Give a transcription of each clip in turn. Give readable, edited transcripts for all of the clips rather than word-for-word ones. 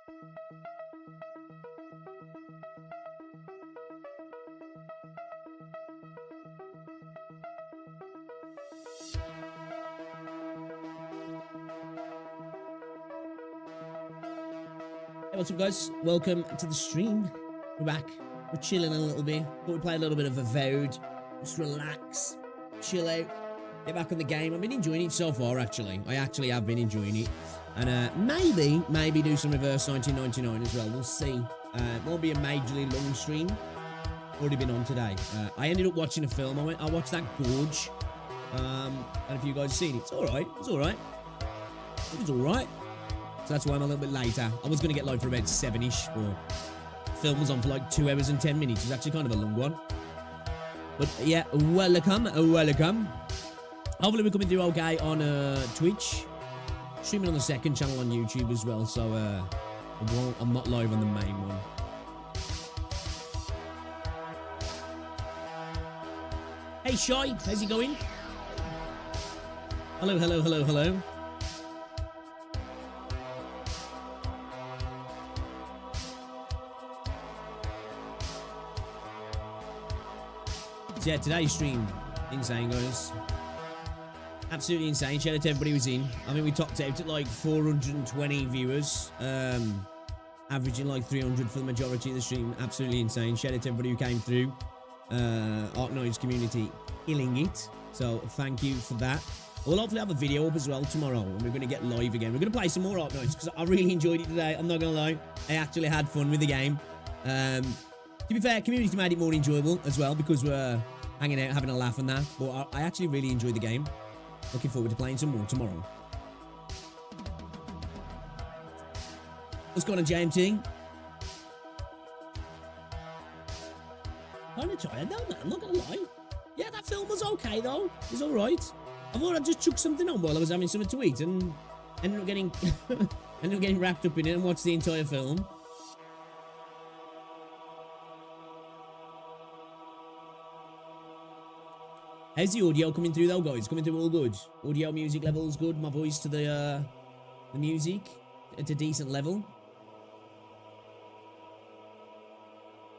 Hey, what's up, guys? Welcome to the stream. We're back. We're chilling a little bit. Thought we'd play a little bit of Avowed. Just relax, chill out, get back on the game. I've been enjoying it so far, actually. I actually have been enjoying it. And maybe do some reverse 1999 as well. We'll see. It won't be a majorly long stream. Already been on today. I ended up watching a film. I watched that Gorge. And if you guys have seen it, it's alright. It's alright. It was alright. So that's why I'm a little bit later. I was going to get live for about 7-ish, but the film was on for like 2 hours and 10 minutes. It was actually kind of a long one. But yeah, welcome. Hopefully we're coming through okay on Twitch. Streaming on the second channel on YouTube as well, so I'm not live on the main one. Hey Shy, how's it going? Hello. So yeah, today's stream, insane, guys. Absolutely insane. Shout out to everybody who's in. I mean, we topped out at like 420 viewers, averaging like 300 for the majority of the stream. Absolutely insane. Shout out to everybody who came through. Arknoid's community killing it. So thank you for that. We'll hopefully have a video up as well tomorrow, and we're going to get live again. We're going to play some more Arknoids because I really enjoyed it today. I'm not going to lie. I actually had fun with the game. To be fair, community made it more enjoyable as well because we're hanging out, having a laugh and that. But I actually really enjoyed the game. Looking forward to playing some more tomorrow. What's going on, JMT? Kind of tired now, man. I'm not going to lie. Yeah, that film was okay, though. It was alright. I thought I'd just chuck something on while I was having something to eat and ended up getting wrapped up in it and watched the entire film. How's the audio coming through though, guys? Coming through all good? Audio music levels good? My voice to the music at a decent level?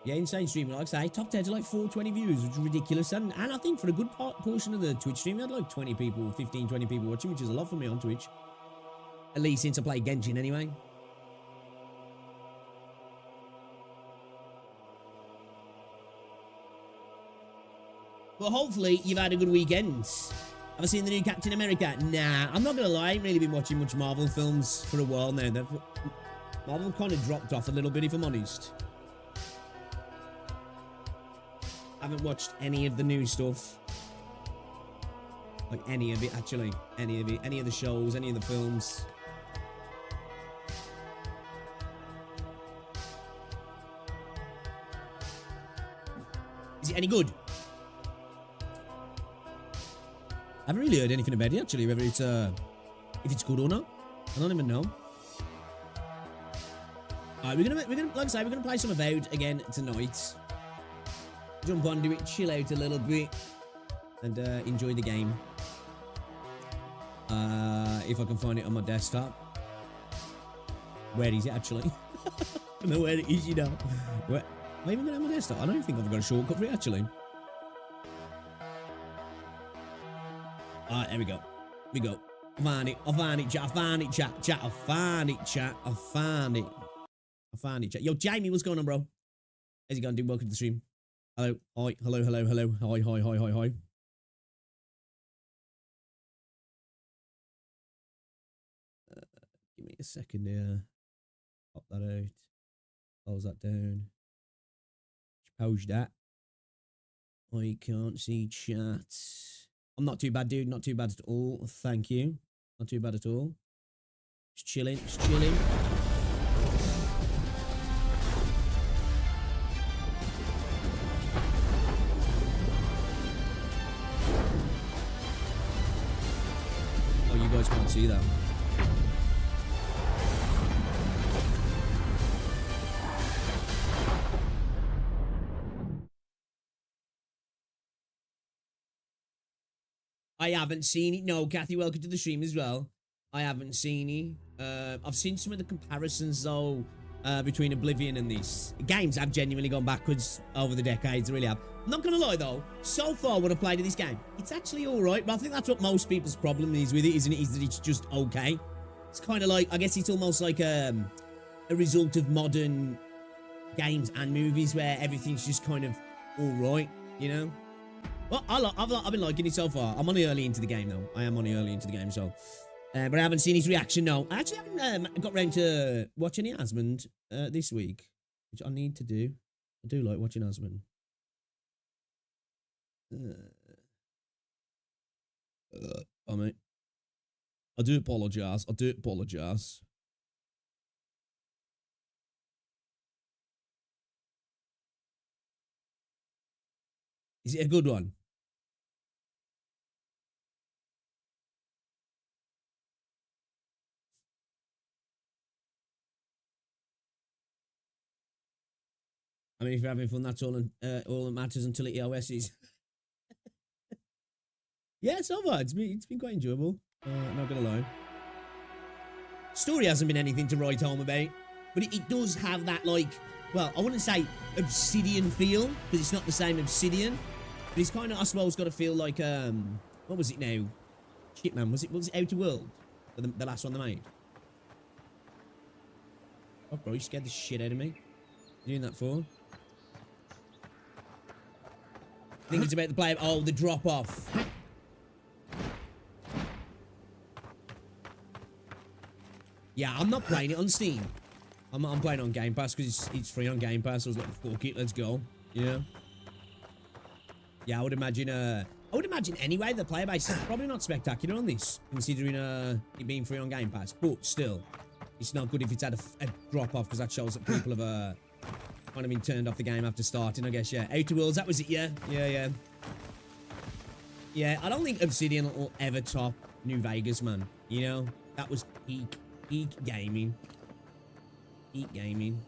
Yeah, insane stream. Like I say, top 10 to like 420 views, which is ridiculous. And I think for a good portion of the Twitch stream, we had like 20 people, 15, 20 people watching, which is a lot for me on Twitch. At least since I play Genshin anyway. But hopefully you've had a good weekend. Have I seen the new Captain America? Nah, I'm not gonna lie, I ain't really been watching much Marvel films for a while now. Marvel kind of dropped off a little bit, if I'm honest. I haven't watched any of the new stuff. Like any of it, actually. Any of it. Any of the shows, any of the films. Is it any good? I haven't really heard anything about it, actually, whether it's, if it's good or not. I don't even know. Alright, we're gonna, like I say, we're gonna play some Avowed again tonight. Jump onto it, chill out a little bit, and enjoy the game. If I can find it on my desktop. Where is it, actually? I don't know where it is, you know. Where, am I even going to have my desktop? I don't think I've got a shortcut for it, actually. Alright, there we go. We go. I found it, chat. I found it, chat. I found it, chat. Yo, Jamie, what's going on, bro? How's it going, dude? Welcome to the stream. Hello. Hi. Hello. Hi. Give me a second here. Pop that out. Close that down. Pause that. I can't see chat. I'm not too bad, dude. Not too bad at all. Thank you. Not too bad at all. Just chilling. Just chilling. Oh, you guys can't see that. I haven't seen it. No, Kathy, welcome to the stream as well. I haven't seen it. I've seen some of the comparisons though between Oblivion and this. Games have genuinely gone backwards over the decades, they really have. I'm not gonna lie though, so far what I've played of this game, it's actually alright, but I think that's what most people's problem is with it, isn't it? Is that it's just okay. It's kind of like, I guess it's almost like a result of modern games and movies where everything's just kind of alright, you know? Well, I've been liking it so far. I'm only early into the game though. I am only early into the game, so... but I haven't seen his reaction, no. I actually haven't got round to watching any Asmund this week, which I need to do. I do like watching Asmund. Oh, mate. I do apologise. I do apologise. Is it a good one? I mean, if you're having fun, that's all that matters until it EOS's. Yeah, so far, it's been quite enjoyable. I'm not gonna lie. Story hasn't been anything to write home about, but it does have that, like, well, I wouldn't say Obsidian feel, because it's not the same Obsidian, but it's kind of, I suppose, got to feel like, what was it now? Shit, man, was it Outer World? The last one they made? Oh, bro, you scared the shit out of me. What are you doing that for? I think it's about the play. Oh, the drop off. Yeah, I'm not playing it on Steam. I'm playing it on Game Pass because it's free on Game Pass. So I was like, fuck it, let's go. You know? Yeah, I would imagine anyway the player base is probably not spectacular on this, considering it being free on Game Pass. But still, it's not good if it's had a drop off because that shows that people have kind of been turned off the game after starting, I guess. Yeah, Outer Worlds, that was it. Yeah. Yeah, I don't think Obsidian will ever top New Vegas, man. You know, that was peak gaming. Peak gaming.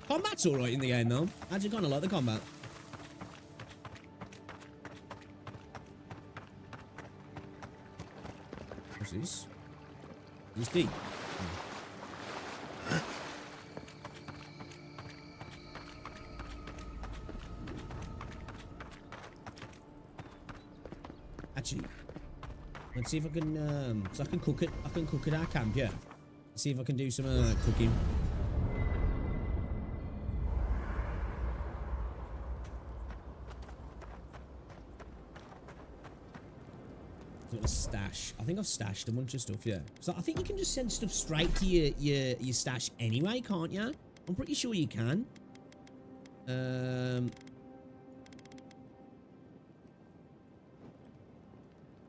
Combat's alright in the game, though. I actually kind of like the combat. What's this? Is this deep? Actually, let's see if I can, so I can cook it. I can cook at our camp, yeah. Let's see if I can do some cooking. Little stash. I think I've stashed a bunch of stuff, yeah. So I think you can just send stuff straight to your stash anyway, can't you? I'm pretty sure you can.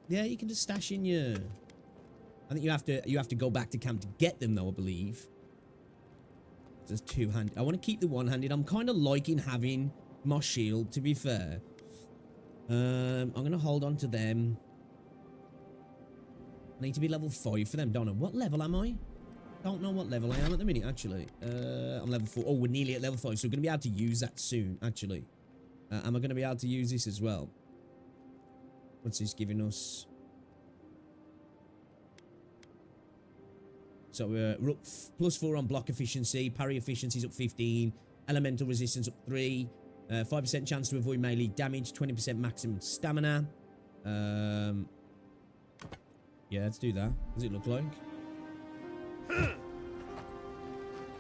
Yeah, you can just stash in your... I think you have to go back to camp to get them though, I believe. There's two-handed. I want to keep the one-handed. I'm kind of liking having my shield, to be fair. I'm going to hold on to them. I need to be level 5 for them, don't I? What level am I? Don't know what level I am at the minute, actually. I'm level 4. Oh, we're nearly at level 5, so we're going to be able to use that soon, actually. Am I going to be able to use this as well? What's this giving us? So we're up +4 on block efficiency. Parry efficiency is up 15. Elemental resistance up 3. 5% chance to avoid melee damage. 20% maximum stamina. Yeah, let's do that. What does it look like?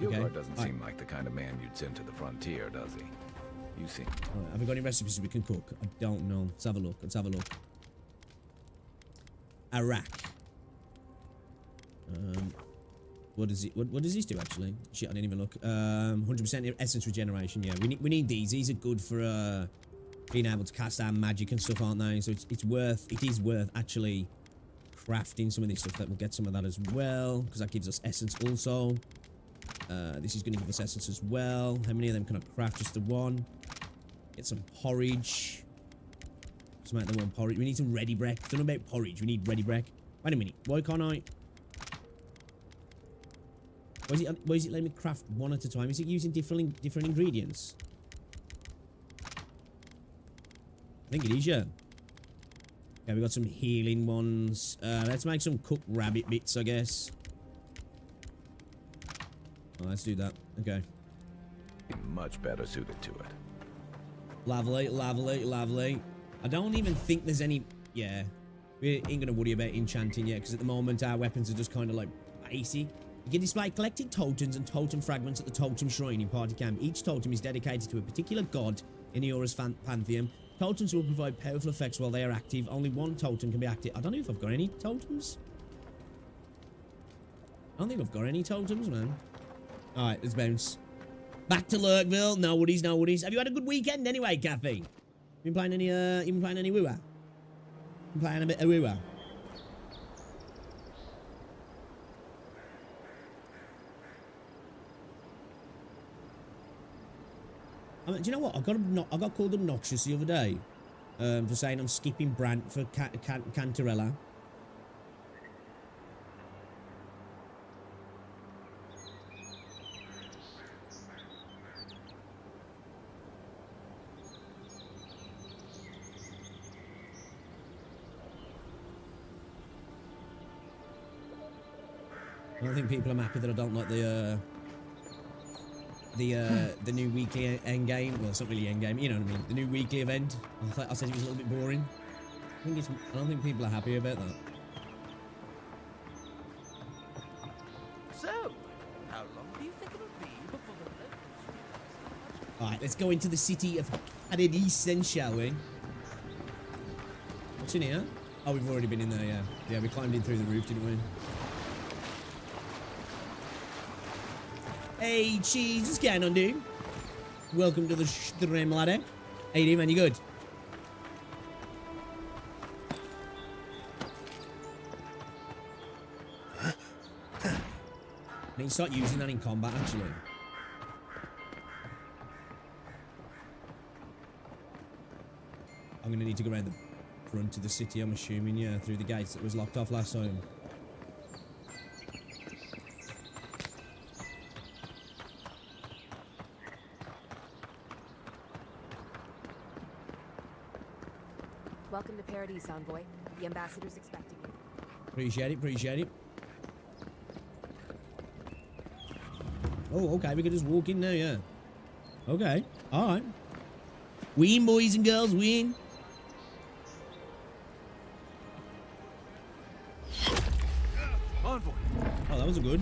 Eora doesn't seem like the kind of man you'd send to the frontier, does he? You seem... Right, have we got any recipes we can cook? I don't know. Let's have a look. Let's have a look. Iraq. What does it? What does this do actually? Shit, I didn't even look. 100% essence regeneration. Yeah, we need these. These are good for being able to cast our magic and stuff, aren't they? So it is worth actually crafting some of this stuff. That will get some of that as well, because that gives us essence also. This is going to give us essence as well. How many of them can I craft? Just the one. Get some porridge. Just make the one porridge. We need some ready break. Don't know about porridge. We need ready break. Wait a minute. Why can't I? Why is it letting me craft one at a time? Is it using different ingredients? think it is, yeah. Okay, we got some healing ones. Let's make some cooked rabbit bits, I guess. Oh, let's do that. Okay. Much better suited to it. Lovely, lovely, lovely. I don't even think there's any... Yeah. We ain't gonna worry about enchanting yet, because at the moment our weapons are just kind of like basic. You can display collected totems and totem fragments at the totem shrine in party camp. Each totem is dedicated to a particular god in Eora's pantheon. Totems will provide powerful effects while they are active. Only one totem can be active. I don't know if I've got any totems. I don't think I've got any totems, man. Alright, let's bounce. Back to Lurkville. No worries, no worries. Have you had a good weekend anyway, Kathy? Been playing any, you been playing any woo-ah? Been playing a bit of woo-ah? I mean, do you know what? I got called obnoxious the other day for saying I'm skipping Brant for Cantarella. I don't think people are happy that I don't like the new weekly end game. Well, it's not really end game, you know what I mean? The new weekly event. I said it was a little bit boring. I don't think people are happy about that. So, how long do you think it'll be before the locals? Alright, let's go into the city of Paradis then, shall we? What's in here? Oh, we've already been in there, yeah. Yeah, we climbed in through the roof, didn't we? Hey, cheese, what's going on, dude? Welcome to the stream, laddie. How you doing, man? You good? I need to start using that in combat, actually. I'm going to need to go around the front of the city, I'm assuming, yeah, through the gates that was locked off last time. Welcome to Paradise, Envoy. The ambassador's expecting you. Appreciate it, appreciate it. Oh, okay, we can just walk in now, yeah. Okay, alright. Win, boys and girls, win. Envoy. Oh, that was a good.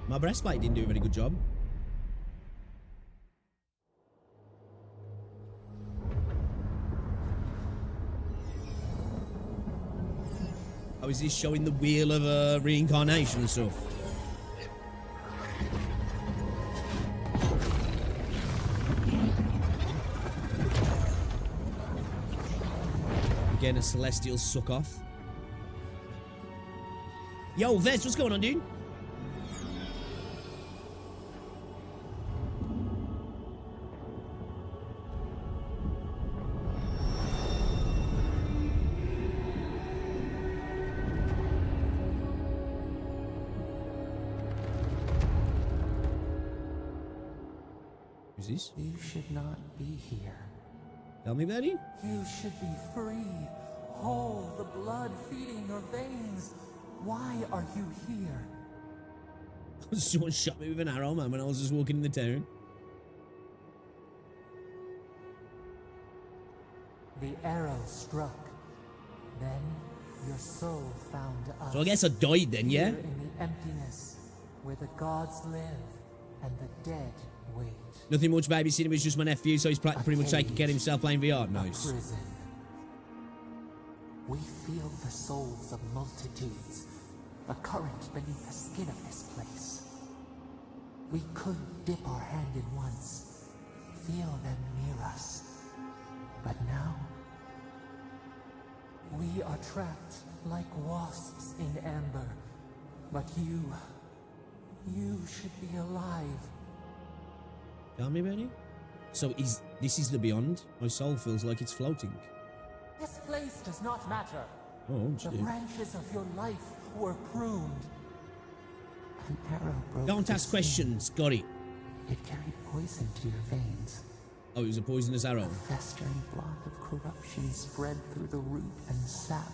My breastplate didn't do a very good job. Oh, is this showing the wheel of reincarnation and stuff? Again, a celestial suck-off. Yo, Vest, what's going on, dude? Who's this? You should not be here. Tell me, buddy. You should be free, whole, the blood feeding your veins. Why are you here? Someone shot me with an arrow, man, when I was just walking in the town. The arrow struck. Then your soul found us. So I guess I died then, yeah? Here in the emptiness, where the gods live and the dead wait. Nothing much babysitting, it's just my nephew, so he's pretty much taking care of himself playing VR. A Nice. prison. We feel the souls of multitudes, a current beneath the skin of this place. We could dip our hand in once, feel them near us. But now, we are trapped like wasps in amber. But you should be alive. Tell me, buddy. So this is the beyond? My soul feels like it's floating. This place does not matter. Oh, The shit. branches of your life were pruned. An arrow broke Don't the ask skin. questions. Got it. It carried poison to your veins. Oh, it was a poisonous arrow. A festering blot of corruption spread through the root and sap.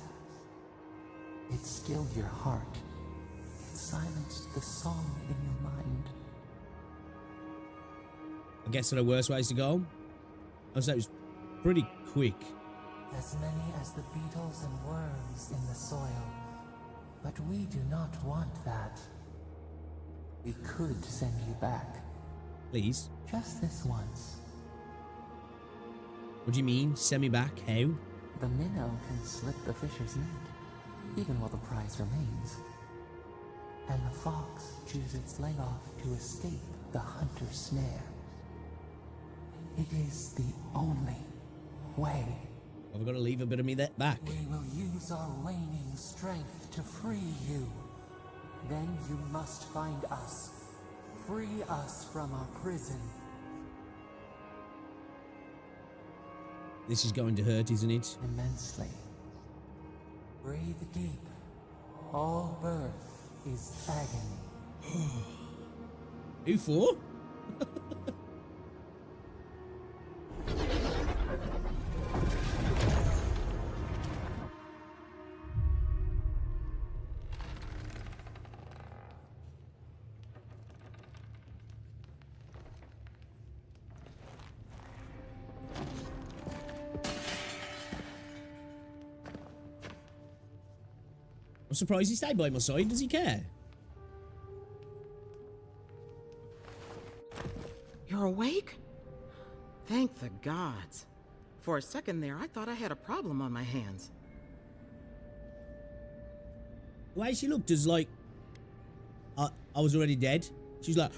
It stilled your heart. It silenced the song in your mind. I guess there are worse ways to go. I was say it was pretty quick. As many as the beetles and worms in the soil. But we do not want that. We could send you back. Please. Just this once. What do you mean? Send me back? How? The minnow can slip the fisher's net, even while the prize remains. And the fox chews its leg off to escape the hunter's snare. It is the only way. I've got to leave a bit of me back. We will use our waning strength to free you. Then you must find us. Free us from our prison. This is going to hurt, isn't it? Immensely. Breathe deep. All birth is agony. Who for? I'm surprised he stayed by my side. Does he care? You're awake? Thank the gods. For a second there, I thought I had a problem on my hands. The way she looked is like I was already dead. She's like,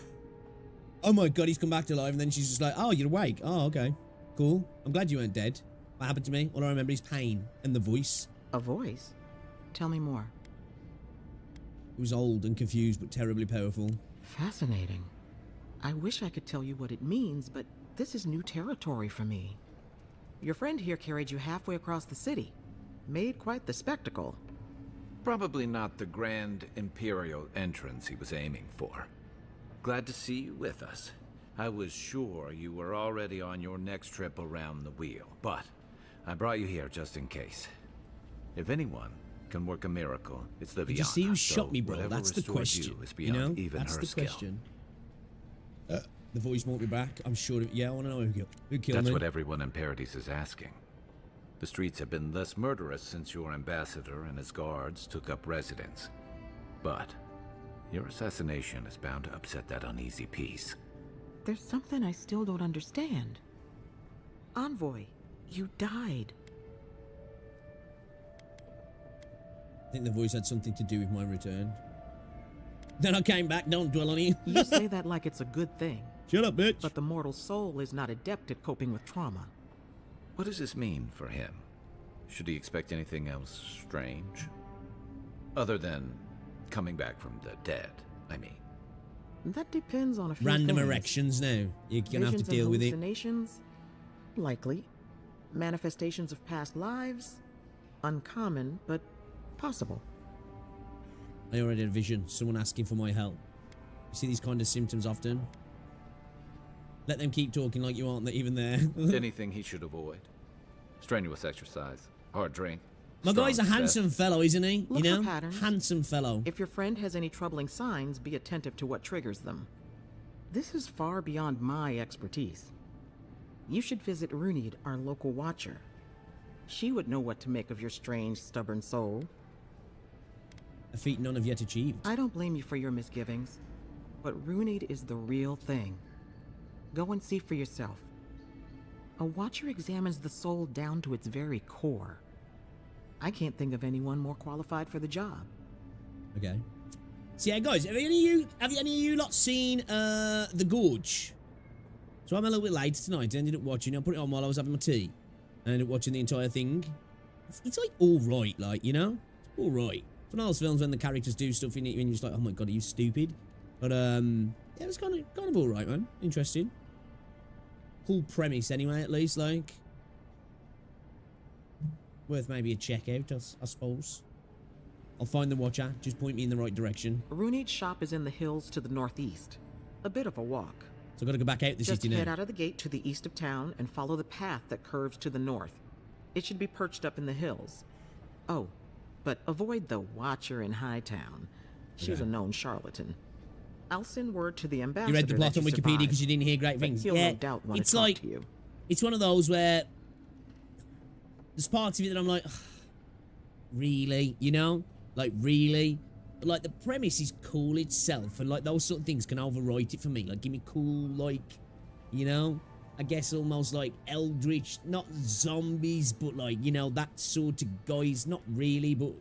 oh my god, he's come back to life. And then she's just like, oh, you're awake. Oh, okay. Cool. I'm glad you weren't dead. What happened to me? All I remember is pain and the voice. A voice? Tell me more. It was old and confused, but terribly powerful. Fascinating. I wish I could tell you what it means, but this is new territory for me. Your friend here carried you halfway across the city. Made quite the spectacle. Probably not the grand imperial entrance he was aiming for. Glad to see you with us. I was sure you were already on your next trip around the wheel, but I brought you here just in case. If anyone can work a miracle, it's the Did you see who shot me, bro? That's the question. You know, that's the question. The voice won't be back. I'm sure. Yeah, I want to know who killed me. That's what everyone in Paradise is asking. The streets have been less murderous since your ambassador and his guards took up residence. But your assassination is bound to upset that uneasy peace. There's something I still don't understand. Envoy, you died. I think the voice had something to do with my return. Then I came back. Don't dwell on it. You say that like it's a good thing. Shut up, bitch. But the mortal soul is not adept at coping with trauma. What does this mean for him? Should he expect anything else strange? Other than coming back from the dead, I mean. That depends on a few Random things. erections now. You're gonna have to deal with it. Hallucinations? Likely. Manifestations of past lives? Uncommon, but possible. I already had a vision. Someone asking for my help. You see these kind of symptoms often. Let them keep talking like you aren't even there. Anything he should avoid? Strenuous exercise, hard drink. My guy's a strong handsome fellow, isn't he? Look you for know? patterns. Handsome fellow. If your friend has any troubling signs, be attentive to what triggers them. This is far beyond my expertise. You should visit Runid, our local watcher. She would know what to make of your strange, stubborn soul. A feat none have yet achieved. I don't blame you for your misgivings, but Runid is the real thing. Go and see for yourself. A watcher examines the soul down to its very core. I can't think of anyone more qualified for the job. Okay. So yeah, guys, have any of you lot seen The Gorge? So I'm a little bit late tonight. I ended up watching. I put it on while I was having my tea. I ended up watching the entire thing. It's like all right, like, you know, it's all right. It's one of those films when the characters do stuff in it, and you're just like, oh my god, are you stupid? But yeah, it was kind of all right, man. Interesting. Cool premise, anyway. At least, like, worth maybe a check out, I suppose. I'll find the watcher. Just point me in the right direction. Runid's shop is in the hills to the northeast. A bit of a walk. So I've got to go back out the Just city head now. out of the gate to the east of town and follow the path that curves to the north. It should be perched up in the hills. Oh, but avoid the Watcher in Hightown. She's a known charlatan. I'll send word to the ambassador. You read the plot that on you Wikipedia survived, because you didn't hear great but things. he'll Yeah, no doubt want it's to talk like to you. it's one of those where there's parts of it that I'm like, "Ugh, really, you know, like really. But like the premise is cool itself, and like those sort of things can overwrite it for me. Like give me cool, like, you know, I guess almost like eldritch, not zombies, but like, you know, that sort of guys. Not really, but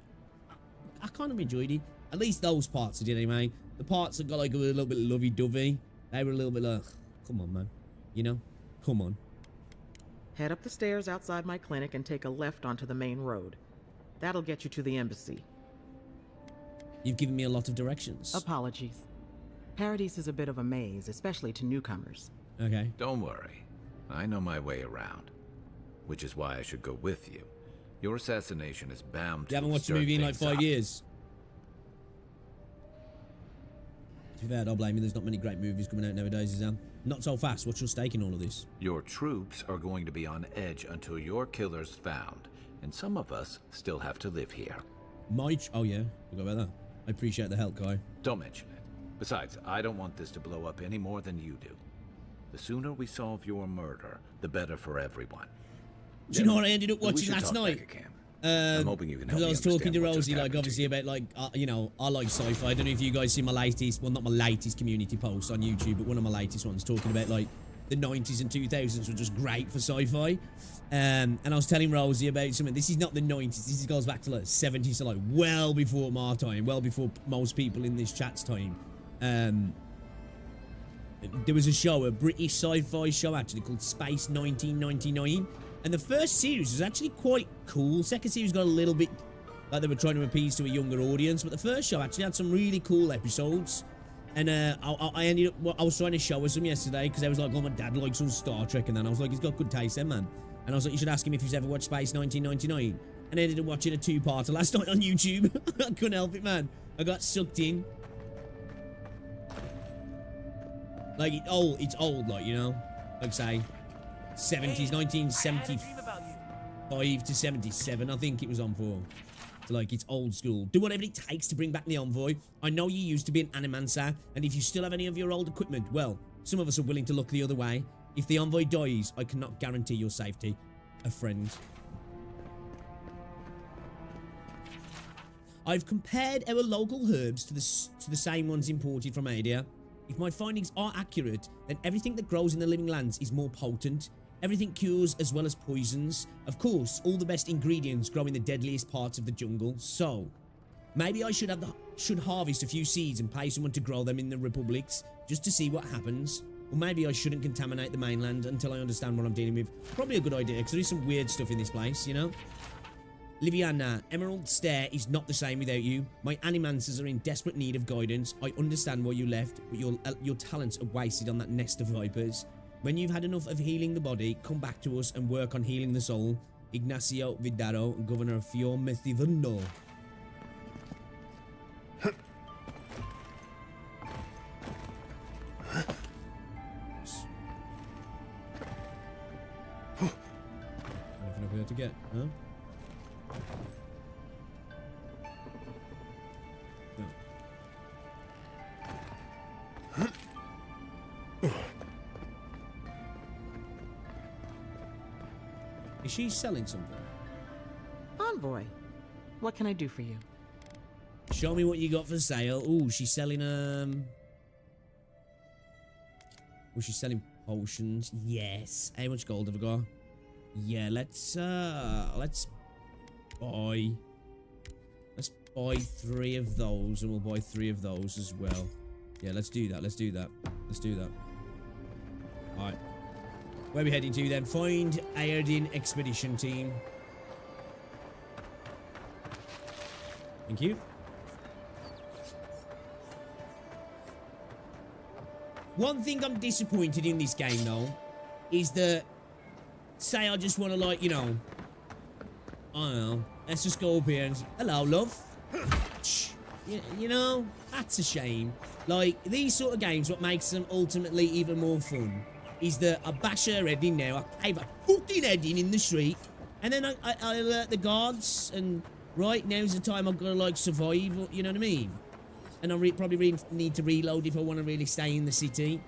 I kind of enjoyed it. At least those parts I did anyway. The parts that got like a little bit lovey-dovey, they were a little bit like, come on, man. You know? Come on. Head up the stairs outside my clinic and take a left onto the main road. That'll get you to the embassy. You've given me a lot of directions. Apologies. Paradise is a bit of a maze, especially to newcomers. Okay. Don't worry. I know my way around. Which is why I should go with you. Your assassination is bound to You haven't watched a stir movie in like things 5 up. years. To be fair, don't blame me. There's not many great movies coming out nowadays, is there? Not so fast. What's your stake in all of this? Your troops are going to be on edge until your killer's found. And some of us still have to live here. Oh yeah, forgot about that. I appreciate the help, Kai. Don't mention it. Besides, I don't want this to blow up any more than you do. The sooner we solve your murder, the better for everyone. Do you know what I ended up We watching should last talk night? back again. I'm hoping you can help Because me I was talking to understand what just Rosie, like, happened to obviously you. about, like, you know, I like sci-fi. I don't know if you guys see my latest, well, not my latest community post on YouTube, but one of my latest ones talking about, like, the 90s and 2000s were just great for sci-fi. And I was telling Rosie about something. This is not the 90s. This goes back to, like, 70s, so, like, well before my time, well before most people in this chat's time. There was a show, a British sci-fi show, actually, called Space 1999. And the first series was actually quite cool. Second series got a little bit like they were trying to appease to a younger audience. But the first show actually had some really cool episodes. And I ended up, I was trying to show her some yesterday because I was like, oh, my dad likes all Star Trek. And then I was like, he's got good taste then, man. And I was like, you should ask him if he's ever watched Space 1999. And I ended up watching a two-parter last night on YouTube. I couldn't help it, man. I got sucked in. Like, it's old, like, you know? Like, say, 70s, 1975 to 77, I think it was on for. So, like, it's old school. Do whatever it takes to bring back the Envoy. I know you used to be an animancer, and if you still have any of your old equipment, well, some of us are willing to look the other way. If the Envoy dies, I cannot guarantee your safety. A friend. I've compared our local herbs to the same ones imported from Adia. If my findings are accurate, then everything that grows in the living lands is more potent. Everything cures as well as poisons. Of course, all the best ingredients grow in the deadliest parts of the jungle. So, maybe I should harvest a few seeds and pay someone to grow them in the republics, just to see what happens. Or maybe I shouldn't contaminate the mainland until I understand what I'm dealing with. Probably a good idea, because there is some weird stuff in this place, you know? Liviana, Emerald Stair is not the same without you. My animancers are in desperate need of guidance. I understand why you left, but your talents are wasted on that nest of vipers. When you've had enough of healing the body, come back to us and work on healing the soul. Ignacio Vidaro, Governor of Fiormetivundo. Anything up here to get, huh? Is she selling something? Envoy, what can I do for you? Show me what you got for sale. Ooh, she's selling she's selling potions. Yes. How much gold have I got? Yeah, let's buy 3 of those, and we'll buy 3 of those as well. Yeah, let's do that. Let's do that. Alright. Where are we heading to then? Find Aerdin Expedition Team. Thank you. One thing I'm disappointed in this game, though, is that, say I just want to, like, you know, I don't know, let's just go up here and, hello, love. You know, that's a shame. Like, these sort of games, what makes them ultimately even more fun is that I bash her head in now, I cave a fucking head in the street, and then I alert the guards, and right, now's the time I've got to, like, survive, you know what I mean? And I probably need to reload if I want to really stay in the city.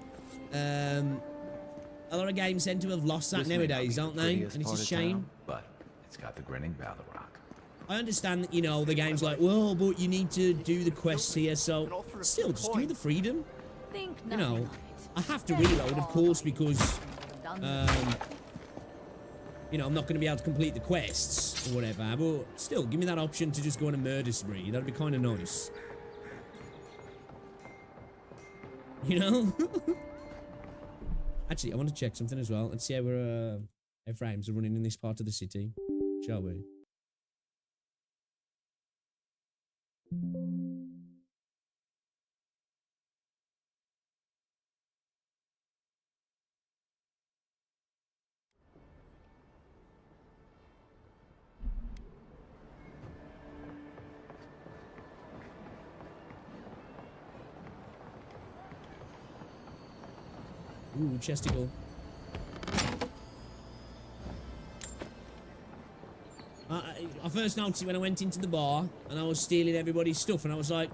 A lot of games tend to have lost that This may not nowadays, be the don't they? prettiest And it's a part of shame. town, but it's got the grinning Balrog. I understand that, you know, the game's like, well, but you need to do the quests here, so still, just give me the freedom. Think You nothing know, of it. I have to reload, of course, because, you know, I'm not going to be able to complete the quests or whatever, but still, give me that option to just go on a murder spree. That'd be kind of nice. You know? Actually, I want to check something as well and see how our frames are running in this part of the city, shall we? Ooh, chesticle. I first noticed it when I went into the bar and I was stealing everybody's stuff, and I was like,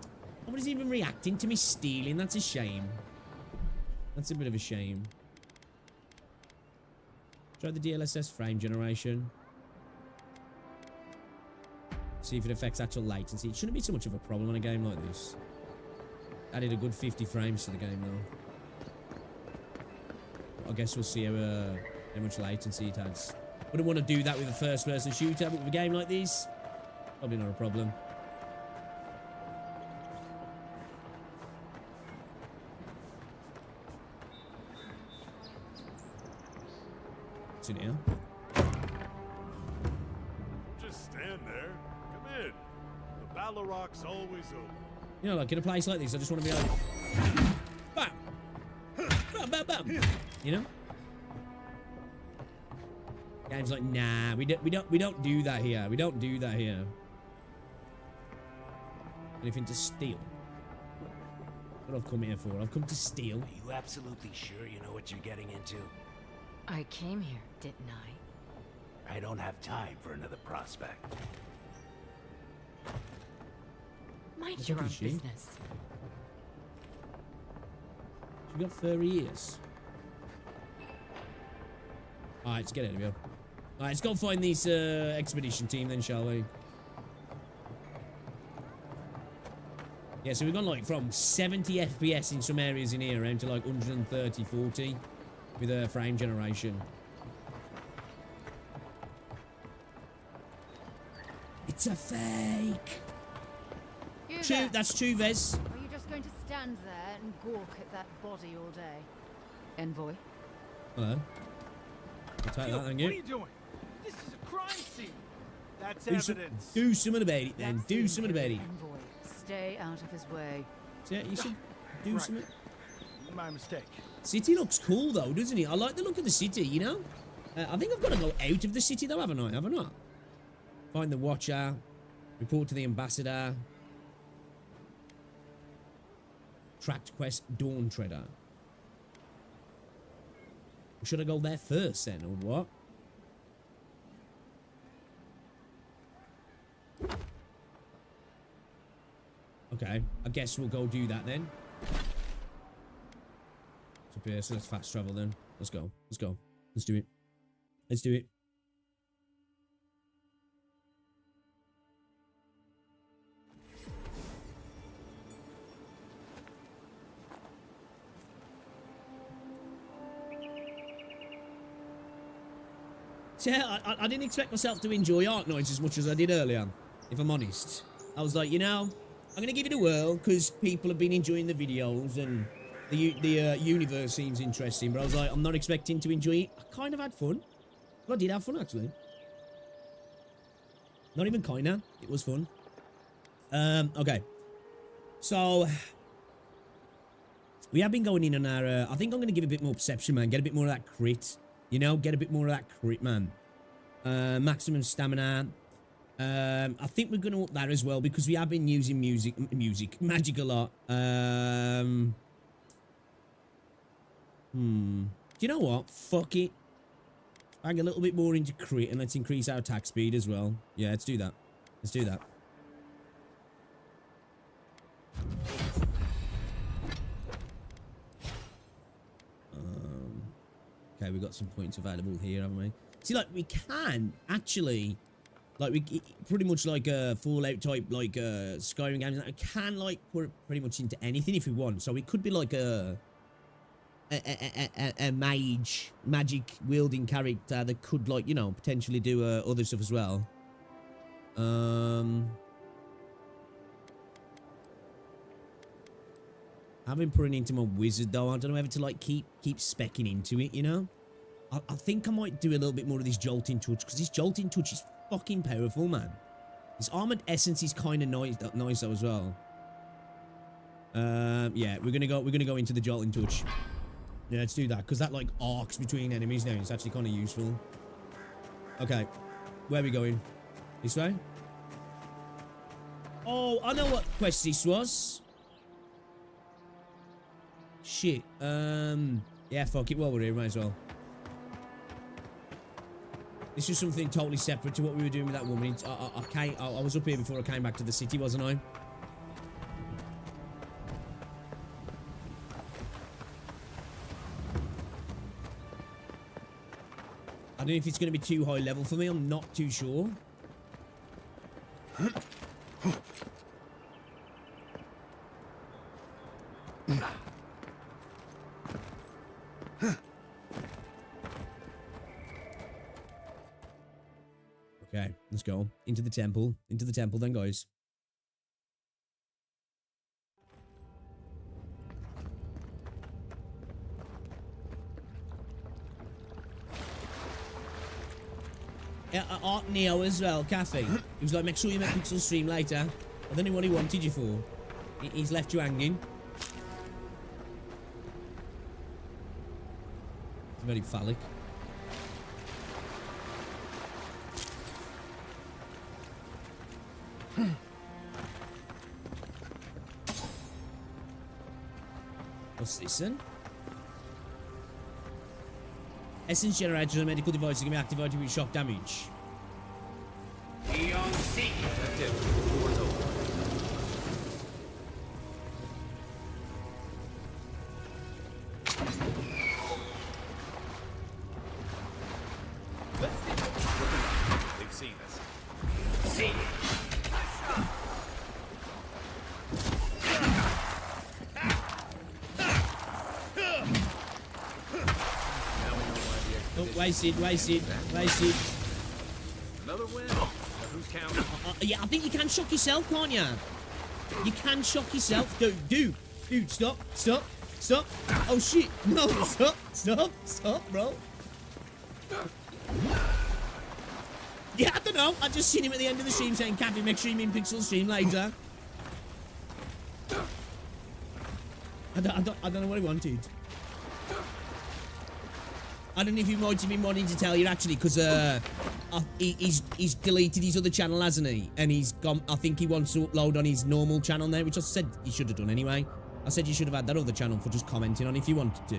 nobody's even reacting to me stealing. That's a shame. That's a bit of a shame. Try the DLSS frame generation. See if it affects actual latency. It shouldn't be so much of a problem on a game like this. Added a good 50 frames to the game though. I guess we'll see how much latency it has. Wouldn't want to do that with a first-person shooter, but with a game like this, probably not a problem. What's in here? Just stand there. Come in. The Balrog's always open. You know, like in a place like this, I just want to be like, bam, bam, bam, bam. You know? Game's like, nah, we don't do that here. We don't do that here. Anything to steal? What I've come here for? I've come to steal. Are you absolutely sure you know what you're getting into? I came here, didn't I? I don't have time for another prospect. Mind your own is she? business. She got furry ears. Alright, let's get out of here. Alright, let's go find this expedition team then, shall we? Yeah, so we've gone like from 70 FPS in some areas in here around to like 130, 40 with a frame generation. It's a fake! You True, there. that's true, Vez. Are you just going to stand there and gawk at that body all day? Envoy? Hello. I'll take that, thank you. What are you doing? This is a crime scene. That's Do evidence. something about it then. That's Do the something about it. Envoy. Stay out of his way. Yeah, you should do Right. something. My mistake. City looks cool though, doesn't it? I like the look of the city, you know? I think I've got to go out of the city though, haven't I? Have I not? Find the Watcher. Report to the Ambassador. Tracked quest Dawn Treader. Should I go there first then, or what? Okay, I guess we'll go do that then. It's up here, so let's fast travel then. Let's go. Let's go. Let's do it. Let's do it. So yeah, I didn't expect myself to enjoy Arknights as much as I did earlier, if I'm honest. I was like, you know, I'm going to give it a whirl because people have been enjoying the videos and the universe seems interesting. But I was like, I'm not expecting to enjoy it. I kind of had fun. Well, I did have fun, actually. Not even kind of. It was fun. Okay. So, we have been going in on our... I think I'm going to give a bit more perception, man. Get a bit more of that crit. You know, get a bit more of that crit, man. Maximum stamina. I think we're going to up that as well because we have been using magic a lot. Do you know what? Fuck it. Bang a little bit more into crit and let's increase our attack speed as well. Yeah, let's do that. Let's do that. Okay, we've got some points available here, haven't we? See, like, we can actually, like, we pretty much like a Fallout type, like, Skyrim games. I can, like, put it pretty much into anything if we want. So we could be like a magic wielding character that could, like, you know, potentially do other stuff as well. I've been putting into my wizard though. I don't know whether to like keep specking into it, you know. I think I might do a little bit more of this jolting touch because this jolting touch is fucking powerful, man. This armored essence is kind of nice though as well. Yeah, we're gonna go into the jolting touch. Yeah, let's do that because that like arcs between enemies now. It's actually kind of useful. Okay, where are we going? This way? Oh, I know what quest this was. Shit. Yeah, fuck it. While we're here, might as well. This was something totally separate to what we were doing with that woman. I was up here before I came back to the city, wasn't I? I don't know if it's going to be too high level for me. I'm not too sure. Okay, let's go. Into the temple. Into the temple then, guys. Art Neo as well, Cafe. He was like, make sure you make Pixel stream later. I don't know what he wanted you for. He's left you hanging. It's very phallic. What's this then? Essence generators and medical devices can be activated with shock damage. Active. Doors open. Let's see what we're looking like. They've seen us. See. Oh, wasted. Another win. Now who's counting? Yeah, I think you can shock yourself, can't you? You can shock yourself. Dude, stop. Oh shit, no, stop, bro. Yeah, I don't know. I just seen him at the end of the stream saying, Cappy, make sure you mean Pixel stream later. I don't know what he wanted. I don't know if he might have been wanting to tell you actually, because he's deleted his other channel, hasn't he? And he's gone. I think he wants to upload on his normal channel now, which I said he should have done anyway. I said you should have had that other channel for just commenting on if you wanted to.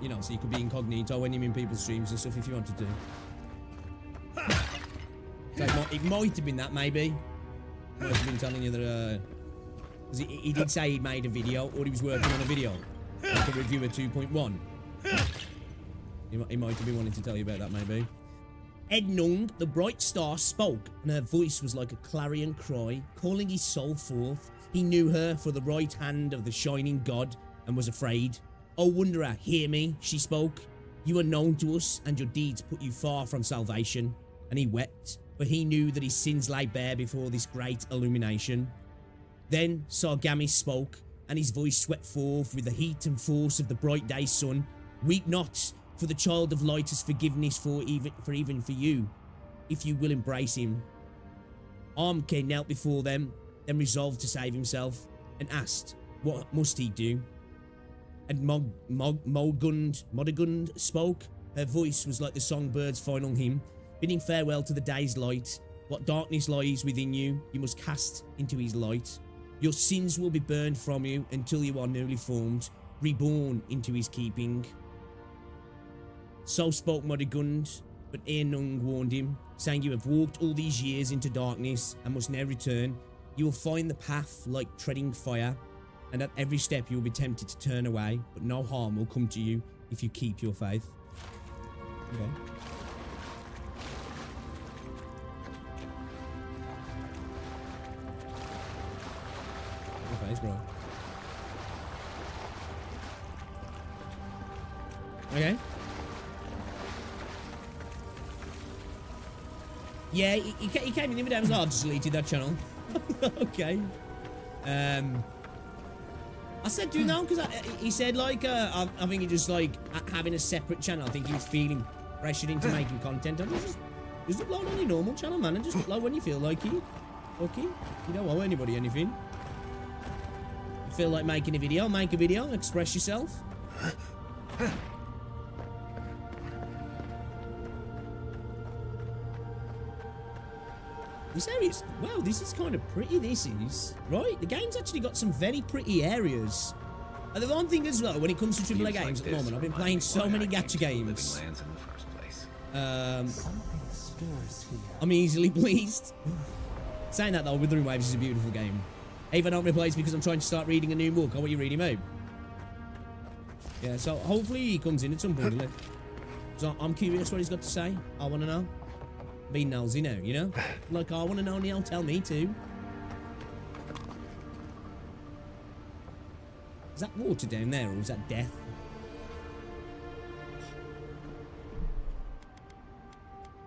You know, so you could be incognito when you're in people's streams and stuff if you wanted to. So it might have been that, maybe. Might have been telling you that, because he did say he made a video, or he was working on a video, like a reviewer 2.1. He might have been wanting to tell you about that, maybe. Ednung, the bright star, spoke, and her voice was like a clarion cry, calling his soul forth. He knew her for the right hand of the shining god, and was afraid. Oh, Wanderer, hear me, she spoke. You are known to us, and your deeds put you far from salvation. And he wept, for he knew that his sins lay bare before this great illumination. Then Sargami spoke, and his voice swept forth with the heat and force of the bright day sun. Weep not, for the child of light has forgiveness for even for you, if you will embrace him. Armke knelt before them, then resolved to save himself, and asked, what must he do? And Modegund spoke. Her voice was like the songbird's final hymn, bidding farewell to the day's light. What darkness lies within you, you must cast into his light. Your sins will be burned from you until you are newly formed, reborn into his keeping. So spoke Modegund, but Eornung warned him, saying, you have walked all these years into darkness and must now return. You will find the path like treading fire, and at every step you will be tempted to turn away, but no harm will come to you if you keep your faith. Okay. Your face, bro. Okay. Yeah, he came in the invitation. I just deleted that channel. Okay. I said, do you know? Because he said, like, I think he just, like, having a separate channel. I think he was feeling pressured into making content. And just upload on your normal channel, man. And just upload when you feel like it. Okay? You don't owe anybody anything. You feel like making a video, make a video. Express yourself. This area is, wow, this is kind of pretty, this is. Right? The game's actually got some very pretty areas. And the one thing as well, when it comes to AAA games at the moment, I've been playing so many gacha games. I'm easily pleased. Saying that though, Withering Waves is a beautiful game. Ava don't replace because I'm trying to start reading a new book. I want you reading out. Yeah, so hopefully he comes in at some point. So I'm curious what he's got to say. I want to know. Be nosy now, you know? Like, I want to know, Neil, tell me too. Is that water down there, or is that death?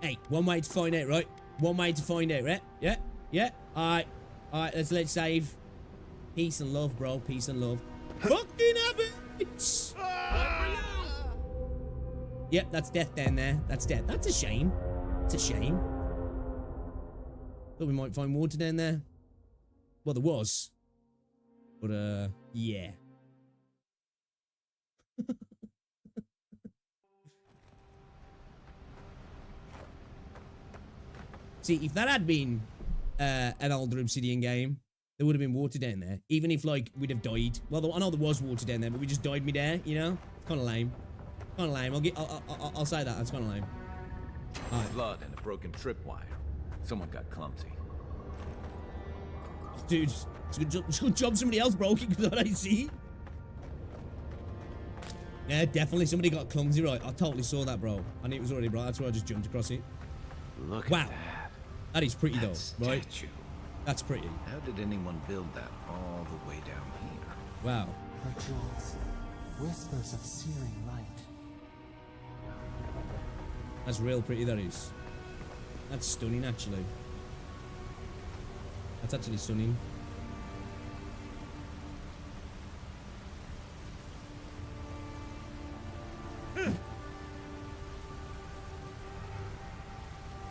Hey, one way to find out, right? One way to find out, right? Yeah, yeah. Alright, let's save. Peace and love, bro. Peace and love. Fucking heavens! Yep, that's death down there. That's death. That's a shame. It's a shame. Thought we might find water down there. Well, there was. But, yeah. See, if that had been an older Obsidian game, there would have been water down there. Even if, like, we'd have died. Well, I know there was water down there, but we just died mid-air, you know? It's kind of lame. Kind of lame. I'll say that. That's kind of lame. Right. Blood and a broken tripwire. Someone got clumsy. Dude, it's good job somebody else broke it, because I see. Yeah, definitely somebody got clumsy, right? I totally saw that, bro. I knew it was already, bro. That's why I just jumped across it. Look wow. at that. That is pretty, that though, right? Statue. That's pretty. How did anyone build that all the way down here? Wow. Her jewels, whispers of searing light. That's real pretty, that is. That's stunning, actually. That's actually stunning.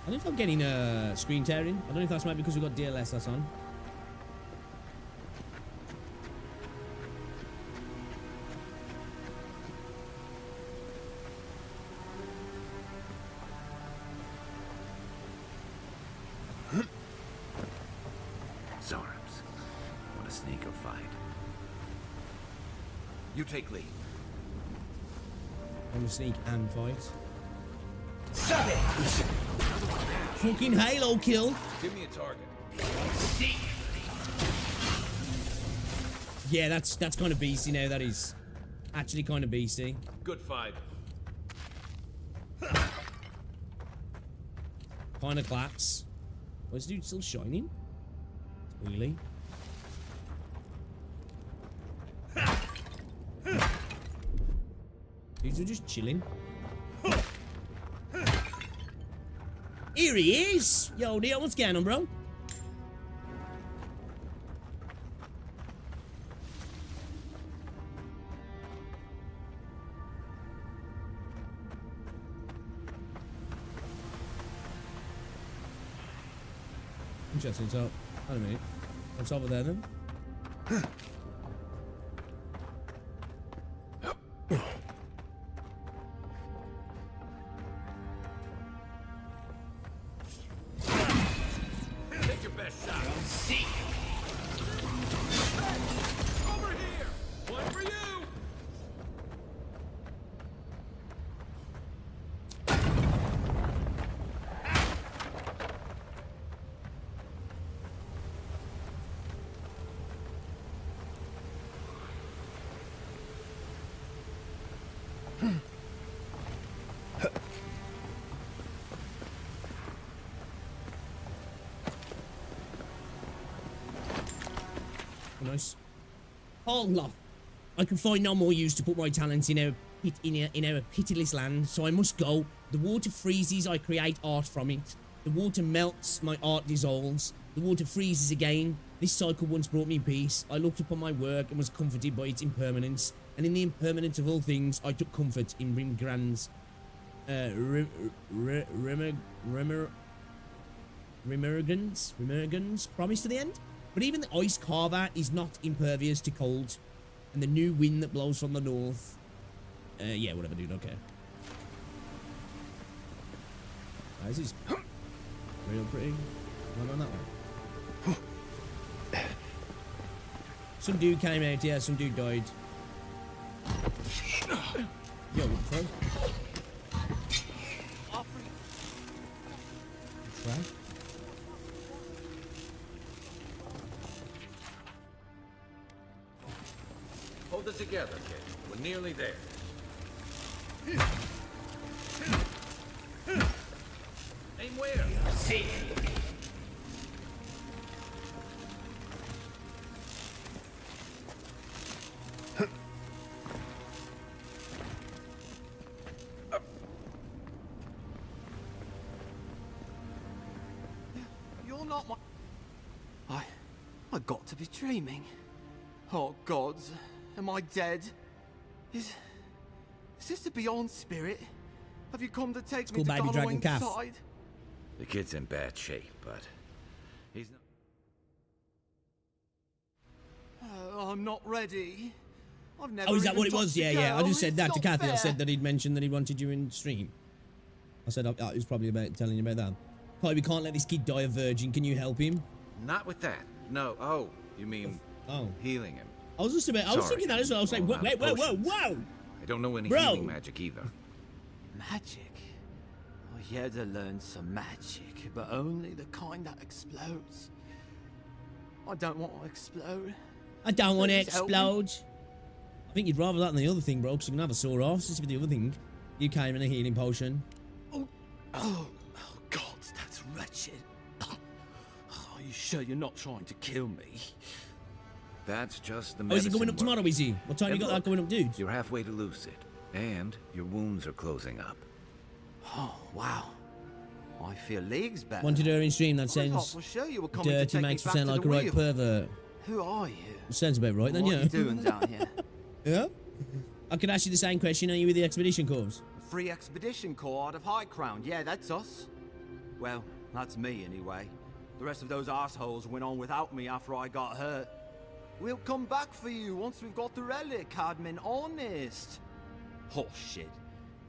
I don't know if I'm getting screen tearing. I don't know if that's maybe because we've got DLSS on. Zorps. What a sneak of fight. You take lead. I'm gonna sneak and fight. Fucking Halo kill. Give me a target. Yeah, that's kind of beastie now. That is actually kind of beastie. Good fight. Kind of claps. Was dude still shining? Really? Dudes are just chilling. Here he is! Yo, Neo, what's going on, bro? Interesting, so, wait a minute. What's over there then? Nice. Allah. I can find no more use to put my talents in our pitiless land, so I must go. The water freezes, I create art from it. The water melts, my art dissolves. The water freezes again. This cycle once brought me peace. I looked upon my work and was comforted by its impermanence. And in the impermanence of all things, I took comfort in Rimgrand's Rimergan's promise to the end. But even the ice carver is not impervious to cold. And the new wind that blows from the north. Yeah, whatever, dude, okay. This is real pretty. Am I on that one? Some dude came out here, some dude died. Yo, what the fuck? Right. Hold it together, kid. We're nearly there. Aim where? You're not my... I got to be dreaming. Oh, gods. Am I dead? Is this the Beyond Spirit? Have you come to take me to Baby Dragon Calf. side? The kid's in bad shape, but he's not... I'm not ready. I've never Oh, is that even what it touched was? a Yeah, yeah. I girl. just said It's that to not Kathy. I fair. said that he'd mentioned that he wanted you in stream. I said it was probably about telling you about that. Kai, we can't let this kid die a virgin. Can you help him? Not with that. No. Oh, you mean healing him? I was just about. I was Sorry. thinking that as well. I was like, Well, wait, whoa, whoa, potions. whoa. I don't know any Bro. healing magic either. Magic? I had to learn some magic, but only the kind that explodes. I don't want to explode. I don't want to Please help me. explode. I think you'd rather that than the other thing, bro, because you're going to have a sore arse. This is the other thing. You came in a healing potion. Oh, God, that's wretched. Are you sure you're not trying to kill me? That's just the Oh, medicine. is he going up work. tomorrow, is he? What time And you got look, that going up, dude? You're halfway to lucid, and your wounds are closing up. Oh, wow. I feel leagues better. Wanted her in stream. That I thought sounds for sure you were coming to dirty. take Makes me me back sound to like the a right wheel. pervert. Who are you? Sounds about right, then, What yeah. are you doing down here? Yeah? I could ask you the same question. Are you with the Expedition Corps? Free Expedition Corps out of High Crown. Yeah, that's us. Well, that's me anyway. The rest of those assholes went on without me after I got hurt. We'll come back for you once we've got the relic, Admin. Honest. Oh, shit.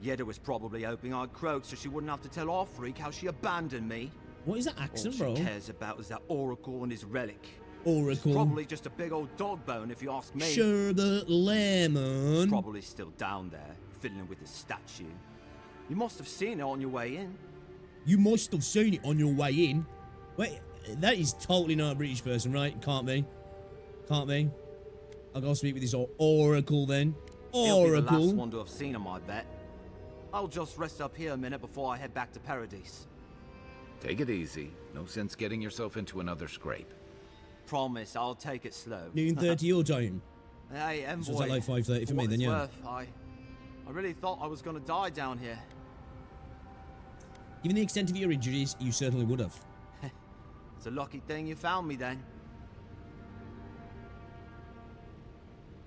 Yeda was probably hoping I'd croak so she wouldn't have to tell our freak how she abandoned me. What is that accent, All bro? she cares about is that Oracle and his relic. Oracle. Probably just a big old dog bone if you ask me. Sherbet Lemon. Probably still down there, fiddling with his statue. You must have seen it on your way in. You must have seen it on your way in. Wait, that is totally not a British person, right? Can't be. Can't be. I'll go speak with this Oracle then. He'll be the last Oracle. one to have seen him, I bet. I'll just rest up here a minute before I head back to Paradise. Take it easy. No sense getting yourself into another scrape. Promise, I'll take it slow. Noon 30 your time. Hey, Envoy. So is that like 5:30 for me what then, it's yeah? worth, I really thought I was gonna die down here. Given the extent of your injuries, you certainly would have. It's a lucky thing you found me then.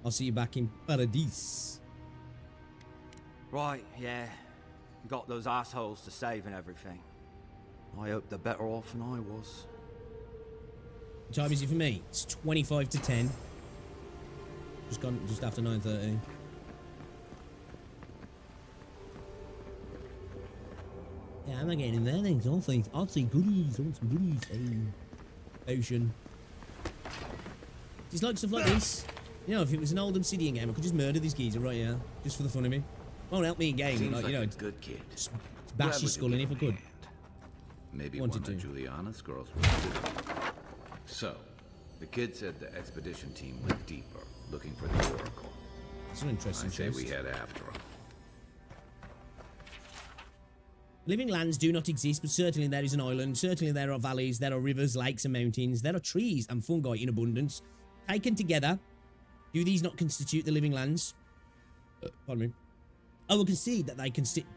I'll see you back in Paradise. Right, yeah. Got those assholes to save and everything. I hope they're better off than I was. What time is it for me? It's 25 to 10. Just after 9:30. Yeah, I'm not getting in there then. I'll see goodies. I want some goodies. Hey. Ocean. Just like stuff like this. You know, if it was an old Obsidian game, I could just murder these geezer right here. Just for the fun of it. Won't help me in game, Seems but, like you know, a good kid. just bash his skull in if I could. Maybe Wanted one of to. Juliana's girls would too. So, the kid said the expedition team went deeper, looking for the Oracle. It's an interesting I say choice. we head after him. Living lands do not exist, but certainly there is an island. Certainly there are valleys, there are rivers, lakes and mountains. There are trees and fungi in abundance. taken together, do these not constitute the living lands? Pardon me. I will concede that they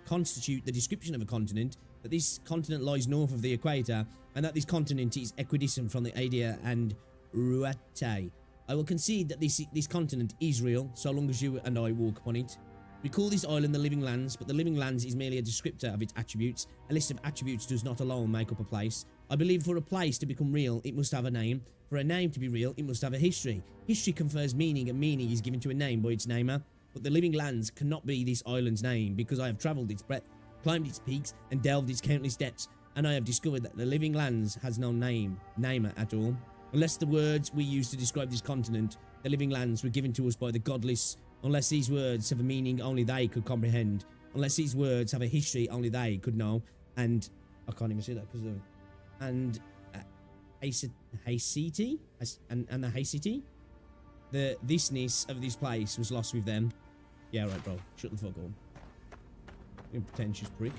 constitute the description of a continent, that this continent lies north of the equator, and that this continent is equidistant from the Adia and Ruate. I will concede that this continent is real, so long as you and I walk upon it. We call this island the living lands, but the living lands is merely a descriptor of its attributes. A list of attributes does not alone make up a place. I believe for a place to become real, it must have a name. For a name to be real, it must have a history. History confers meaning, and meaning is given to a name by its namer. But the living lands cannot be this island's name, because I have travelled its breadth, climbed its peaks, and delved its countless depths, and I have discovered that the living lands has no namer at all. Unless the words we use to describe this continent, the living lands, were given to us by the godless, unless these words have a meaning only they could comprehend, unless these words have a history only they could know, and I can't even say that because of and Haiciti and the Haiciti, the thisness of this place was lost with them. Yeah, right, bro. Shut the fuck up. You pretentious prick.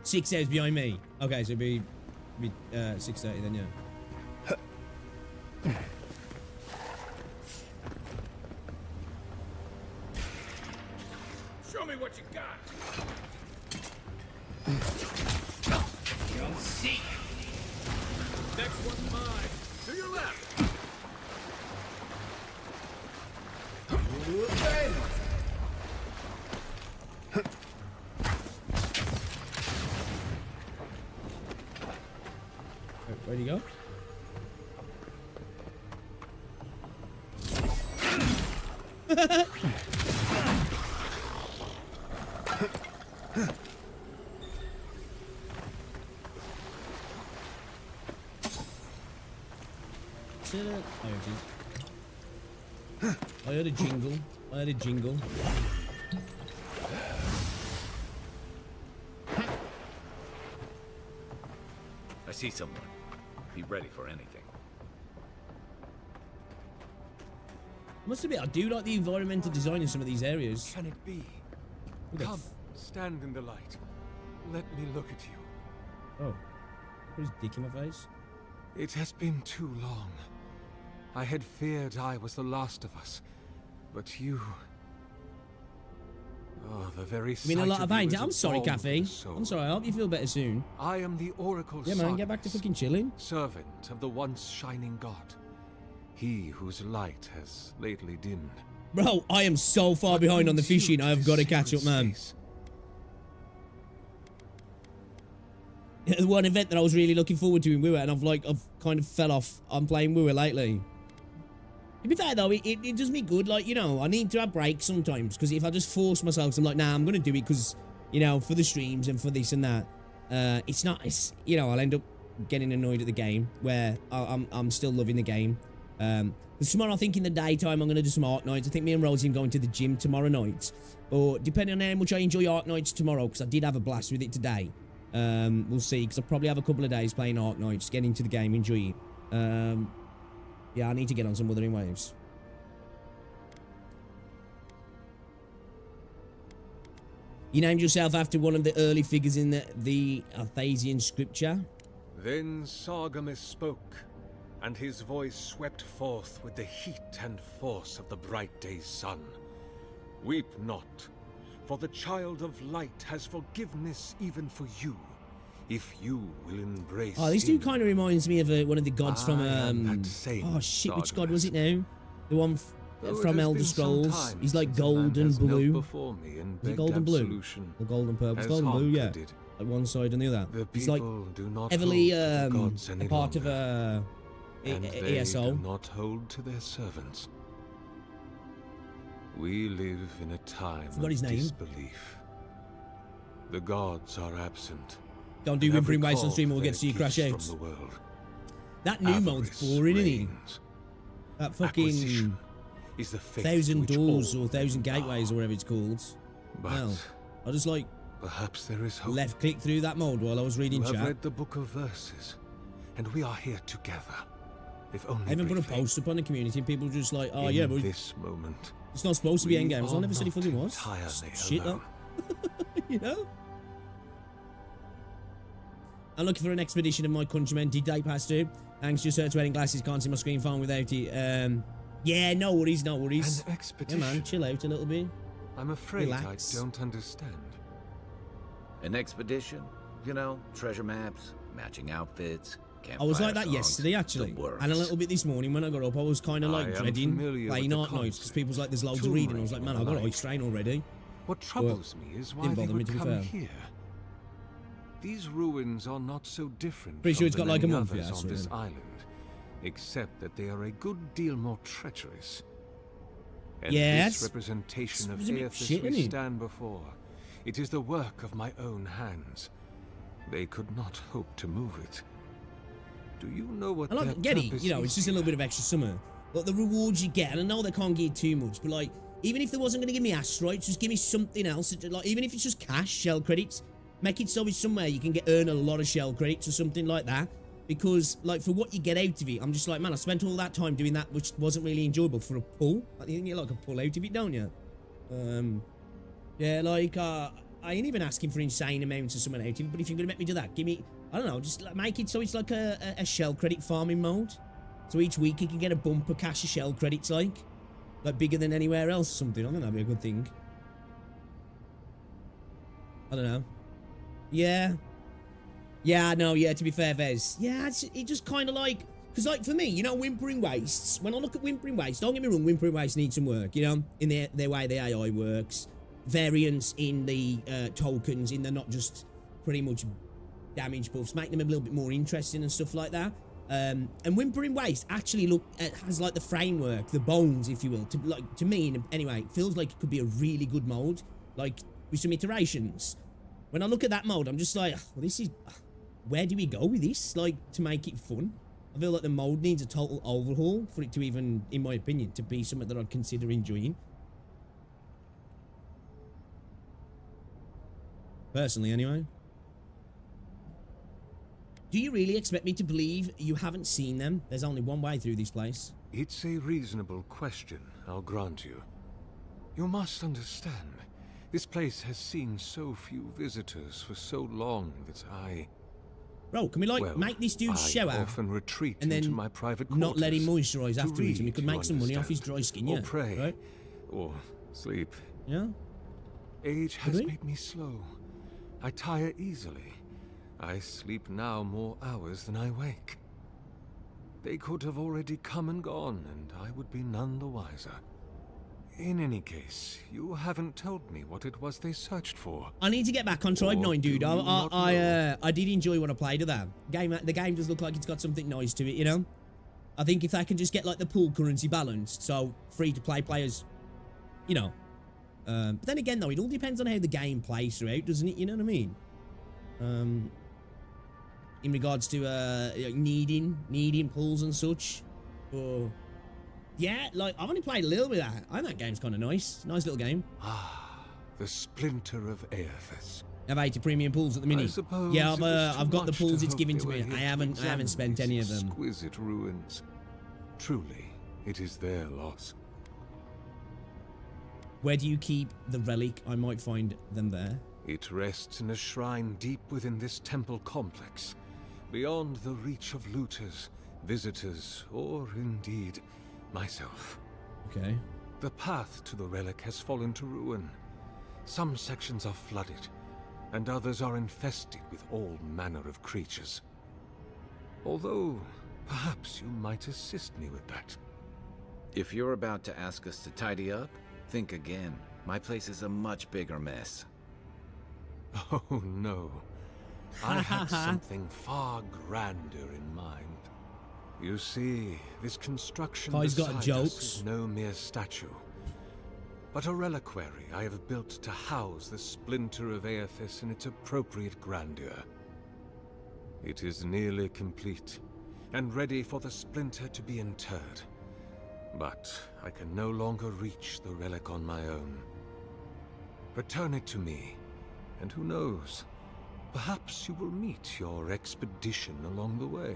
6 hours behind me. Okay, so it'd be 6:30 then, yeah. Show me what you got. You'll see. Next one's mine. To your left. Where'd he go? I heard a jingle. I heard a jingle. I see someone. Be ready for anything. Must admit, I do like the environmental design in some of these areas. Can it be? Okay. Come, stand in the light. Let me look at you. Oh. Put his dick in my face. It has been too long. I had feared I was the last of us. But you... Oh, the very I mean, a lot of pain. sight I'm is a sorry, balm for Kathy. the soul. I'm sorry. I hope you feel better soon. I am the Oracle Yeah, man. Get back to Sargeras, fucking chilling. servant of the once shining god. He whose light has lately dimmed. Bro, I am so far behind on the fishing. I have got to catch up, man. The one event that I was really looking forward to in WoW, and I've kind of fell off on playing WoW lately. To be fair though, it does me good. Like, you know, I need to have breaks sometimes, because if I just force myself, I'm like, nah, I'm gonna do it because, you know, for the streams and for this and that. It's you know, I'll end up getting annoyed at the game, where I'm still loving the game. Because tomorrow, I think in the daytime, I'm gonna do some Ark Nights. I think me and Rosie are going to the gym tomorrow night. Or depending on how much I enjoy Ark Nights tomorrow, because I did have a blast with it today. We'll see, because I'll probably have a couple of days playing Ark Nights, get into the game, enjoy it. Yeah, I need to get on some Wuthering Waves. You named yourself after one of the early figures in the Arthasian scripture? Then Sargeras spoke, and his voice swept forth with the heat and force of the bright day's sun. Weep not, for the child of light has forgiveness even for you, if you will embrace. Oh, this dude kind of reminds me of one of the gods from oh shit, Sargeras. which god was it now? The one from Elder Scrolls. He's like gold and blue. Is it gold and blue? Or gold and purple? It's gold and blue, yeah. Like one side and the other. He's like heavily a part of and they ESO. do not hold to their servants. We live in a time of disbelief. The gods are absent. Don't do Whimpering Waste on stream or we'll get to see you crash out. That new mode's boring, isn't it? That fucking is the 1,000 doors or 1,000 gateways or whatever it's called. But well, I just like perhaps there is hope. Left click through that mode while I was reading chat. I've read the book of verses, and we are here together. If only I even put a post up on the community and people were just like, oh yeah, but this moment, it's not supposed to be endgame. So I never said it fucking was. Shit alone. up. You know? I'm looking for an expedition of my countrymen. Did they pass through? Thanks, just search wearing glasses. Can't see my screen phone without it. Yeah, no worries, no worries. An expedition? Yeah, man, chill out a little bit. I'm afraid Relax. I don't understand. An expedition? You know, treasure maps, matching outfits, I was like that songs, yesterday, actually. the works. And a little bit this morning when I got up, I was kind of like I am dreading familiar playing with the art notes because concept. people's like, there's loads of reading. I was like, man, I've got Like. eye strain already. What troubles me is why didn't they bother me, would to be come fair. here. These ruins are not so different Pretty sure from it's got the like a many month, others yeah, on this so- island, except that they are a good deal more treacherous. And Yeah, this it's representation of a bit Aethys shit, we isn't it? stand before, it is the work of my own hands. They could not hope to move it. Do you know what I their like get it, purpose you know, is it's just a little here? bit of extra summer. But the rewards you get, and I know they can't give too much, but like, even if they wasn't going to give me asteroids, just give me something else. Like, even if it's just cash, shell credits, make it so it's somewhere you can earn a lot of shell credits or something like that. Because, like, for what you get out of it, I'm just like, man, I spent all that time doing that, which wasn't really enjoyable for a pull. I think you get like a pull out of it, don't you? Yeah, like, I ain't even asking for insane amounts of something out of it, but if you're going to make me do that, give me, I don't know, just like, make it so it's like a shell credit farming mode. So each week you can get a bump of cash of shell credits, like bigger than anywhere else or something. I think that'd be a good thing. I don't know. Yeah. Yeah, no, yeah, to be fair, Vez. Yeah, it just kind of like, because like for me, you know, Whimpering Wastes, when I look at Whimpering Wastes, don't get me wrong, Whimpering Wastes needs some work, you know, in their way the AI works. Variance in the tokens, in the not just pretty much damage buffs, make them a little bit more interesting and stuff like that. And Whimpering Waste actually has like the framework, the bones, if you will, to me anyway. It feels like it could be a really good mode, like with some iterations. When I look at that mode, I'm just like, well, this is, where do we go with this? Like, to make it fun. I feel like the mode needs a total overhaul for it to even, in my opinion, to be something that I'd consider enjoying. Personally, anyway. Do you really expect me to believe you haven't seen them? There's only one way through this place. It's a reasonable question, I'll grant you. You must understand, this place has seen so few visitors for so long that Bro, can we like make this dude shower often retreat and then into my private not let him quarters moisturize to afterwards, and we read, could you make some money off his understand, dry skin, or yeah, pray, right? or sleep. Yeah. Age Could has we? made me slow. I tire easily. I sleep now more hours than I wake. They could have already come and gone, and I would be none the wiser. In any case, you haven't told me what it was they searched for. I need to get back on Tribe Or 9, dude. do you not know? I did enjoy what I played of that game. The game does look like it's got something nice to it, you know. I think if they can just get like the pool currency balanced, so free to play players, you know. But then again, though, it all depends on how the game plays throughout, doesn't it? You know what I mean? In regards to like needing pools and such, or yeah, like I've only played a little bit of that. I think that game's kind of nice little game. Ah, the splinter of Aethys. I've 80 premium pools at the minute. I suppose Yeah, it was too I've got the much pools to it's hope given they to were me. here I to haven't examine spent these any of them. Exquisite ruins. Truly, it is their loss. Where do you keep the relic? I might find them there. It rests in a shrine deep within this temple complex, beyond the reach of looters, visitors, or indeed, myself. Okay. The path to the relic has fallen to ruin. Some sections are flooded, and others are infested with all manner of creatures. Although, perhaps you might assist me with that. If you're about to ask us to tidy up, think again. My place is a much bigger mess. Oh no. I had something far grander in mind. You see, this construction Kai's got beside us jokes. is no mere statue, but a reliquary I have built to house the splinter of Aethys in its appropriate grandeur. It is nearly complete, and ready for the splinter to be interred. But I can no longer reach the relic on my own. Return it to me, and who knows, perhaps you will meet your expedition along the way.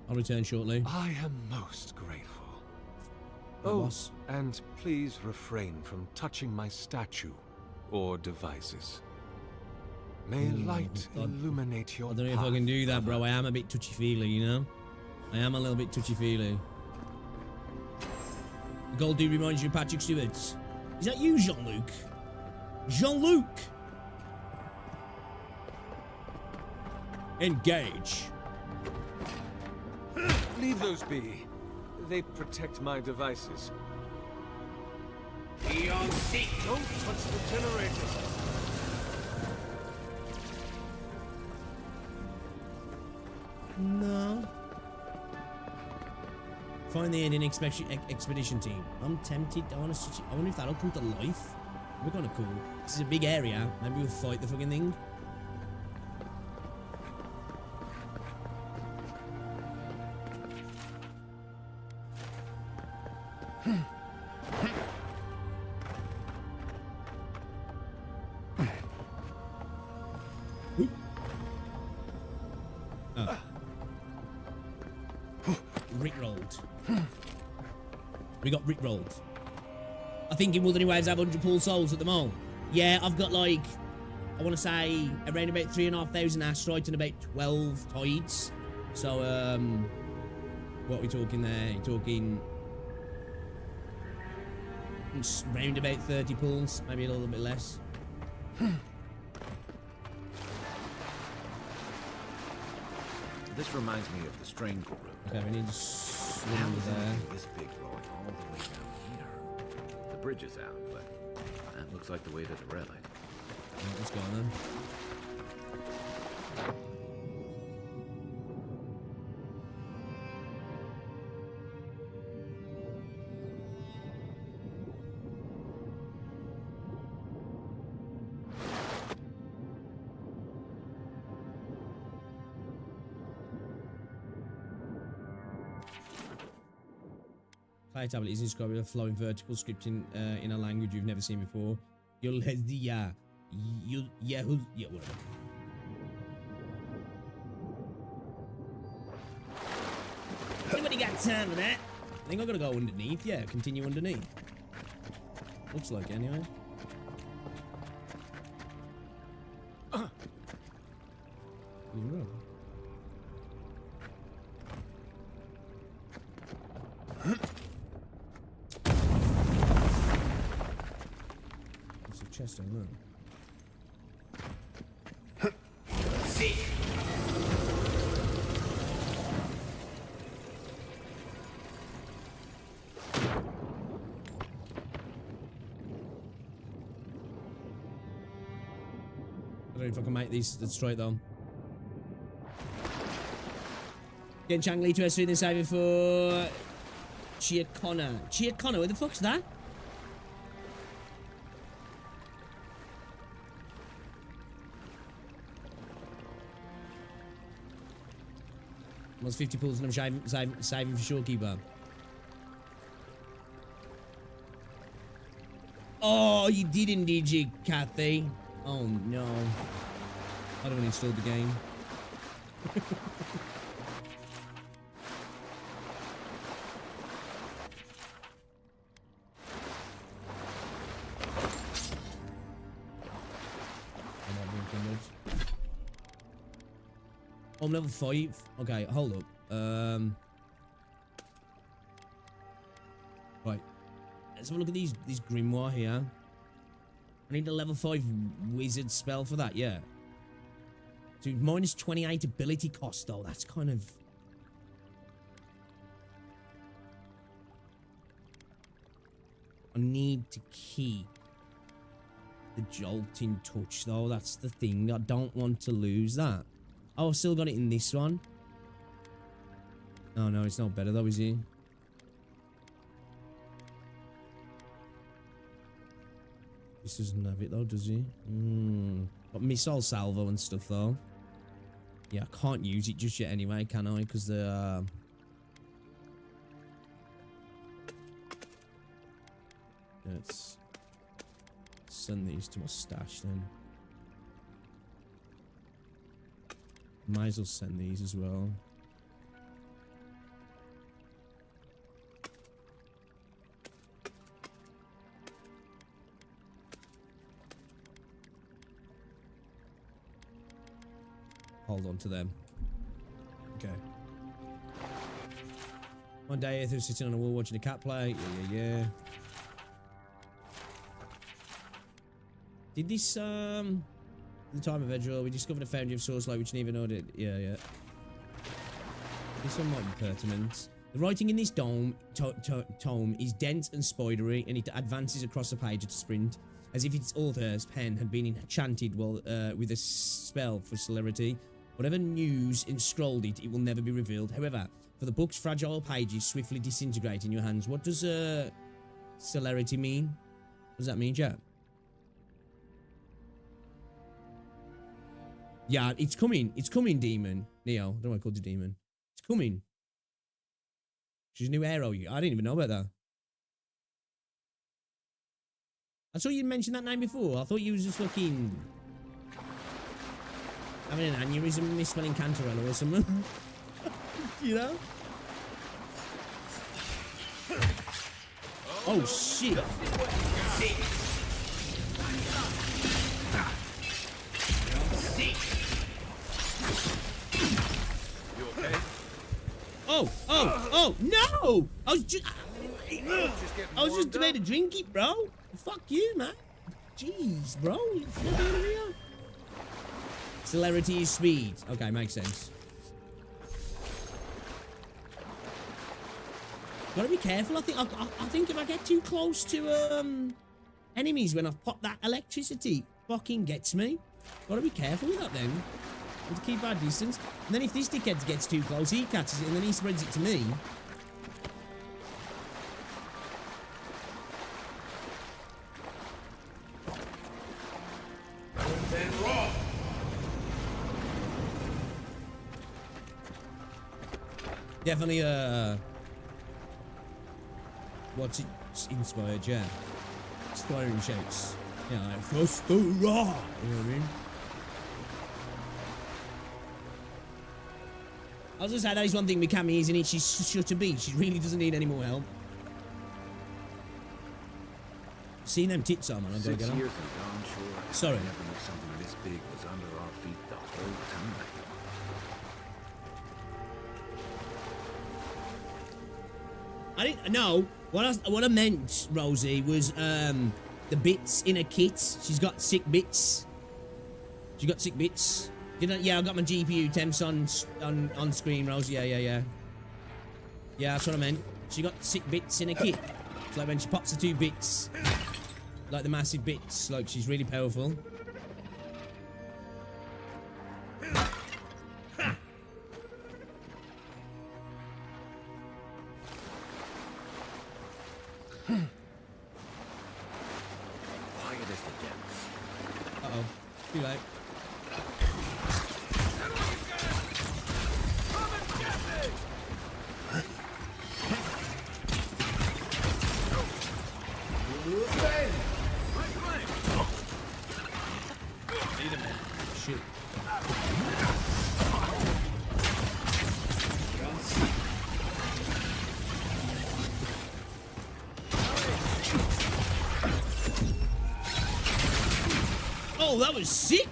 I'll return shortly. I am most grateful. My Oh, boss. and please refrain from touching my statue or devices. May light illuminate your I don't know if I can do that, bro. lover. I am a bit touchy-feely, you know? I am a little bit touchy-feely. The gold dude reminds you of Patrick Stewart. Is that you, Jean-Luc? Jean-Luc! Engage. Leave those be. They protect my devices. Beyond seek. Don't touch the generators. No. Find the Indian expedition team. I'm tempted. I wonder if that'll come to life. We're kind of cool. This is a big area. Maybe we'll fight the fucking thing. Oh. Rickrolled. We got rickrolled. I think in Wuthering Waves I have 100 pool souls at the moment. Yeah, I've got like, I want to say around about 3,500 asteroids and about 12 tides. So, what are we talking there? We're talking round about 30 pools, maybe a little bit less. This reminds me of the strain route. Okay, we need to swim How is there. anything this big going all the way down here? The bridge is out, but that looks like the way to the relic. Right, let's go then. Fire tablet is inscribed with a flowing vertical scripting in a language you've never seen before. You'll yeah, whatever. Anybody got time for that? I think I'm gonna go underneath. Yeah, continue underneath. Looks like anyway. Yeah. There's a chest on there. Seek. I don't know if I can make these straight though. Getting Chang Li to S3 then saving for Chia Connor. Chia Connor, where the fuck's that? Was 50 pulls and I'm saving for Shorekeeper. Oh, you didn't, did you, Kathy? Oh no. I don't want to install the game. I'm level 5. Okay, hold up. Right. Let's have a look at these grimoire here. I need a level 5 wizard spell for that, yeah. Dude, minus 28 ability cost though. That's kind of... I need to keep the jolting touch though. That's the thing. I don't want to lose that. Oh, I've still got it in this one. Oh no, it's not better though, is it? This doesn't have it though, does he? Got missile salvo and stuff though. Yeah, I can't use it just yet anyway, can I? Because the let's send these to my stash then. Might as well send these as well. hold on to them. Okay. One day, Aether was sitting on a wall watching a cat play. Yeah. Did this, the time of Edgewell, we discovered a foundry of source light which neither know it. Yeah. This one might be pertinent. The writing in this tome is dense and spidery, and it advances across the page at a sprint, as if its author's pen had been enchanted with a spell for celerity. Whatever news enscrolled it, it will never be revealed. However, for the book's fragile pages swiftly disintegrate in your hands. What does celerity mean? What does that mean, Jack? Yeah, it's coming. It's coming, demon. Neo, I don't know why I called you demon. It's coming. She's a new arrow. I didn't even know about that. I saw you mention that name before. I thought you was just looking... having an aneurysm, misspelling Cantarella or something. You know? Oh, shit. You okay? Oh, no! I was just about to drink it, bro. Fuck you, man. Jeez, bro. What are you here? Celerity is speed. Okay, makes sense. Gotta be careful. I think if I get too close to enemies when I've popped that electricity, fucking gets me. Gotta be careful with that then. To keep our distance. And then if this dickhead gets too close, he catches it and then he spreads it to me. Definitely what's it inspired, yeah. Skyrim shapes. Yeah, like first the raw. You know what I mean? I was gonna say that is one thing Mikami, isn't it? She's such a beast. She really doesn't need any more help. Seeing them tits on, man. I'm gonna get them. 6 years ago, I'm sure. Sorry. I never knew something this big was under our feet the whole time. I didn't know what I meant, Rosie, was the bits in her kit. She's got sick bits. She got sick bits. Yeah, I got my GPU temps on screen, Rosie. Yeah, that's what I meant. She got sick bits in her kit. It's like when she pops the 2 bits, like the massive bits. Like she's really powerful. Quiet as the devil. Uh-oh. Too late. Shit. Oh, that was sick.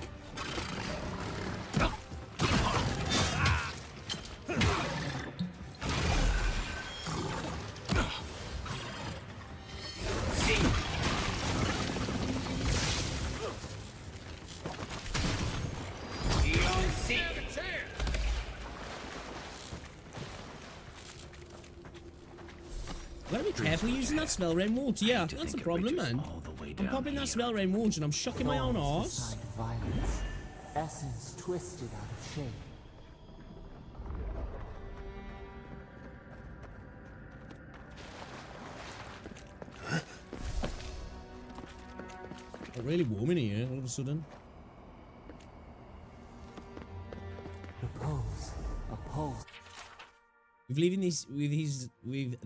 Gotta be careful using that spell rain water. Yeah, that's the problem, man. I'm popping that spell rain water and I'm shocking my own arse. Violence, essence twisted out of shape. It's really warm in here all of a sudden. Oppose. With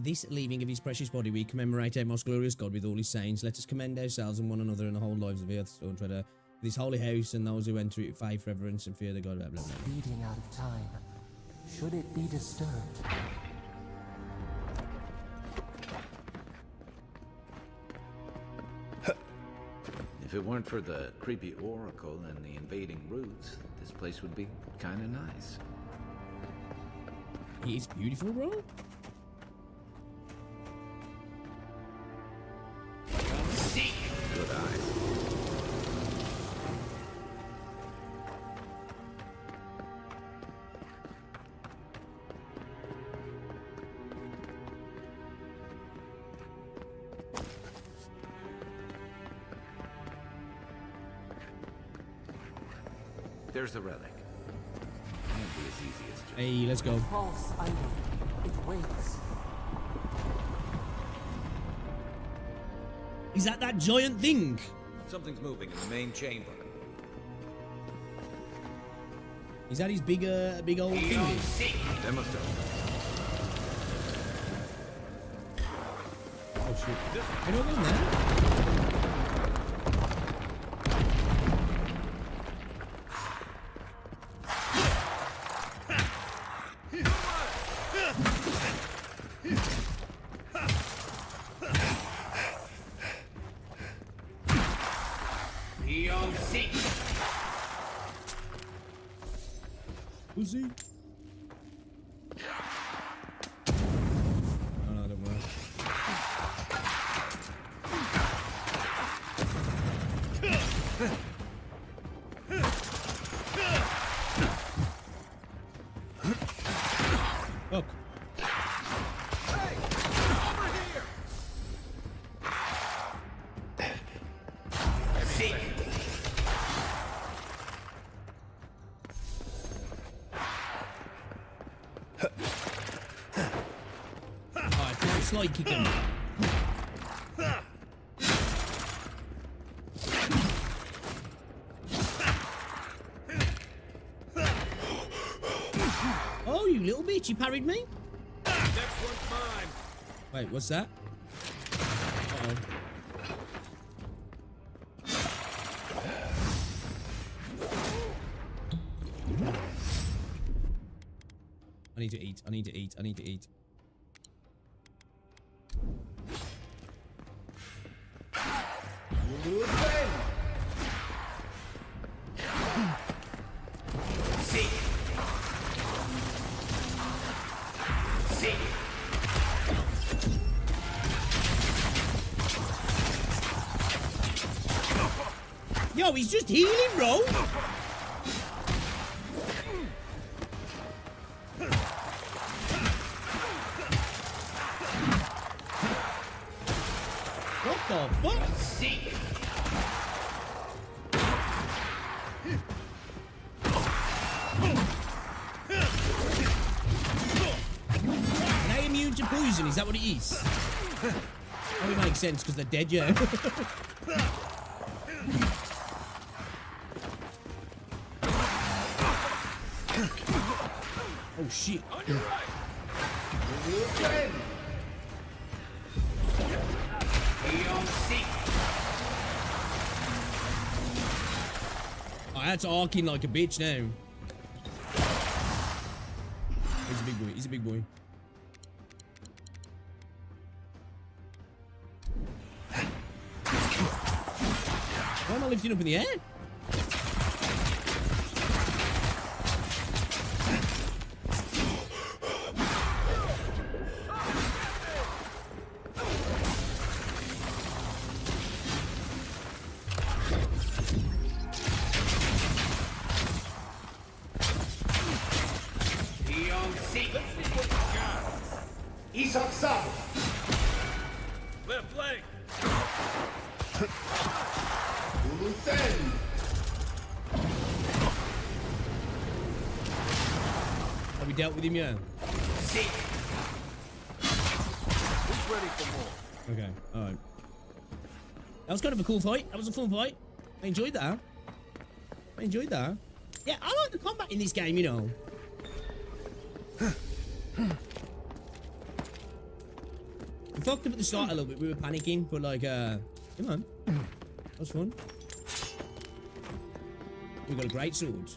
this leaving of his precious body, we commemorate our most glorious God with all his saints. Let us commend ourselves and one another and the whole lives of the earth. So try to this holy house and those who enter it with faith, reverence, and fear the God. Blah, blah, blah. Speeding out of time. Should it be disturbed? If If it weren't for the creepy oracle and the invading roots, this place would be kind of nice. It's beautiful, bro. Good eyes. There's the relic. Can't be as easy as just... Hey, let's go. False idol. It waits. Is that giant thing? Something's moving in the main chamber. Is that his big old thing? They must have. Oh shit. Anyone in there? Who's he? Oh no, don't worry. Look. Hey! Over here! Alright, slide kick him. Oh, you little bitch, you parried me? Next one's mine. Wait, what's that? Uh-oh. I need to eat, I need to eat, I need to eat. Yo, he's just healing, bro. What the fuck? Are they immune to poison? Is that what it is? Oh, it makes sense because they're dead, yeah. Oh shit. On your right. Oh, that's arcing like a bitch now. He's a big boy. He's a big boy. Why am I lifting up in the air? Left leg. Have we dealt with him yet? Who's ready for more? Okay, alright. That was kind of a cool fight. That was a fun fight. I enjoyed that. I enjoyed that. Yeah, I like the combat in this game, you know. We fucked up at the start a little bit. We were panicking, but like, come on. That was fun. We got a great sword.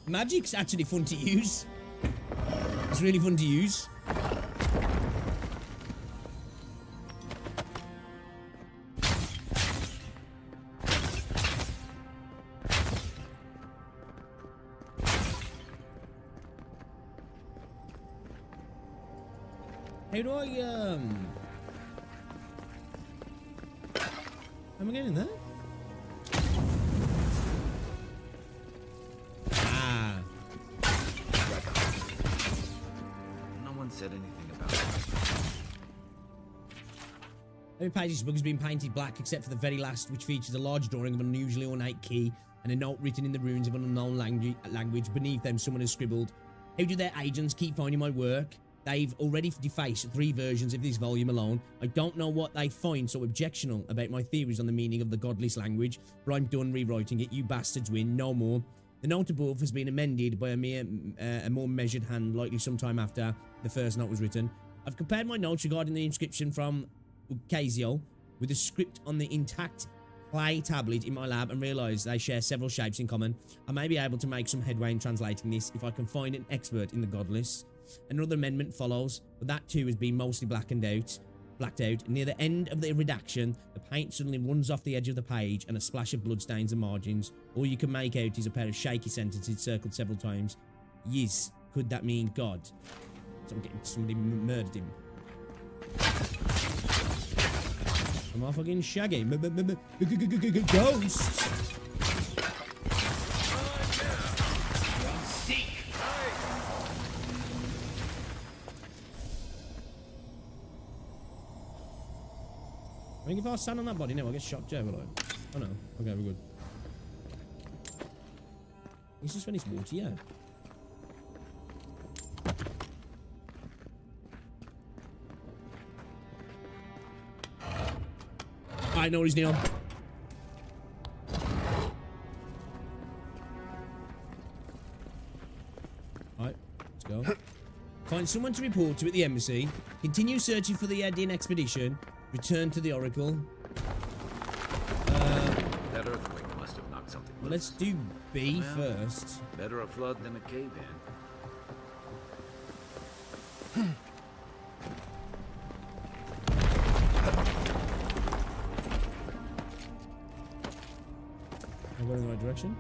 Magic's actually fun to use. It's really fun to use. How do I, how am I getting there? Ah. No one said anything about it. Every page of this book has been painted black except for the very last, which features a large drawing of an unusually ornate key and a note written in the runes of an unknown language. Beneath them, someone has scribbled, "How do their agents keep finding my work? They've already defaced 3 versions of this volume alone. I don't know what they find so objectionable about my theories on the meaning of the godless language, but I'm done rewriting it. You bastards win, no more." The note above has been amended by a more measured hand, likely sometime after the first note was written. I've compared my notes regarding the inscription from Ucasio with the script on the intact clay tablet in my lab and realised they share several shapes in common. I may be able to make some headway in translating this if I can find an expert in the godless. Another amendment follows, but that too has been mostly blacked out. Near the end of the redaction, the paint suddenly runs off the edge of the page and a splash of blood stains the margins. All you can make out is a pair of shaky sentences circled several times. Yes, could that mean God? Somebody murdered him. Am I fucking Shaggy? Ghost! I think if I stand on that body now, I'll get shot, Joe, will I? Oh no. Okay, we're good. It's just when it's water, yeah. Alright, no worries, Neon. Alright, let's go. Find someone to report to at the embassy. Continue searching for the Edin expedition. Return to the Oracle. That earthquake must have knocked something loose. Let's do B first. Better a flood than a cave-in. I'm going in the right direction.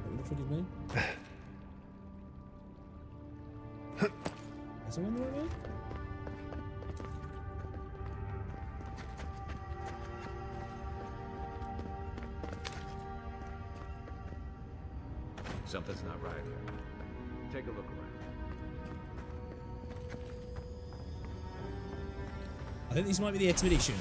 What the fuck is me? Is someone the right way? Something's not right here. Take a look around. I think this might be the expedition.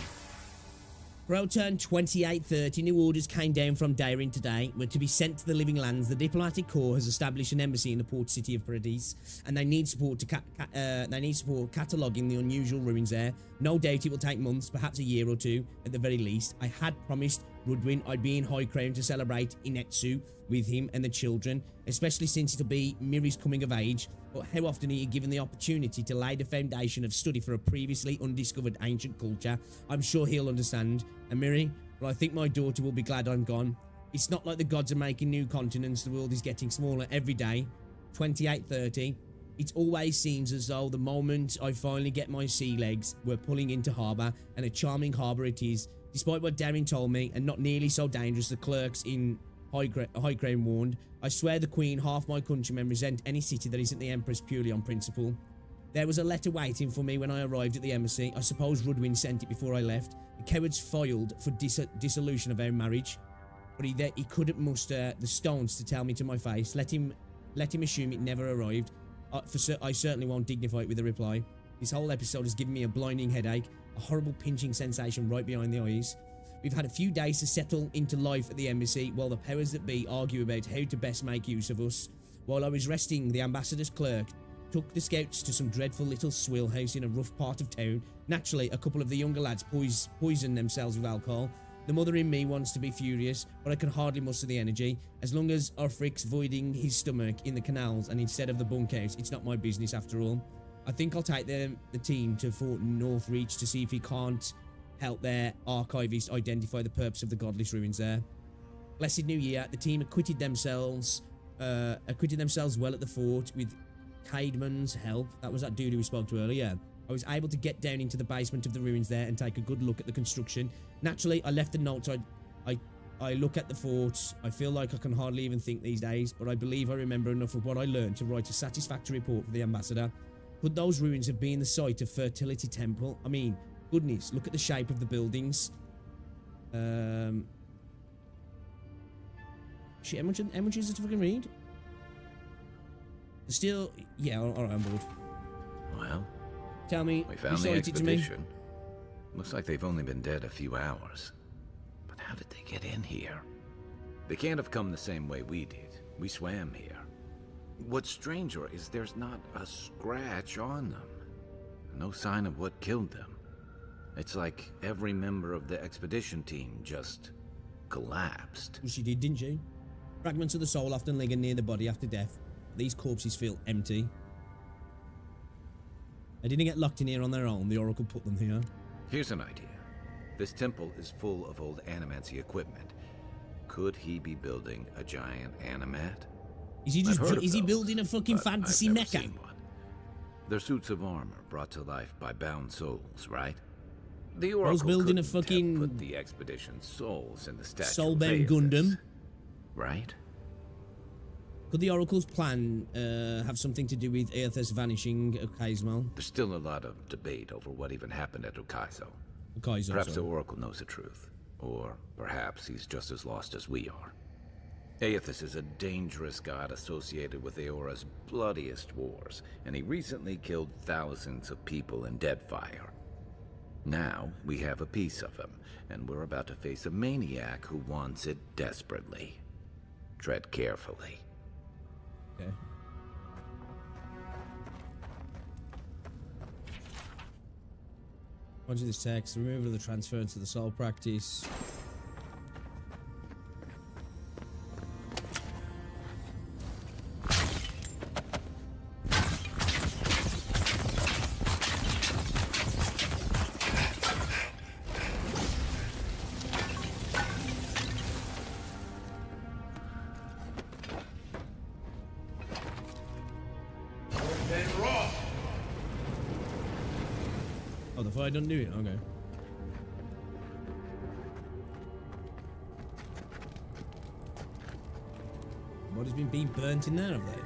Bro turned 2830. New orders came down from Dairin today. Were to be sent to the Living Lands. The diplomatic corps has established an embassy in the port city of Paradise, and they need support to cataloguing the unusual ruins there. No doubt it will take months, perhaps a year or two at the very least. I had promised Rudwin I'd be in High Crown to celebrate Inetsu with him and the children, especially since it'll be Miri's coming of age. But how often are you given the opportunity to lay the foundation of study for a previously undiscovered ancient culture? I'm sure he'll understand. And Miri, well, I think my daughter will be glad I'm gone. It's not like the gods are making new continents. The world is getting smaller every day. 2830. It always seems as though the moment I finally get my sea legs, we're pulling into harbour, and a charming harbour it is. Despite what Darren told me, and not nearly so dangerous, the clerks in High Crown warned. I swear the Queen, half my countrymen resent any city that isn't the Empress purely on principle. There was a letter waiting for me when I arrived at the embassy. I suppose Rudwin sent it before I left. The cowards filed for dissolution of our marriage, but he couldn't muster the stones to tell me to my face. Let him assume it never arrived. I certainly won't dignify it with a reply. This whole episode has given me a blinding headache, a horrible pinching sensation right behind the eyes. We've had a few days to settle into life at the embassy while the powers that be argue about how to best make use of us. While I was resting, the ambassador's clerk took the scouts to some dreadful little swill house in a rough part of town. Naturally, a couple of the younger lads poisoned themselves with alcohol. The mother in me wants to be furious, but I can hardly muster the energy. As long as Orfric's voiding his stomach in the canals and instead of the bunkhouse, it's not my business after all. I think I'll take the team to Fort Northreach to see if he can't help their archivist identify the purpose of the godless ruins there. Blessed New Year. The team acquitted themselves well at the fort with Caedmon's help. That was that dude who we spoke to earlier. I was able to get down into the basement of the ruins there and take a good look at the construction. Naturally, I left the notes. I look at the fort. I feel like I can hardly even think these days, but I believe I remember enough of what I learned to write a satisfactory report for the ambassador. Could those ruins have been the site of Fertility Temple? I mean, goodness, look at the shape of the buildings. Shit, how much is it to fucking read? Still, yeah, alright, I'm bored. Well, tell me, we found the expedition. Looks like they've only been dead a few hours. But how did they get in here? They can't have come the same way we did. We swam here. What's stranger is there's not a scratch on them. No sign of what killed them. It's like every member of the expedition team just collapsed. Well, she did, didn't she? Fragments of the soul often linger near the body after death. These corpses feel empty. They didn't get locked in here on their own. The Oracle put them here. Here's an idea. This temple is full of old animancy equipment. Could he be building a giant animat? Is he building a fucking fantasy mecha? They're suits of armor brought to life by bound souls, right? The Oracle I was building a fucking put the expedition's souls in the statue. Soulbound Gundam, right? Could the Oracle's plan have something to do with Aethys vanishing Okaismal? There's still a lot of debate over what even happened at Okaizo. Perhaps the Oracle knows the truth. Or perhaps he's just as lost as we are. Aethys is a dangerous god associated with Eora's bloodiest wars, and he recently killed thousands of people in Deadfire. Now, we have a piece of him, and we're about to face a maniac who wants it desperately. Tread carefully. Okay. Onto this text, removal of the transference of the soul practice. Oh, the fire don't do it? Okay. Body's been being burnt in there, have they?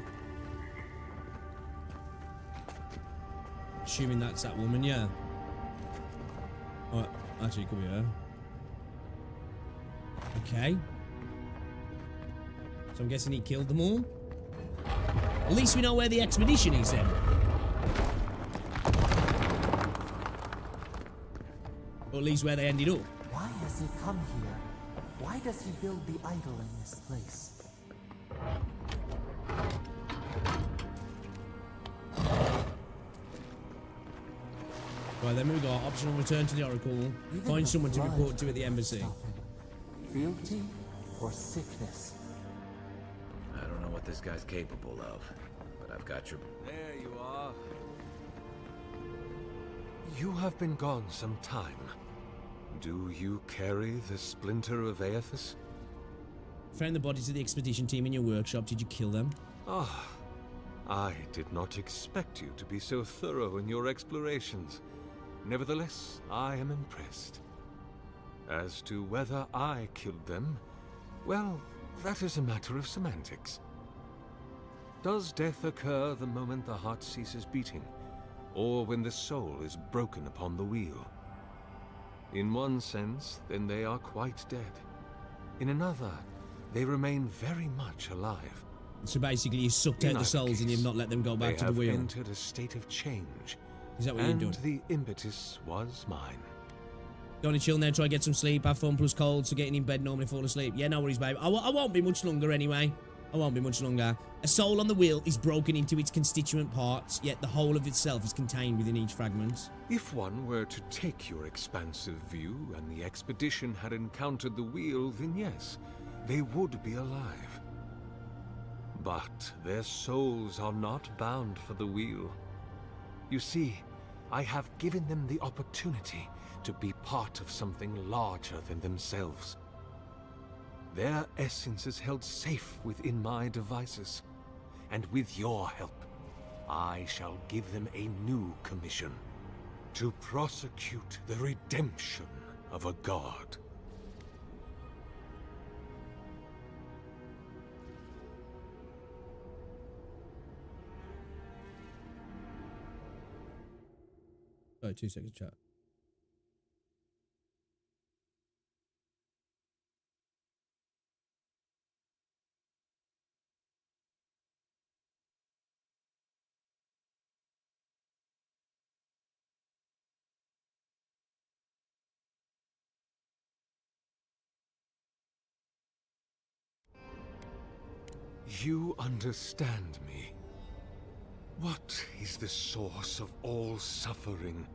Assuming that's that woman, yeah. Oh, actually, it could be her. Okay. So I'm guessing he killed them all? At least we know where the expedition is then. Or at least where they ended up. Why has he come here? Why does he build the idol in this place? Right, then we got optional return to the Oracle. Find someone to report to at the embassy. Fealty or sickness? I don't know what this guy's capable of, but I've got your... There you are. You have been gone some time. Do you carry the splinter of Aethys? Found the bodies of the expedition team in your workshop. Did you kill them? Ah, I did not expect you to be so thorough in your explorations. Nevertheless, I am impressed. As to whether I killed them, well, that is a matter of semantics. Does death occur the moment the heart ceases beating, or when the soul is broken upon the wheel? In one sense, then they are quite dead. In another, they remain very much alive. So basically you sucked out the souls and you've not let them go back to the wheel. They have entered a state of change. Is that what you're doing? And the impetus was mine. Go on, chill now, try to get some sleep, have fun, plus cold, so getting in bed normally fall asleep. Yeah, no worries, babe. I won't be much longer anyway. I won't be much longer. A soul on the wheel is broken into its constituent parts, yet the whole of itself is contained within each fragment. If one were to take your expansive view and the expedition had encountered the wheel, then yes, they would be alive. But their souls are not bound for the wheel. You see, I have given them the opportunity to be part of something larger than themselves. Their essence is held safe within my devices, and with your help, I shall give them a new commission: to prosecute the redemption of a god. Oh, 2 seconds chat. You understand me. What is the source of all suffering?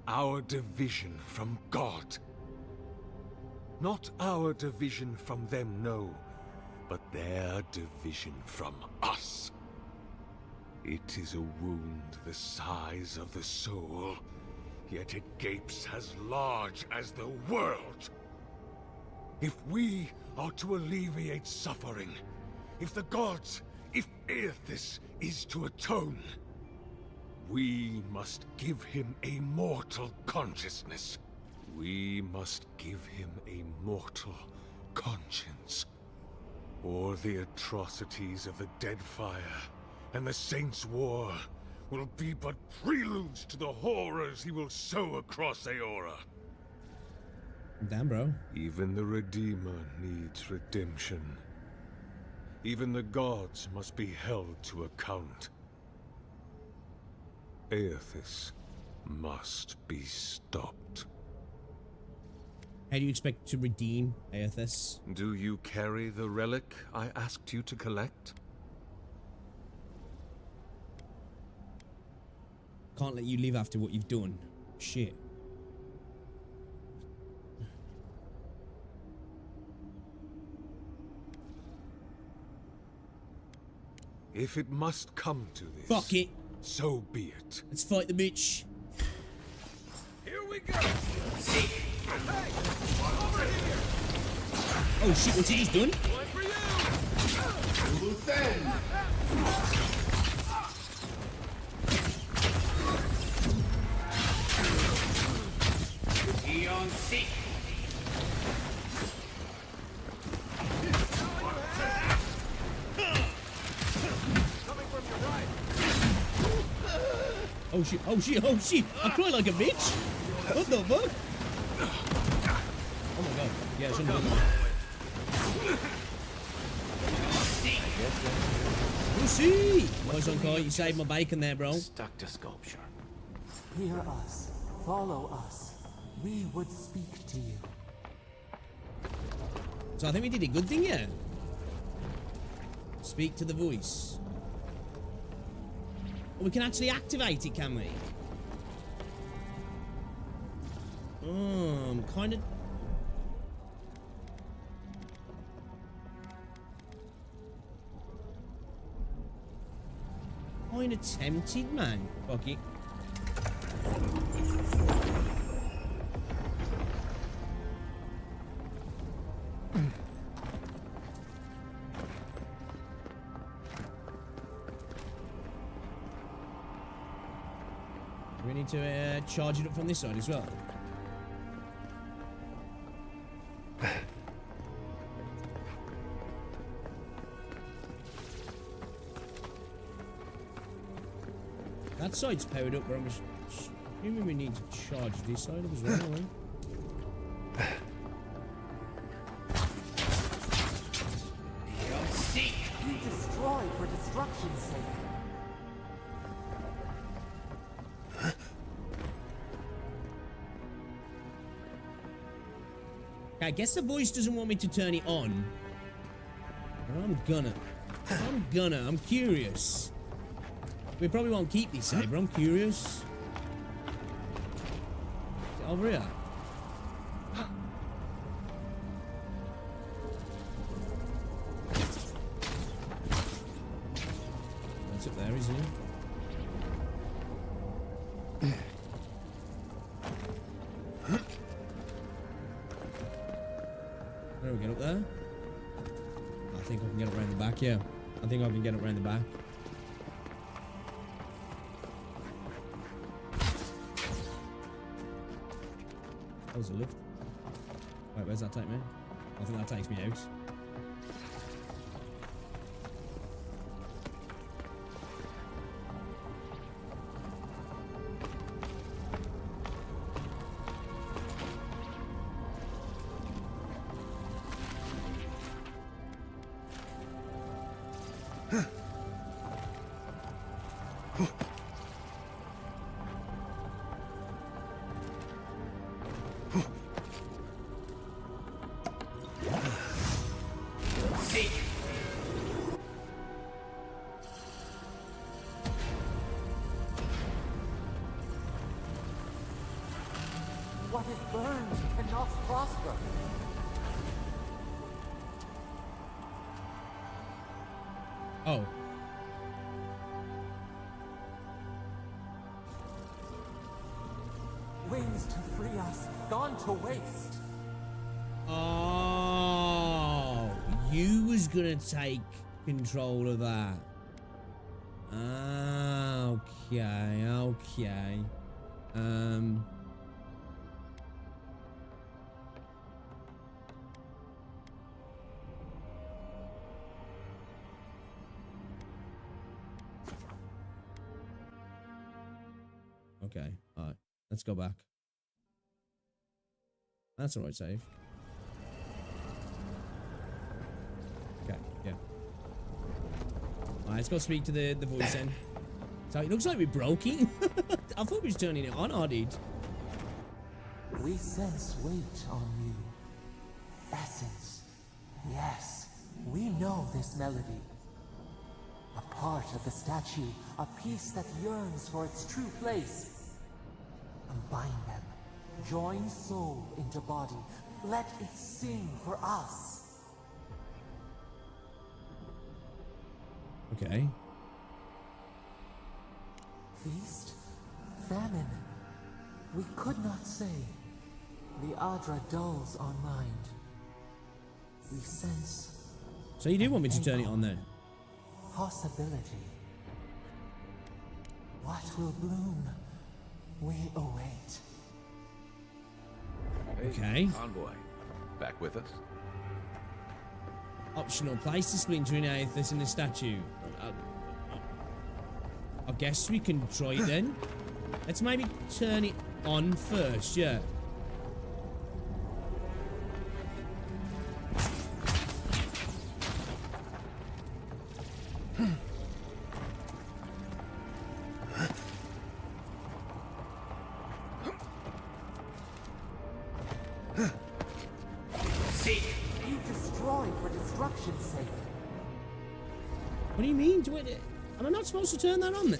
Our division from God. Not our division from them, no, but their division from us. It is a wound the size of the soul, yet it gapes as large as the world. If we are to alleviate suffering, if the gods, if Earthis is to atone, we must give him a mortal consciousness. We must give him a mortal conscience. Or the atrocities of the Deadfire and the Saints' War will be but preludes to the horrors he will sow across Eora. Damn, bro. Even the Redeemer needs redemption. Even the gods must be held to account. Earthis must be stopped. How do you expect to redeem Earthis? Do you carry the relic I asked you to collect? Can't let you leave after what you've done. Shit. If it must come to this, Fuck it. So be it. Let's fight the bitch. Here we go. See. Hey, over here. Oh shit, what's he just done? One for you. Luthen. Eon seek. Oh shit, oh shit, oh shit. I cry like a bitch. What the fuck? Oh my god. Yeah, I shouldn't have done that. Lucy! Nice one, Kai. You saved my bacon there, bro. Stuck to sculpture. Hear us. Follow us. We would speak to you. So I think we did a good thing, yeah? Speak to the voice. Oh, we can actually activate it, can we? I'm kind of... kind of tempted, man. Fuck it. We need to charge it up from this side as well. That side's powered up, but I'm assuming we need to charge this side up as well, right? Eon seek. You destroy for destruction's sake. I guess the voice doesn't want me to turn it on. But I'm gonna. I'm curious. We probably won't keep this saber. I'm curious. Is it over here? That's up there, isn't it? get up there? I think I can get up around the back, yeah. I think I can get up around the back. That was a lift. Wait, where's that take me? I think that takes me out. What is burned cannot prosper. Oh. Wings to free us, gone to waste. Oh, you was gonna take control of that. Ah, okay, okay. Okay, alright. Let's go back. That's alright, save. Okay, yeah. Alright, let's go speak to the voice then. So it looks like we broke it. I thought we was turning it on, I did. We sense weight on you. Essence. Yes, we know this melody. A part of the statue, a piece that yearns for its true place. Combine them. Join soul into body. Let it sing for us. Okay. Feast? Famine? We could not say. The Adra dulls our mind. We sense... So you do want me to turn it on then? Possibility. What will bloom? We await. Okay. Convoy, back with us? Optional. Place the splinter in Aethys in the statue. I guess we can try it then. Let's maybe turn it on first, yeah. You destroy for destruction's sake. What do you mean? Am I not supposed to turn that on then?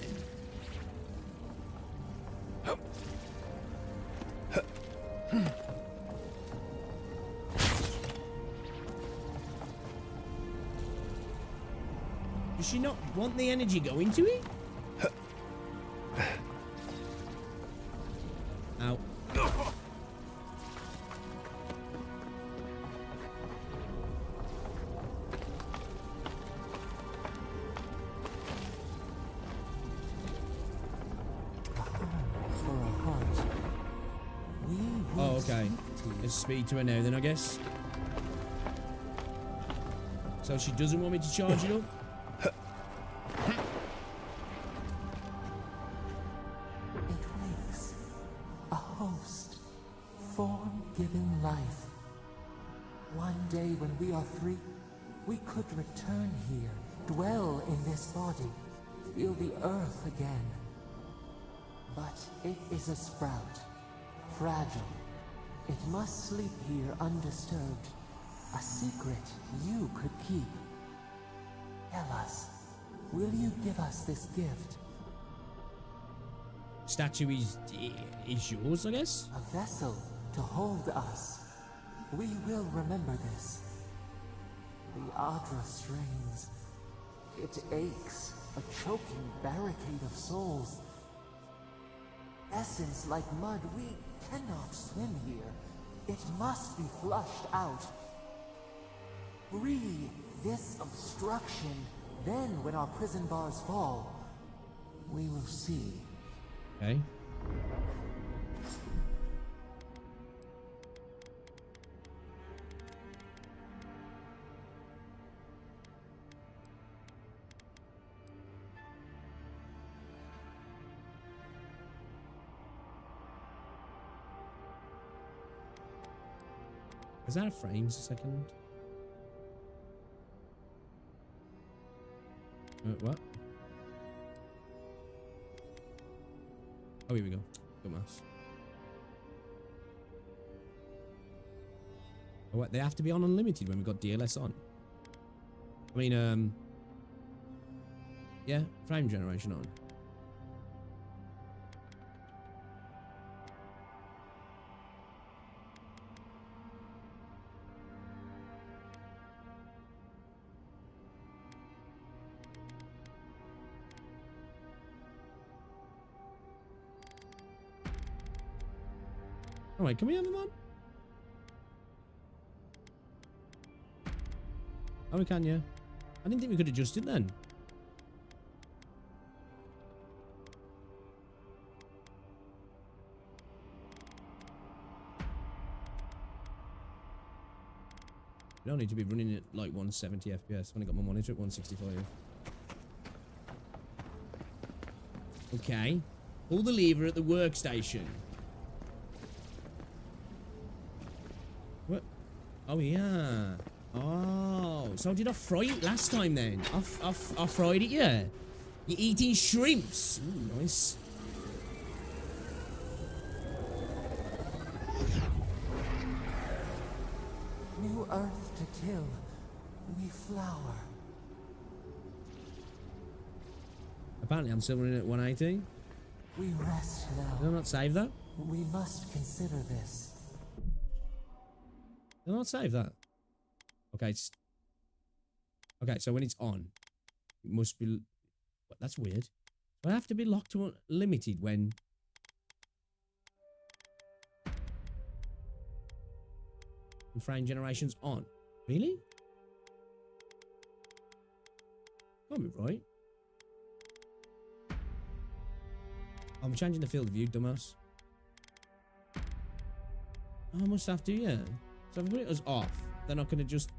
Does she not want the energy going to it? Ow. Oh, okay. There's speed to her now then, I guess. So she doesn't want me to charge it up? It wakes. A host. Form-given life. One day when we are free, we could return here, dwell in this body, feel the earth again. But it is a sprout. Fragile. It must sleep here undisturbed. A secret you could keep. Tell us, will you give us this gift? Statue is yours, I guess? A vessel to hold us. We will remember this. The Adra strains. It aches, a choking barricade of souls. Essence like mud, we cannot swim here. It must be flushed out. Free this obstruction. Then, when our prison bars fall, we will see. Okay. Is that a frames a second? What? Oh, here we go. Dumbass. Oh, what? They have to be on unlimited when we got DLS on. I mean, yeah, frame generation on. Alright, can we have him on? Oh, we can, yeah. I didn't think we could adjust it then. We don't need to be running it like 170 FPS. I've only got my monitor at 165. Okay. Pull the lever at the workstation. What? Oh, yeah. Oh, so did I fry it last time then? I fried it, yeah. You're eating shrimps. Ooh, nice. New earth to kill. We flower. Apparently I'm still running at 180. We rest now. Did I not save that? We must consider this. Did I not save that? Okay, okay, so when it's on, it must be... What, that's weird. Do I have to be locked to limited when... frame generation's on? Really? Can't be right. I'm changing the field of view, dumbass. Oh, I must have to, yeah. So if I put it as off, then I can adjust...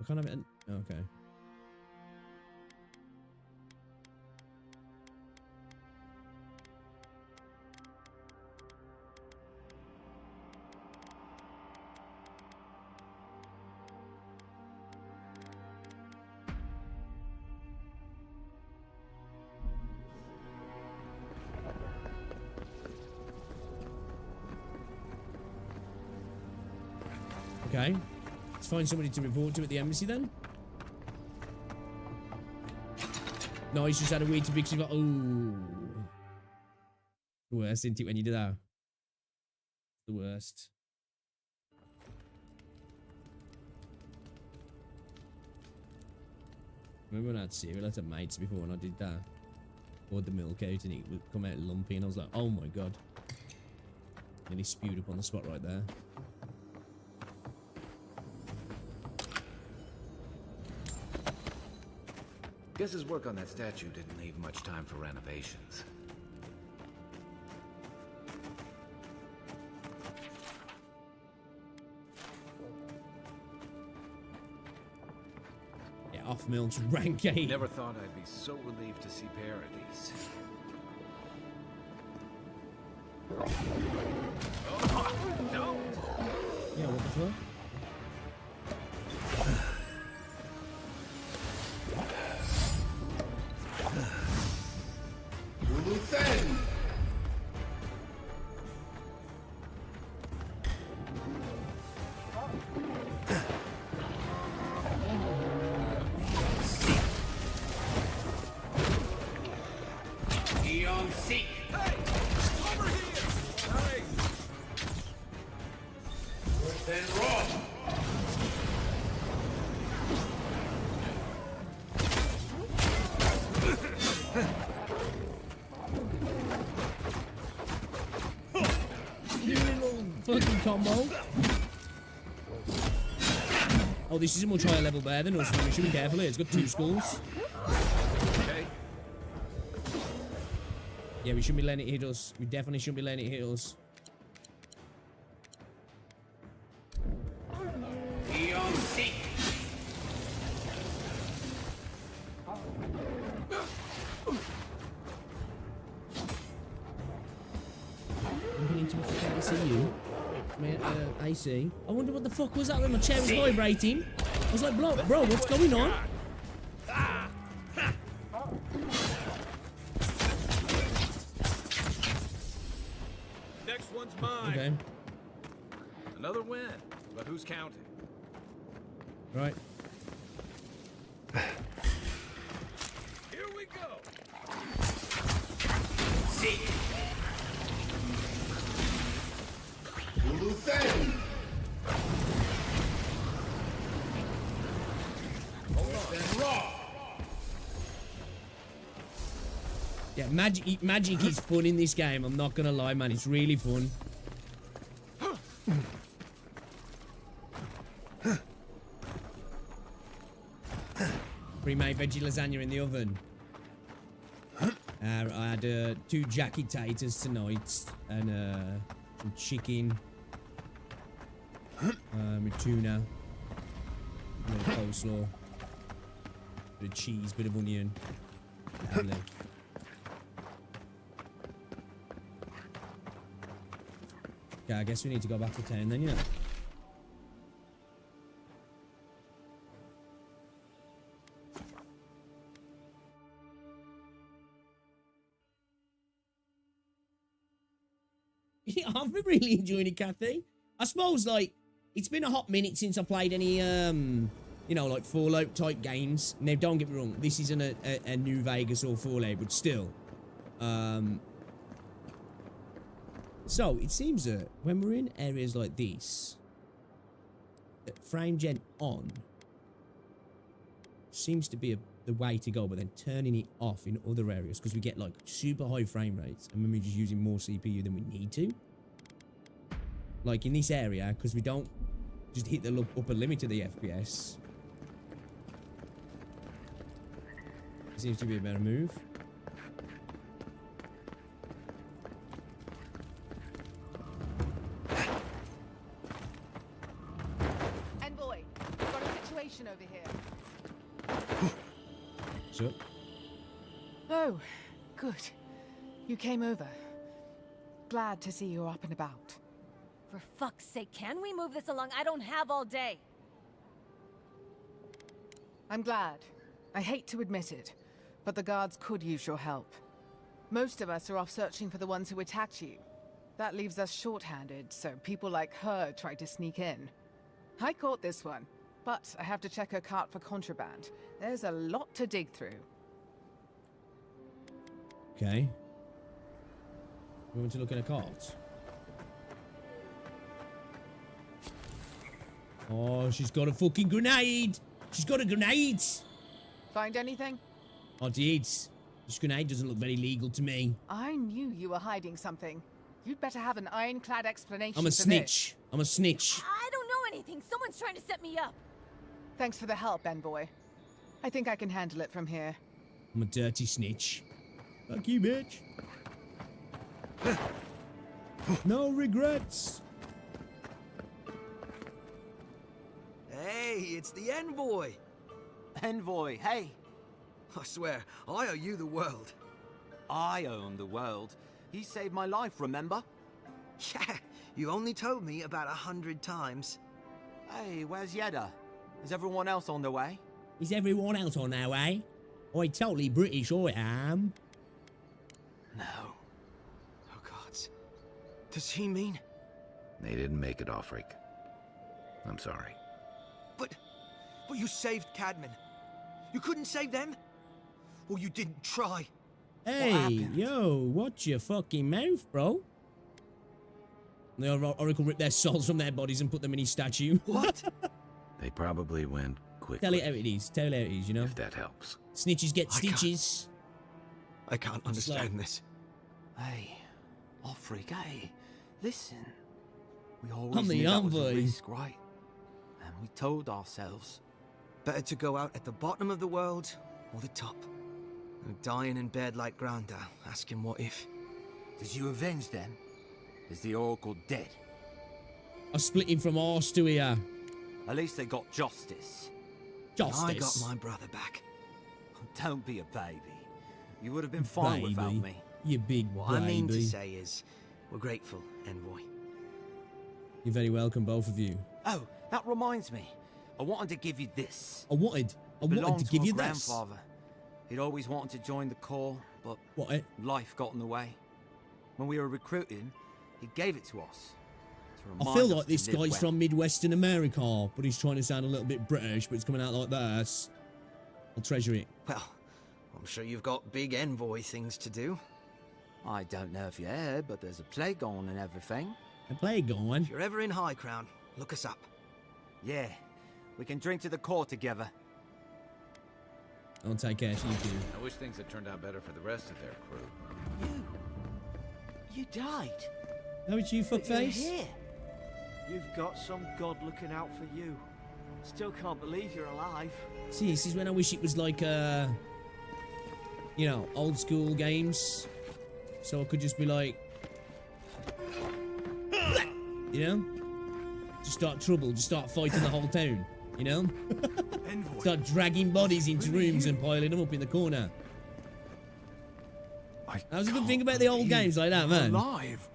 I can't have it... Okay. Okay. Let's find somebody to report to at the embassy then. No, he's just had a weed too big. So oh. The worst, isn't it, when you do that? The worst. Remember when I had cereal at mates before when I did that? Poured the milk out and it would come out lumpy and I was like, oh my god. Nearly spewed up on the spot right there. Guess his work on that statue didn't leave much time for renovations. Yeah, off Milk's rank 8. Never thought I'd be so relieved to see Paradise. Oh, don't! Yeah, what the fuck? fucking combo. Oh, this is a much higher level bear than us, man. We should be careful here. It's got 2 skulls. Okay. Yeah, we shouldn't be letting it hit us. We definitely shouldn't be letting it hit us. You'll see. I'm getting to fucking ICU. AC. I wonder what the fuck was that when my chair was vibrating. I was like, bro, what's going on? Next one's mine. Okay. Another win, but who's counting? Right. Here we go. See. Yeah, magic is fun in this game. I'm not gonna lie, man. It's really fun. Pre-made veggie lasagna in the oven. I had 2 jacket taters tonight and some chicken with tuna, a bit of coleslaw, bit of cheese, bit of onion. Lovely. Okay, I guess we need to go back to town then, yeah. Yeah, I've been really enjoying it, Kathy. I suppose, like, it's been a hot minute since I played any, you know, like Fallout type games. Now, don't get me wrong, this isn't a New Vegas or Fallout, but still. So, it seems that when we're in areas like this, that frame gen on seems to be the way to go, but then turning it off in other areas because we get like super high frame rates and when we're just using more CPU than we need to. Like in this area, because we don't just hit the upper limit of the FPS. It seems to be a better move. Envoy, we've got a situation over here. So, Oh, good. You came over. Glad to see you're up and about. For fuck's sake, can we move this along? I don't have all day. I'm glad. I hate to admit it, but the guards could use your help. Most of us are off searching for the ones who attacked you. That leaves us short-handed, so people like her try to sneak in. I caught this one, but I have to check her cart for contraband. There's a lot to dig through. okay. We want to look at a cart. Oh, she's got a fucking grenade! She's got a grenade! Find anything? I did. This grenade doesn't look very legal to me. I knew you were hiding something. You'd better have an ironclad explanation I'm a for snitch. I'm a snitch. I don't know anything. Someone's trying to set me up. this. Thanks for the help, Envoy. I think I can handle it from here. I'm a dirty snitch. Fuck you, bitch. No regrets. Hey, it's the Envoy! Envoy, hey! I swear, I owe you the world. I own the world. He saved my life, remember? Yeah, you only told me about 100 times. Hey, where's Yeda? Is everyone else on their way? Is everyone else on their way? I'm totally British, I am. No. Oh, gods. Does he mean... They didn't make it off, Rick. I'm sorry. But you saved Cadman. You couldn't save them? Or you didn't try? Hey, yo, watch your fucking mouth, bro. The Oracle ripped their souls from their bodies and put them in his statue. What? They probably went quickly. Tell it how it is. Tell it how it is, you know? If that helps. Snitches get stitches. I can't understand this. Hey, Offric, hey, listen. We always I'm the knew that was a envoy. risk, right? And we told ourselves, Better to go out at the bottom of the world or the top. And dying in bed like Granda, asking what if. did you avenge them? Is the Oracle dead? I split him from arse to here. At least they got justice. Justice. I got my brother back. Don't be a baby. You would have been fine without me. You big What baby. I mean to say is, we're grateful, Envoy. You're very welcome, both of you. Oh, that reminds me. I wanted to give you this. I wanted to give my you this. grandfather. He'd always wanted to join the Corps, but What? life got in the way. When we were recruiting, he gave it to us. to I remind feel us like to this live guy's well. from Midwestern America, but he's trying to sound a little bit British, but it's coming out like this. I'll treasure it. Well, I'm sure you've got big Envoy things to do. I don't know if you heard, but there's a plague on and everything. A plague on. If you're ever in High Crown, look us up. Yeah, we can drink to the Corps together. I'll take care. See you too. I wish things had turned out better for the rest of their crew. You died. No, it's you, But you're fuckface. here. You've got some god looking out for you. Still can't believe you're alive. See, this is when I wish it was like, you know, old school games. So I could just be like, you know? Just start trouble, just start fighting the whole town, you know? Envoy. Start dragging bodies into rooms and piling them up in the corner. That was a good thing about the old games like that, man. Alive.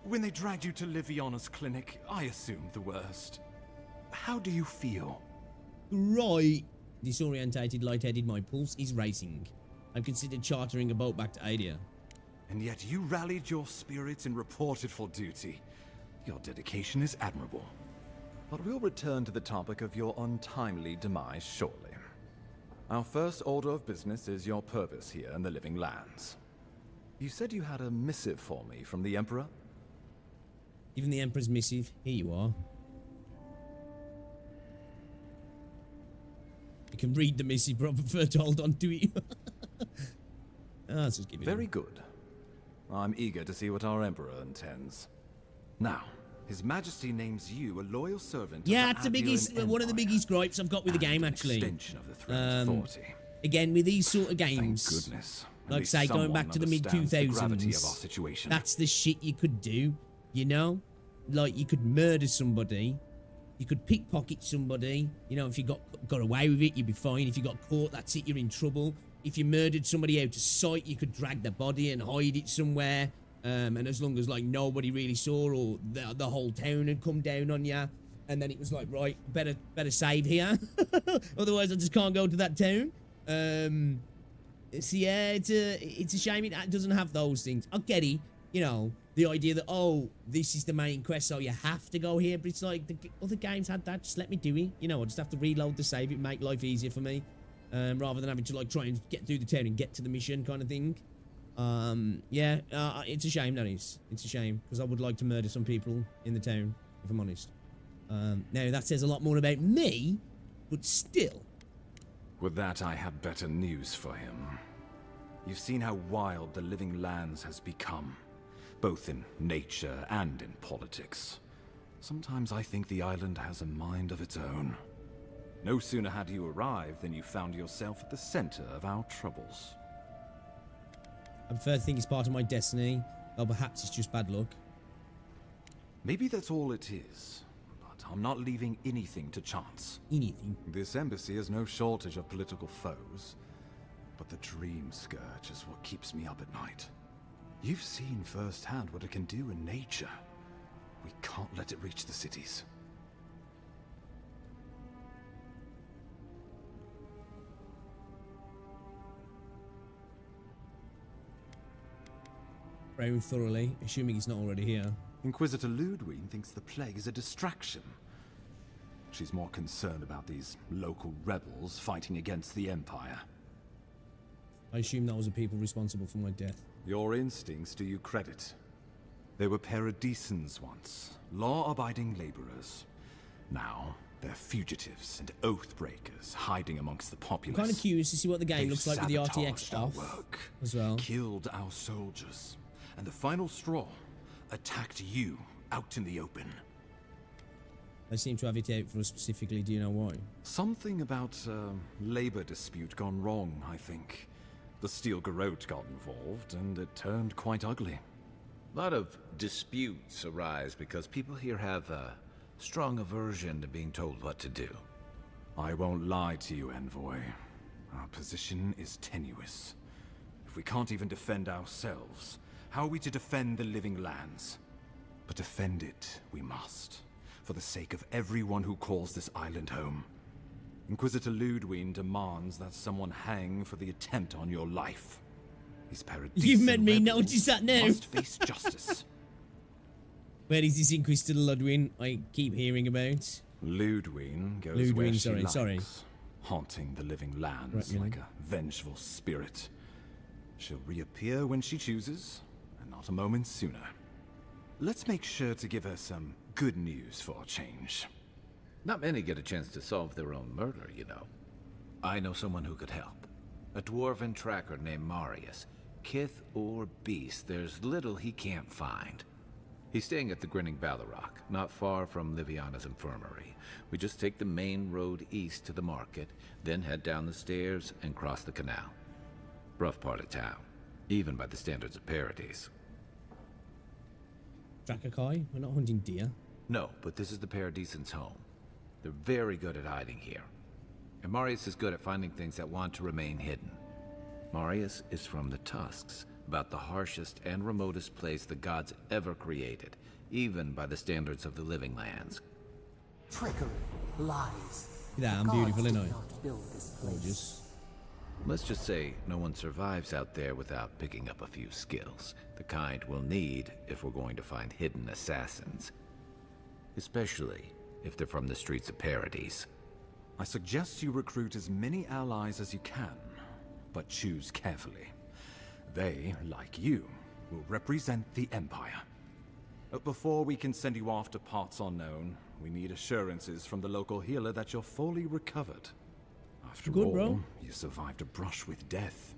When they dragged you to Liviana's clinic, I assumed the worst. How do you feel? Right. Disorientated, lightheaded, my pulse is racing. I've considered chartering a boat back to Adia. And yet you rallied your spirits and reported for duty. Your dedication is admirable. But we'll return to the topic of your untimely demise shortly. Our first order of business is your purpose here in the Living Lands. You said you had a missive for me from the Emperor? Even the Emperor's missive. Here you are. You can read the missive, but I prefer to hold on to it. Let's just give it. Very good. I'm eager to see what our Emperor intends. Now, His Majesty names you a loyal servant. Yeah, of it's the Avian biggest, one of the biggest gripes I've got with the game, an actually. extension of the throne's authority. Again, with these sort of games, Thank goodness. At like least say going someone back to the mid understands the gravity of our 2000s, situation. that's the shit you could do, you know? Like, you could murder somebody, you could pickpocket somebody, you know, if you got away with it, you'd be fine. If you got caught, that's it, you're in trouble. If you murdered somebody out of sight, you could drag the body and hide it somewhere. And as long as, like, nobody really saw, or the whole town had come down on you, and then it was like, right, better save here. Otherwise, I just can't go to that town. So yeah, it's a shame it doesn't have those things. I get it, you know, the idea that, oh, this is the main quest, so you have to go here. But it's like, the other games had that. Just let me do it. You know, I just have to reload the save. It make life easier for me, rather than having to, like, try and get through the town and get to the mission kind of thing. Yeah, it's a shame, that is. It's a shame, because I would like to murder some people in the town, if I'm honest. Now, that says a lot more about me, but still. With that, I have better news for him. You've seen how wild the Living Lands has become, both in nature and in politics. Sometimes I think the island has a mind of its own. No sooner had you arrived than you found yourself at the center of our troubles. I prefer to think it's part of my destiny, or perhaps it's just bad luck. Maybe that's all it is, but I'm not leaving anything to chance. Anything? This embassy has no shortage of political foes, but the Dream Scourge is what keeps me up at night. You've seen firsthand what it can do in nature. We can't let it reach the cities. Very thoroughly, assuming he's not already here. Inquisitor Ludwig thinks the plague is a distraction. She's more concerned about these local rebels fighting against the Empire. I assume that was the people responsible for my death. Your instincts do you credit. They were paradisans once, law-abiding laborers. Now, they're fugitives and oath-breakers hiding amongst the populace. I'm kind of curious to see what the game They've looks like with the RTX sabotaged our off work, as well. Killed our soldiers, and the final straw, attacked you out in the open. They seem to have it out for us specifically. Do you know why? Something about labor dispute gone wrong, I think. The Steel Garrote got involved, and it turned quite ugly. A lot of disputes arise because people here have a strong aversion to being told what to do. I won't lie to you, Envoy. Our position is tenuous. If we can't even defend ourselves, how are we to defend the living lands? But defend it we must, for the sake of everyone who calls this island home. Inquisitor Ludwig demands that someone hang for the attempt on your life. These paradise You've made me notice that now. must face justice. Where is this Inquisitor Ludwig I keep hearing about? Ludwig goes where she likes, sorry. haunting the living lands Right, like a vengeful spirit. She'll reappear when she chooses, and not a moment sooner. Let's make sure to give her some good news for a change. Not many get a chance to solve their own murder, you know. I know someone who could help. A dwarven tracker named Marius. Kith or beast, there's little he can't find. He's staying at the Grinning Ballarok, not far from Liviana's infirmary. We just take the main road east to the market, then head down the stairs and cross the canal. Rough part of town, even by the standards of Paradise. Drakakai? We're not hunting deer. No, but this is the Paradisans' home. They're very good at hiding here. And Marius is good at finding things that want to remain hidden. Marius is from the Tusks, about the harshest and remotest place the gods ever created, even by the standards of the living lands. Trickery, lies. Yeah, I'm The beautiful, gods ain't did I? not build this place. Gorgeous. Let's just say no one survives out there without picking up a few skills, the kind we'll need if we're going to find hidden assassins. Especially if they're from the streets of Paradise. I suggest you recruit as many allies as you can, but choose carefully. They, like you, will represent the Empire. But before we can send you off to parts unknown, we need assurances from the local healer that you're fully recovered. After Good, all, bro. you survived a brush with death.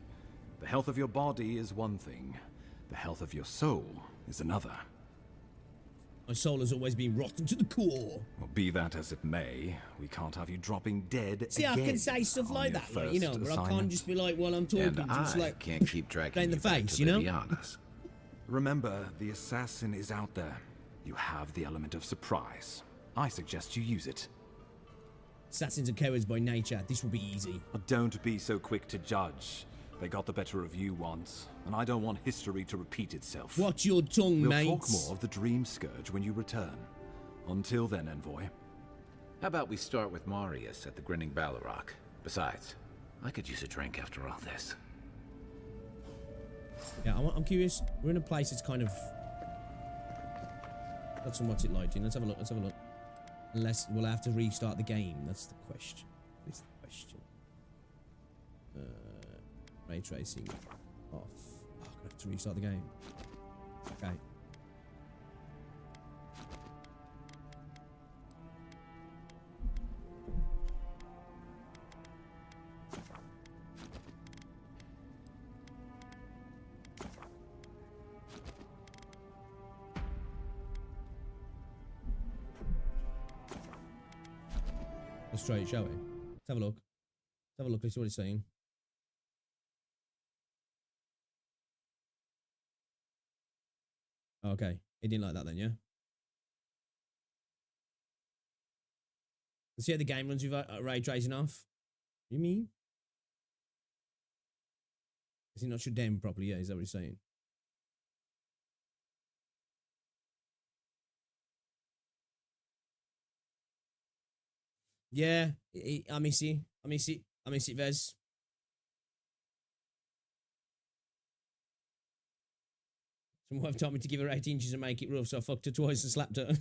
The health of your body is one thing. The health of your soul is another. My soul has always been rotten to the core. Well, be that as it may, we can't have you dropping dead See, again I can say stuff on like your that, like, you know, first but I can't assignment. just be like, while I'm talking, And just I like can't keep tracking in the you back face, to you know? Liviana's. Remember, the assassin is out there. You have the element of surprise. I suggest you use it. Assassins are cowards by nature. This will be easy. Don't be so quick to judge. They got the better of you once, and I don't want history to repeat itself. Watch your tongue, We'll mate. talk more of the Dream Scourge when you return. Until then, Envoy. How about we start with Marius at the Grinning Ballarok? Besides, I could use a drink after all this. Yeah, I'm curious. We're in a place that's kind of got some what's it lighting. Let's have a look. Let's have a look. Unless we'll have to restart the game. That's the question. That's the question. Ray tracing off. Oh, I'm gonna have to restart the game. Okay. Let's try it, shall we? Let's have a look. Let's have a look. Let's see what it's saying. Okay. It didn't like that then, yeah? Let's see how the game runs with ray tracing off. You mean? Is it not shut down properly? Yeah, is that what he's saying? Yeah, I miss it. I miss it. I miss it, Vez. Some wife told me to give her 8 inches and make it rough, so I fucked her twice and slapped her.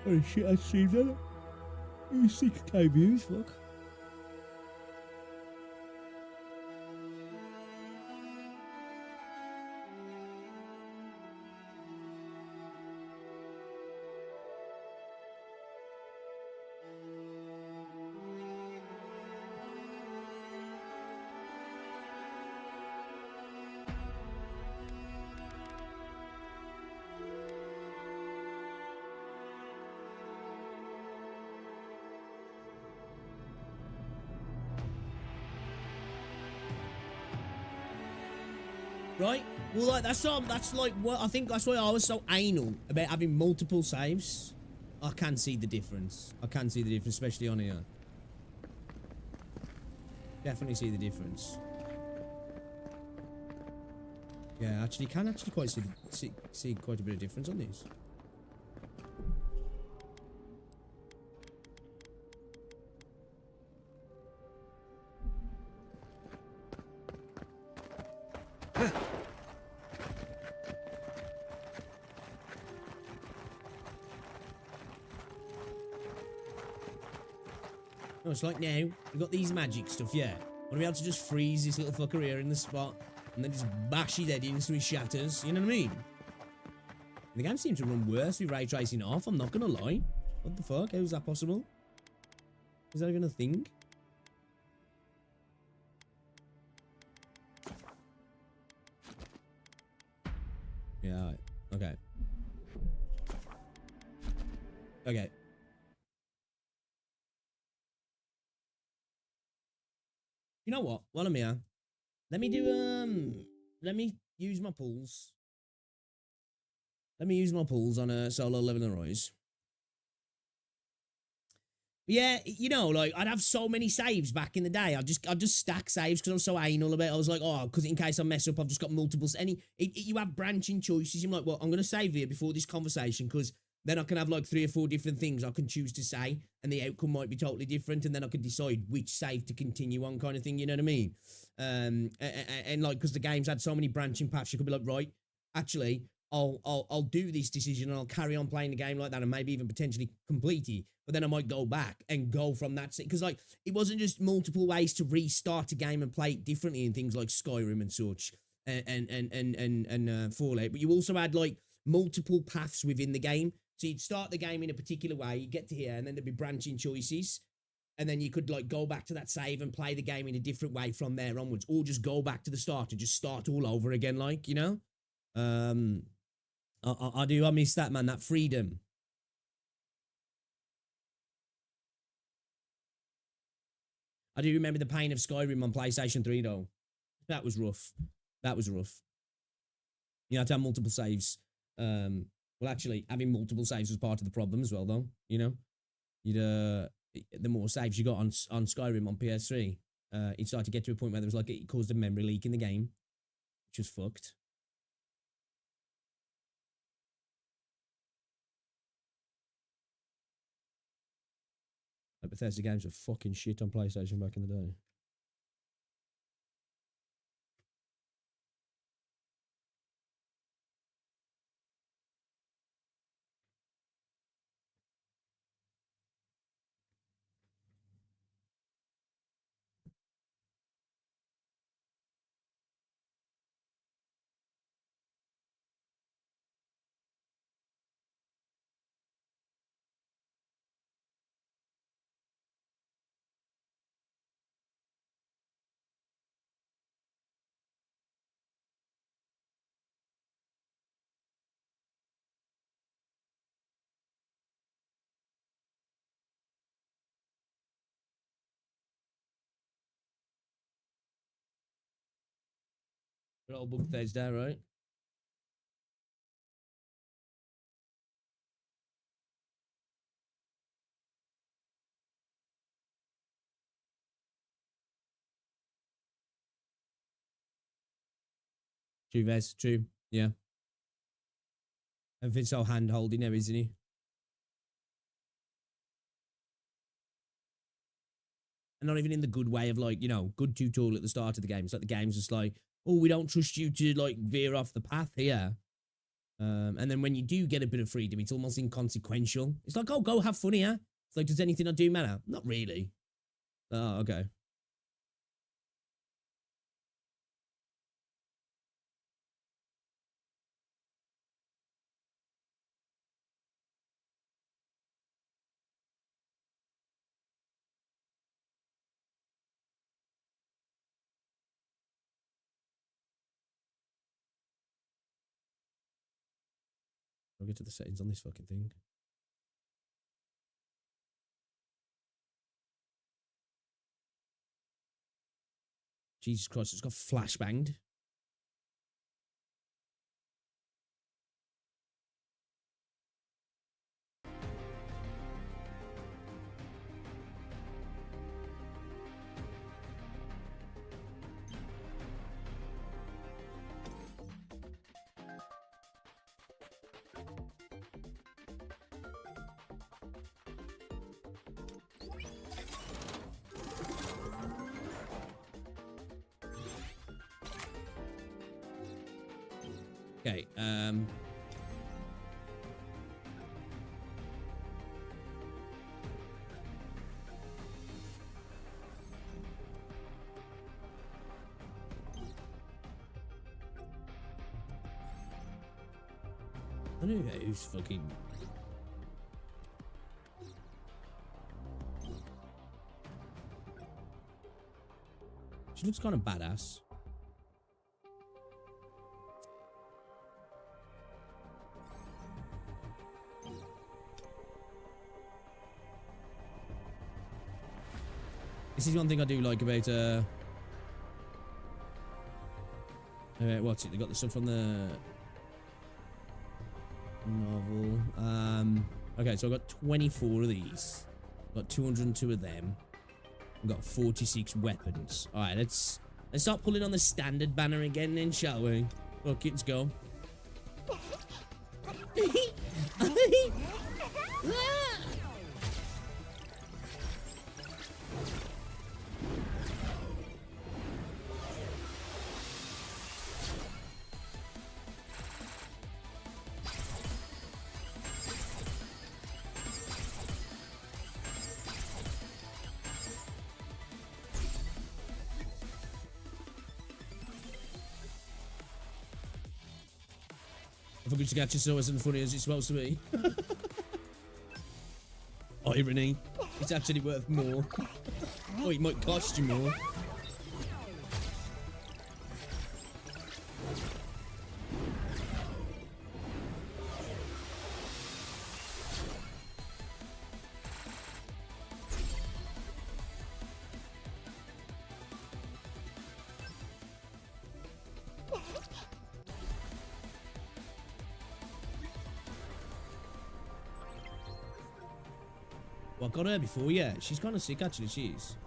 Oh shit, I streamed on it. You 6K views, fuck. Right? Well, like, that's like what I think that's why I was so anal about having multiple saves. I can see the difference. I can see the difference, especially on here. Definitely see the difference. Yeah, actually, can actually quite see quite a bit of difference on these. No, it's like now, we've got these magic stuff, yeah. Want to be able to just freeze this little fucker here in the spot, and then just bash his head in so he shatters, you know what I mean? The game seems to run worse with ray tracing off, I'm not gonna lie. What the fuck? How is that possible? Is that even a thing? Yeah, okay. Okay. You know what? While I'm here, let me use my pulls. Let me use my pulls on a solo level and rise. Yeah, you know, like, I'd have so many saves back in the day. I'd just stack saves because I was so anal about it. I was like, oh, because in case I mess up, I've just got multiple. You have branching choices. You're like, well, I'm going to save here before this conversation because then I can have like 3 or 4 different things I can choose to say and the outcome might be totally different. And then I could decide which save to continue on kind of thing. You know what I mean? And like, because the game's had so many branching paths, you could be like, right, actually, I'll do this decision and I'll carry on playing the game like that and maybe even potentially complete it. But then I might go back and go from that. Because like, it wasn't just multiple ways to restart a game and play it differently in things like Skyrim and such and Fallout. But you also had like multiple paths within the game. So you'd start the game in a particular way, you get to here, and then there'd be branching choices. And then you could like go back to that save and play the game in a different way from there onwards. Or just go back to the start and just start all over again, like, you know? I miss that, man, that freedom. I do remember the pain of Skyrim on PlayStation 3, though. That was rough. That was rough. You had to have multiple saves. Well, actually, having multiple saves was part of the problem as well, though. You know, the more saves you got on Skyrim on PS3, it started to get to a point where there was like, it caused a memory leak in the game, which was fucked. Like Bethesda games were fucking shit on PlayStation back in the day. Good old Bethesda, right? True, Vez, true. Yeah. Everything's so hand-holding now, isn't he? And not even in the good way of like, you know, good tutorial at the start of the game. It's like the game's just like, oh, we don't trust you to like veer off the path here. And then when you do get a bit of freedom, it's almost inconsequential. It's like, oh, go have fun here. It's like, does anything I do matter? Not really. Oh, okay. I'll get to the settings on this fucking thing. Jesus Christ, it's got flashbanged. Okay, I don't know who's fucking... She looks kind of badass. This is one thing I do like about what's it? They got the stuff from the novel. Okay, so I've got 24 of these. Got 202 of them. I've got 46 weapons. Alright, let's start pulling on the standard banner again then, shall we? Fuck it, let's go. I forgot to catch you so it isn't funny as it's supposed to be. Irony. It's actually worth more. Oh, it might cost you more. Well, I got her before, yeah. She's kind of sick, actually, she is.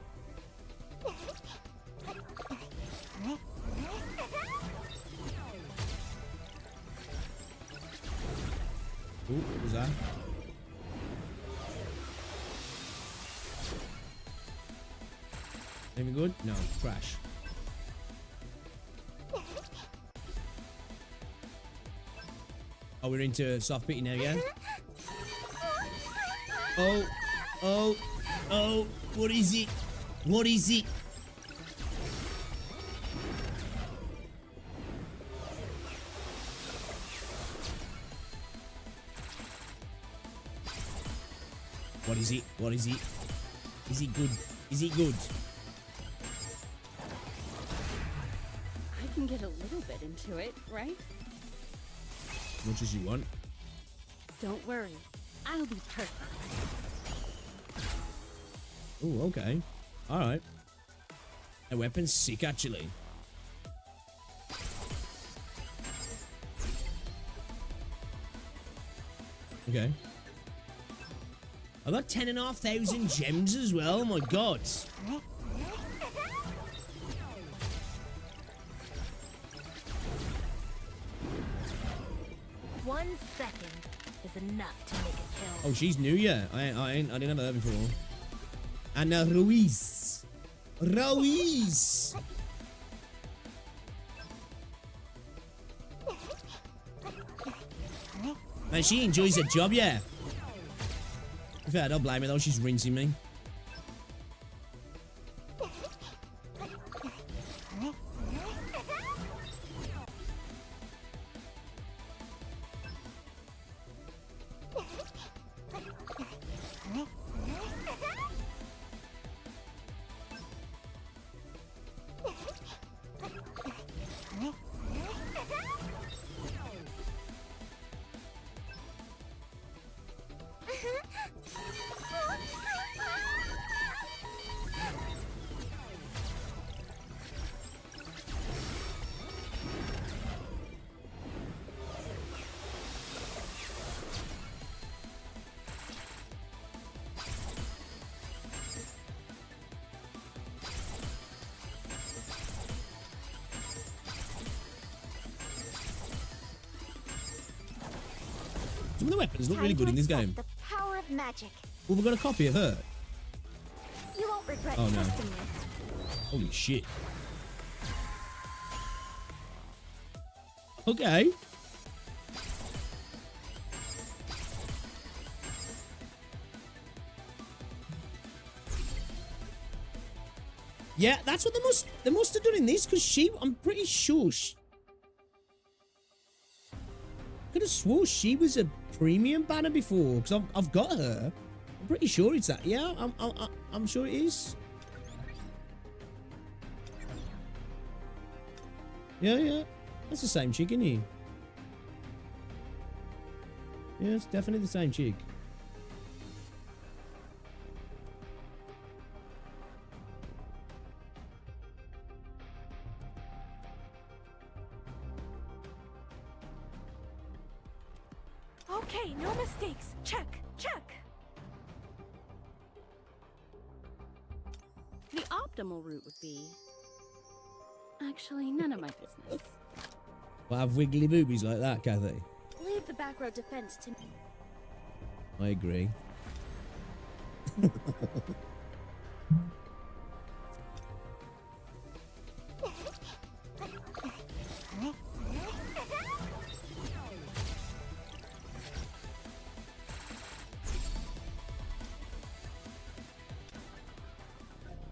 Ooh, what was that? Anything good? No, crash. Oh, we're into soft beating now, yeah? Oh. Oh, oh, what is it? What is it? What is it? What is it? Is it good? Is it good? I can get a little bit into it, right? As much as you want. Don't worry, I'll be perfect. Oh, okay. Alright. The weapon's sick, actually. Okay. I got 10,500 gems as well, my god. 1 second is enough to make a kill. Oh, she's new, yeah. I didn't have her before. Ana Ruiz. Ruiz. Man, she enjoys her job, yeah. In fact, I don't blame her though, she's rinsing me. Some of the weapons look really good in this game. The power of magic. Well, we've got a copy of her. You won't regret Oh, no. trusting me. Holy shit. Okay. Yeah, that's what they must have done in this, because I'm pretty sure I could have swore she was a premium banner before, because I've got her. I'm pretty sure it's that. Yeah, I'm sure it is. Yeah. That's the same chick, isn't he? Yeah, it's definitely the same chick. Okay, no mistakes. Check. The optimal route would be... Actually, none of my business. Well, have wiggly boobies like that, Kathy? Leave the back row defense to me. I agree.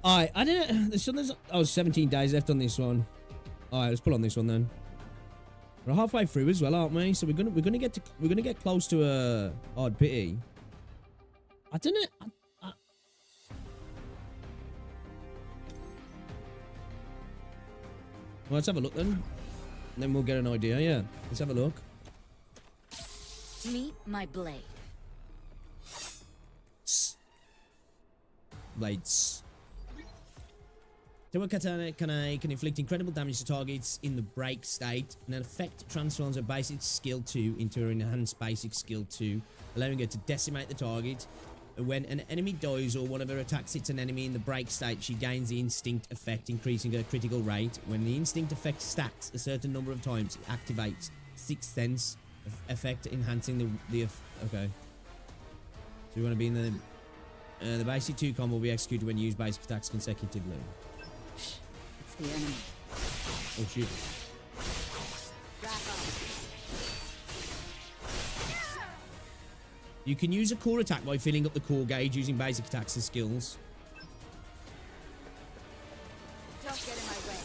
Alright, I didn't. There's 17 days left on this one. Alright, let's put on this one then. We're halfway through as well, aren't we? So we're gonna get close to a hard pity. I don't know. Well, let's have a look then. And then we'll get an idea. Yeah, let's have a look. Meet my blade. Blades. Toa Katana can inflict incredible damage to targets in the break state, and an effect transforms her basic skill 2 into her enhanced basic skill 2, allowing her to decimate the target. When an enemy dies or one of her attacks hits an enemy in the break state, she gains the instinct effect, increasing her critical rate. When the instinct effect stacks a certain number of times, it activates Sixth Sense effect, enhancing the okay. So we want to be in the basic 2 combo will be executed when you use basic attacks consecutively. It's the enemy. Oh shit. You can use a core attack by filling up the core gauge using basic attacks and skills. Don't get in my way.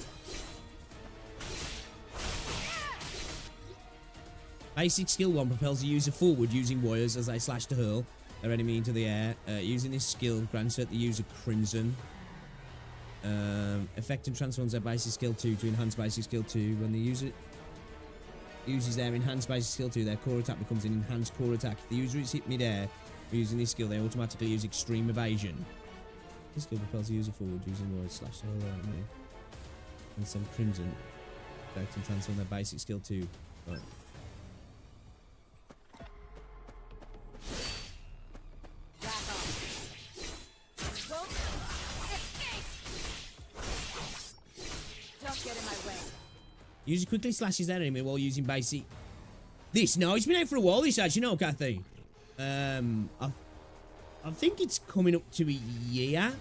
Basic skill 1 propels the user forward using wires as they slash to hurl their enemy into the air. Using this skill grants the user Crimson. Effect and transforms their basic skill 2 to enhance basic skill 2. When the user uses their enhanced basic skill 2, their core attack becomes an enhanced core attack. If the user is hit mid-air using this skill, they automatically use extreme evasion. This skill propels the user forward using wires slash to hurl their enemy. And some Crimson. Effect and transform their basic skill 2. Right. User quickly slashes their enemy while using basic. No, it's been out for a while. This as you know, Kathy. I think it's coming up to a year,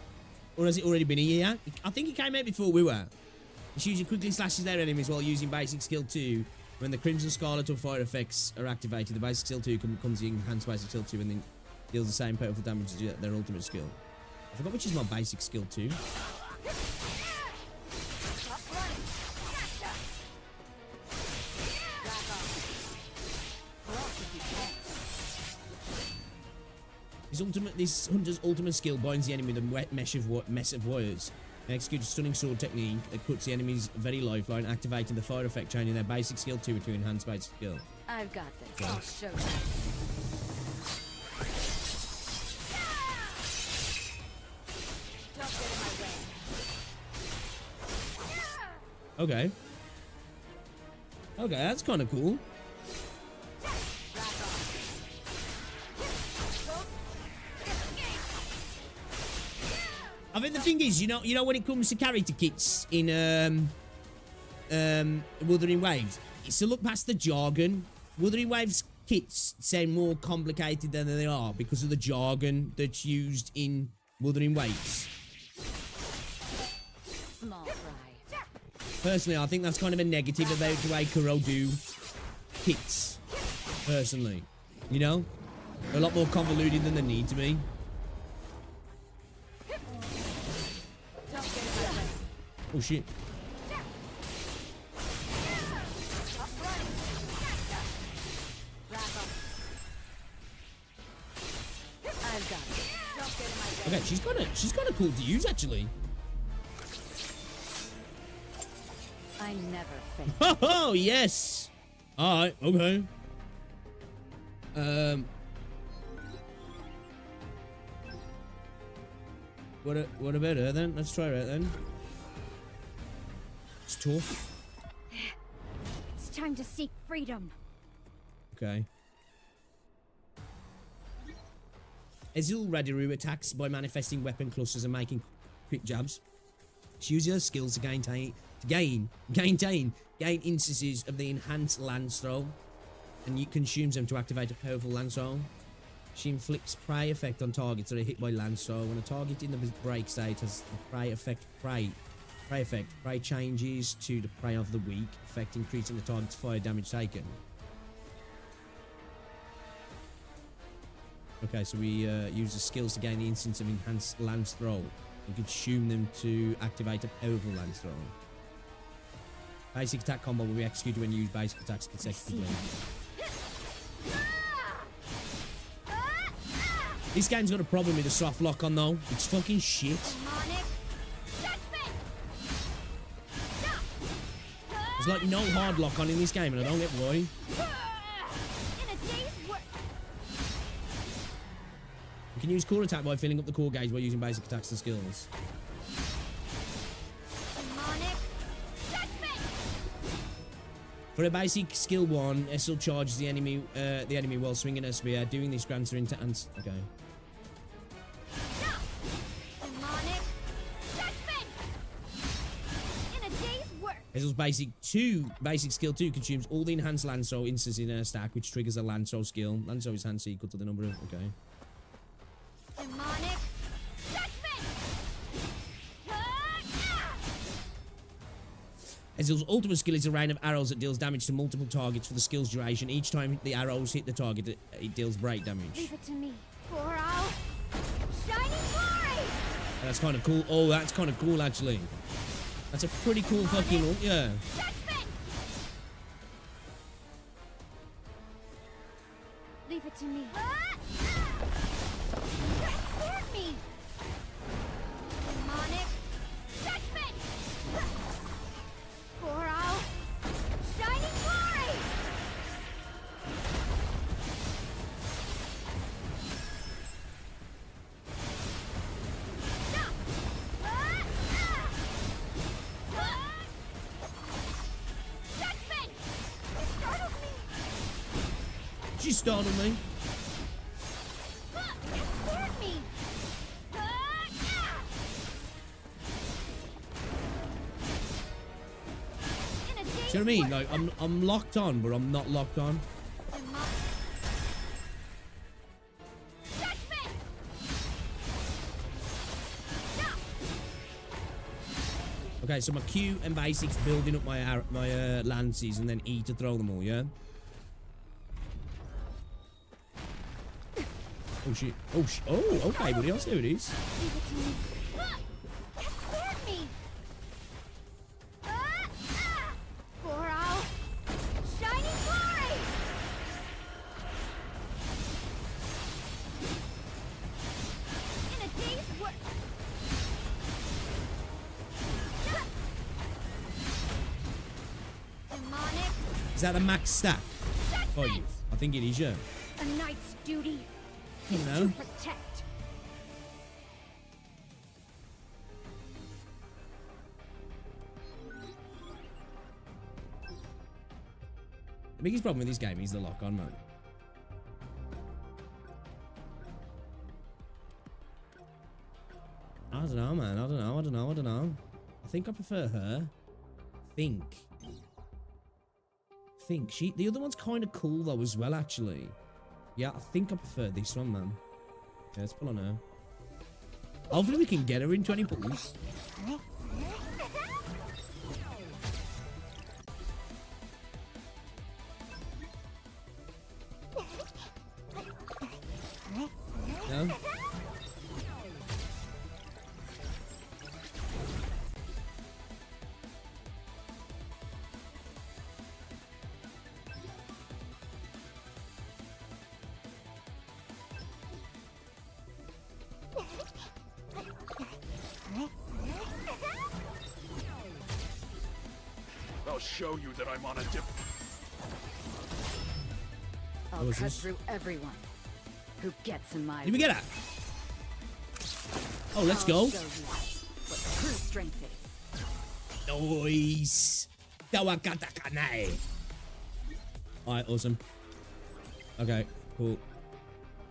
or has it already been a year? I think it came out before we were. This user quickly slashes their enemies while using basic skill 2 When the Crimson, Scarlet, or Fire effects are activated, the basic skill 2 becomes the enhanced basic skill 2 and then deals the same powerful damage as their ultimate skill. I forgot which is my basic skill 2. This hunter's ultimate skill binds the enemy with a mess of wires. They execute a stunning sword technique that cuts the enemy's very lifeline, activating the fire effect, changing their basic skill 2 to enhanced basic skill. I've got this. I'll show you. Don't get in my way. Okay. Okay, that's kind of cool. I think the thing is, you know, when it comes to character kits in Wuthering Waves, it's to look past the jargon. Wuthering Waves kits sound more complicated than they are because of the jargon that's used in Wuthering Waves. Small fry. Personally, I think that's kind of a negative about the way Kuro do kits. Personally, you know, they're a lot more convoluted than they need to be. Oh shit. Okay, she's kind of cool to use actually. I never fail. Oh yes. All right. Okay. What about her then? Let's try her then. It's tough. It's time to seek freedom. Okay. Ezil Radiru attacks by manifesting weapon clusters and making quick jabs. She uses her skills to gain instances of the enhanced lance throw, and consumes them to activate a powerful lance throw. She inflicts prey effect on targets that are hit by lance throw. When a target in the break state has the prey effect, prey changes to the prey of the weak, effect increasing the target's fire damage taken. Okay, so we use the skills to gain the instance of enhanced lance throw and consume them to activate a powerful lance throw. Basic attack combo will be executed when you use basic attacks consecutively. This game's got a problem with the soft lock on though. It's fucking shit. There's like no hard lock on in this game, and I don't get why. You can use core attack by filling up the core gauge by using basic attacks and skills. For a basic skill 1, Essel charges the enemy while swinging her spear. Doing this grants her into okay. Essel's basic skill 2 consumes all the enhanced lance throw instances in her stack, which triggers a lance throw skill. Lance throw is enhanced equal to the number of okay. Ezil's ultimate skill is a rain of arrows that deals damage to multiple targets for the skill's duration. Each time the arrows hit the target, it deals break damage. Leave it to me, for our shining glory. That's kind of cool. Oh, that's kind of cool, actually. That's a pretty cool fucking look, yeah. Leave it to me. Transport me. Demonic judgment. For our shining glory. Judgment. It startled me. She startled me. It scared me. See what I mean? Like, I'm locked on, but I'm not locked on. Okay, so my Q and basics building up my lances, and then E to throw them all, yeah? Oh shit. Oh okay, buddy, I'll see what it is. Leave it to me. That scared me. For our shining glory. In a day's work. Demonic. Is that a max stack? Oh, Judgment. I think it is, yeah. A knight's duty You is know. to protect. The biggest problem with this game is the lock-on, man. I don't know, man. I don't know. I think I prefer her. Think the other one's kind of cool though as well, actually. Yeah, I think I prefer this one, man. Yeah, let's pull on her. Hopefully we can get her in 20 pulls. No? I'll show you that I'm on a dip. I'll was cut this? through everyone who gets in my Did we get her? Oh, let's I'll go. show you what true strength is. Nice. Alright, awesome. Okay, cool.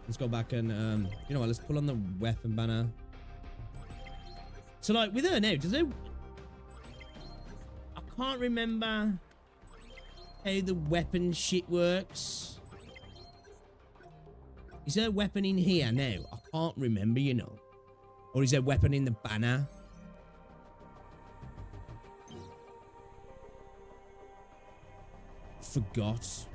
Let's go back and, you know what, let's pull on the weapon banner. So, like, with her now, does it... I can't remember how the weapon shit works. Is there a weapon in here now? I can't remember, you know. Or is there a weapon in the banner? Forgot.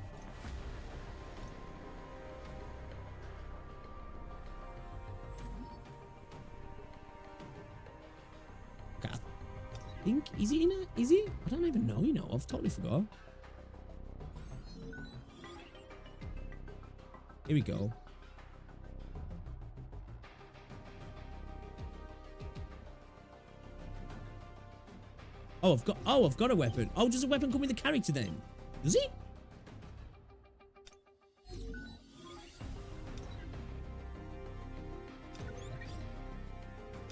Okay, I think, is he in it? Is he? I don't even know, you know. I've totally forgot. Here we go. Oh, I've got a weapon. Oh, does a weapon come with the character then? Does he?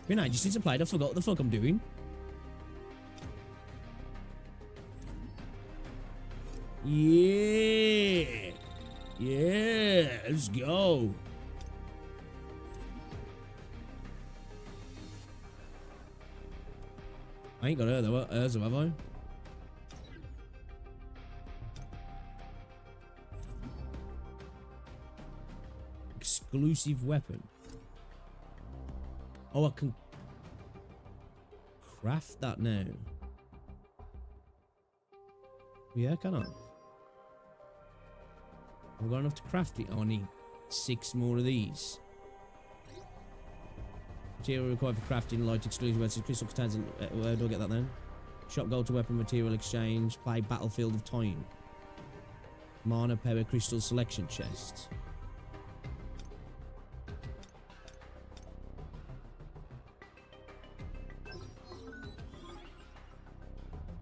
Man, I just need to play it. I forgot what the fuck I'm doing. Yeah. Yeah, let's go. I ain't got her though, have I? Exclusive weapon. Oh, I can craft that now. Yeah, can I? I've got enough to craft it. Oh, I need 6 more of these. Material required for crafting, light exclusive weapons, crystal contains. Where do I get that then? Shop gold to weapon material exchange. Play Battlefield of Time. Mana power crystal selection chest.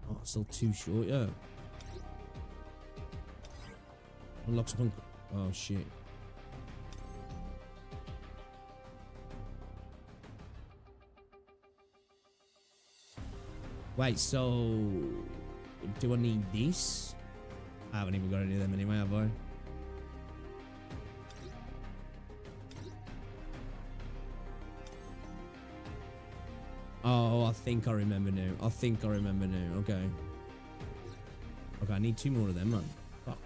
Oh, still too short, yeah. Unlocks upon. Oh shit. Wait, so do I need this? I haven't even got any of them anyway, have I? Oh, I think I remember now. Okay. Okay, I need 2 more of them, man. Fuck.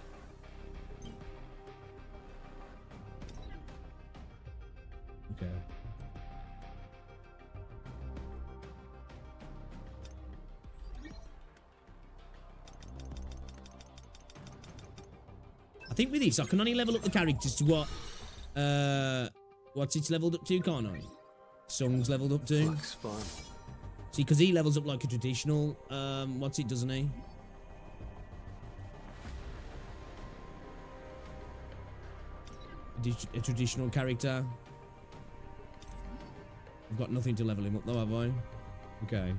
Okay. think with this, I can only level up the characters to what's it's leveled up to, can't I? Song's leveled up to. Looks fun. See, because he levels up like a traditional, what's it, doesn't he? A traditional character. I've got nothing to level him up though, have I? Okay.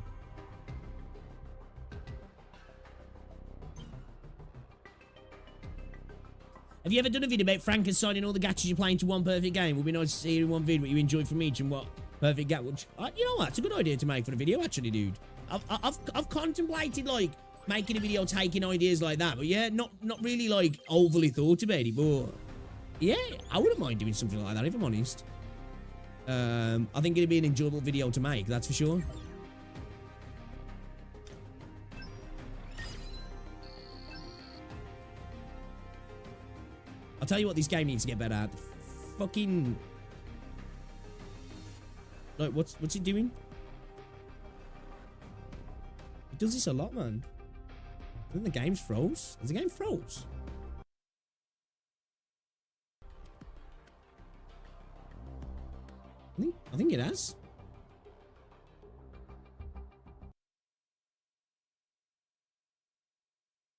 Have you ever done a video about Frank assigning all the gaches you play into one perfect game? It would be nice to see in one vid what you enjoyed from each and what perfect gat would... you know what? It's a good idea to make for a video, actually, dude. I've contemplated, like, making a video taking ideas like that. But, yeah, not really, like, overly thought about it. But, yeah, I wouldn't mind doing something like that, if I'm honest. I think it'd be an enjoyable video to make, that's for sure. I'll tell you what this game needs to get better at. Fucking... Like, what's it doing? It does this a lot, man. I think the game's froze. Is the game froze? I think it has.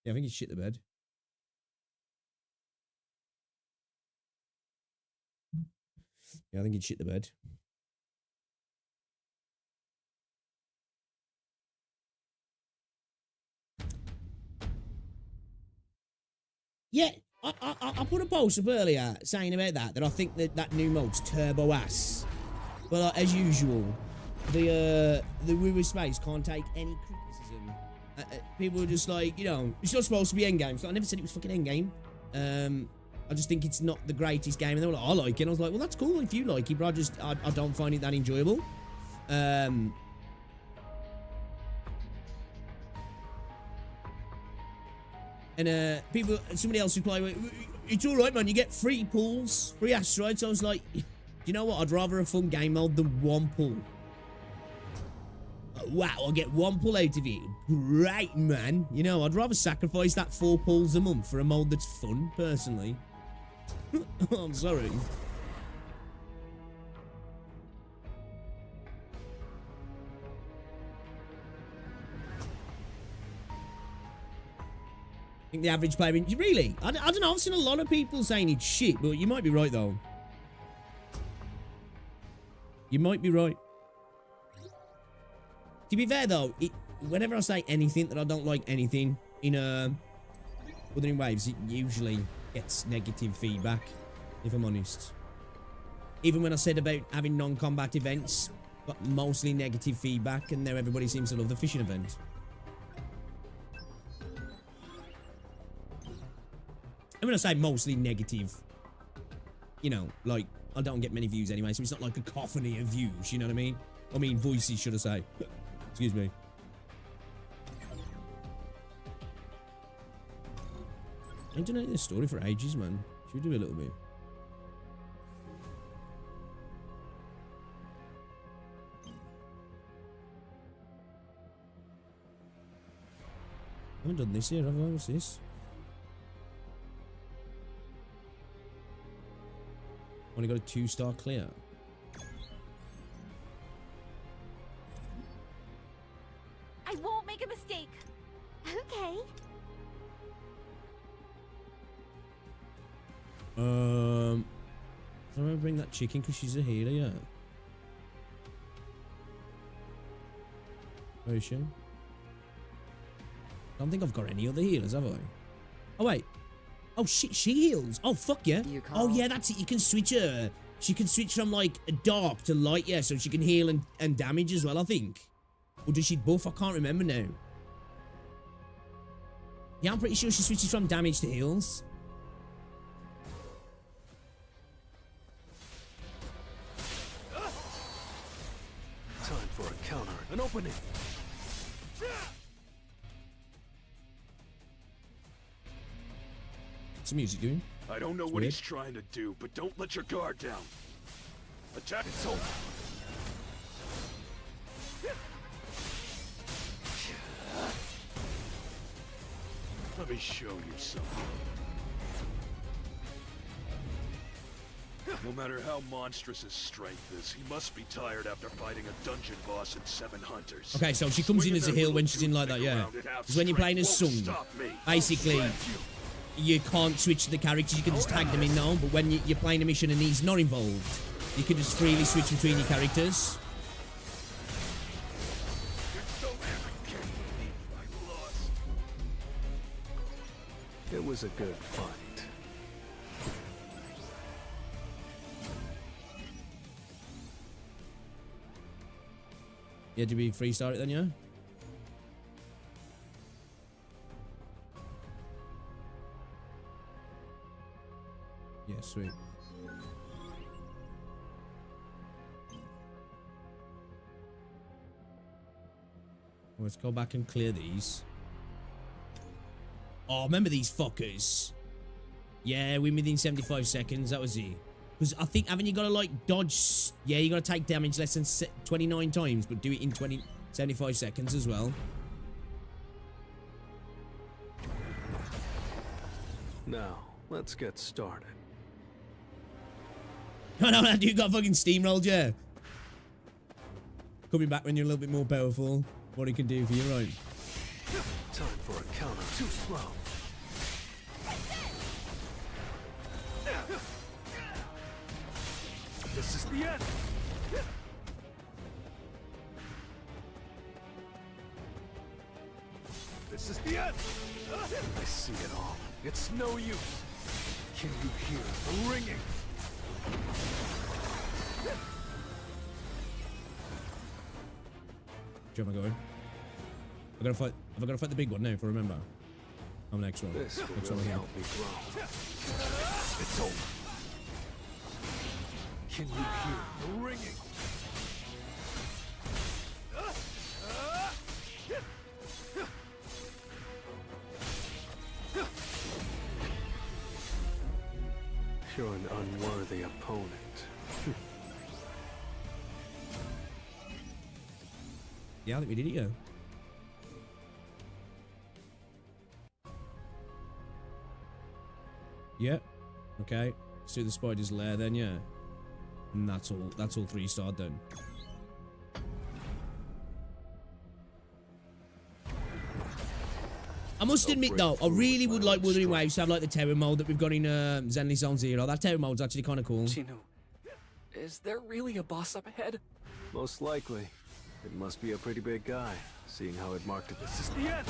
Yeah, I think it's shit the bed. Yeah, I think he'd shit the bed. Yeah, I put a post up earlier saying about that I think that new mode's turbo ass. But as usual, the Woo Space can't take any criticism. People are just like, you know, it's not supposed to be endgame. So I never said it was fucking endgame. I just think it's not the greatest game, and they were like, I like it. And I was like, well, that's cool if you like it, but I don't find it that enjoyable. And somebody else replied, it's all right, man. You get free pulls, free asteroids. I was like, you know what? I'd rather a fun game mode than one pull. Wow, I'll get one pull out of it. Great, man. You know, I'd rather sacrifice that 4 pulls a month for a mode that's fun, personally. I'm sorry. I think the average player... Really? I don't know. I've seen a lot of people saying it's shit, but you might be right, though. You might be right. To be fair, though, whenever I say anything that I don't like anything in Wuthering Waves, it usually gets negative feedback, if I'm honest. Even when I said about having non-combat events, but mostly negative feedback, and now everybody seems to love the fishing event. And when I say mostly negative, you know, like, I don't get many views anyway, so it's not like a cacophony of views, you know what I mean? I mean, voices, should I say. Excuse me. I ain't done this story for ages, man. Should we do a little bit? I haven't done this here, have I? What's this? Only got a 2-star clear. I won't make a mistake. Okay. I'm gonna bring that chicken because she's a healer, yeah. Where is she? I don't think I've got any other healers, have I? Oh, wait. Oh, shit, she heals. Oh, fuck yeah. Oh, yeah, that's it. You can switch her. She can switch from, like, dark to light, yeah, so she can heal and damage as well, I think. Or does she buff? I can't remember now. Yeah, I'm pretty sure she switches from damage to heals. Time for a counter. An opening. What's the music doing? I don't know what he's trying to do, but don't let your guard down. Attack its own. Let me show you something. No matter how monstrous his strength is, he must be tired after fighting a dungeon boss and 7 hunters. Okay, so she comes in as a heel when she's in like that, yeah. Because when you're playing as Sung, basically, you can't switch the characters, you can just tag them in now, but when you're playing a mission and he's not involved, you can just freely switch between your characters. It was a good fight. Yeah, did we freestart it then, yeah? Yeah, sweet. Let's go back and clear these. Oh, remember these fuckers? Yeah, win within 75 seconds. That was it. Because I think, haven't you got to, like, dodge? Yeah, you got to take damage less than 29 times, but do it in 75 seconds as well. Now, let's get started. I know that dude got fucking steamrolled, yeah. Coming back when you're a little bit more powerful. What he can do for you, right? Time for a counter. Too slow. This is the end. This is the end. I see it all. It's no use. Can you hear the ringing? Where am I going? I gotta fight. Have I got to fight the big one now? If I remember. I'm next one. This will Next really one here. help me grow. It's over. Can you hear the ringing? You're an unworthy opponent. Yeah, I think we did it, yeah. Yeah. Okay. Let's do the spider's lair then, yeah. And that's all 3-star done. I must admit though, I really would like Wuthering Waves to have like the terror mode that we've got in Zenley Zone Zero. That terror mode's actually kind of cool. Chinu, is there really a boss up ahead? Most likely. It must be a pretty big guy, seeing how it marked it. This is the end!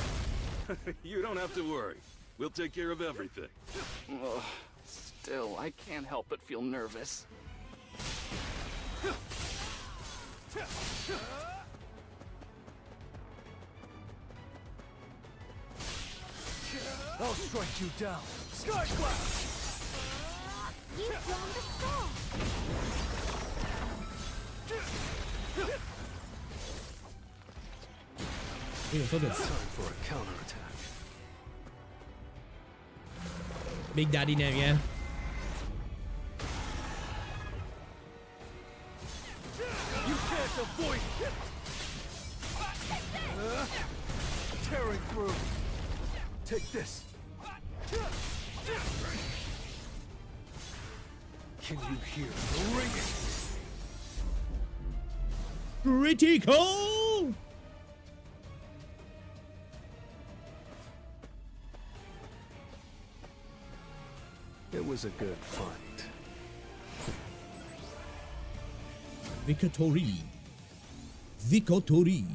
You don't have to worry. We'll take care of everything. Ugh, still, I can't help but feel nervous. I'll strike you down. Sky Blast! You've drawn the skull. Yeah, so good. Time for a counterattack. Big Daddy now, yeah. You can't avoid it! Tearing through. Take this. Can you hear the ringing? Critical! It was a good fight. Victory. Victory.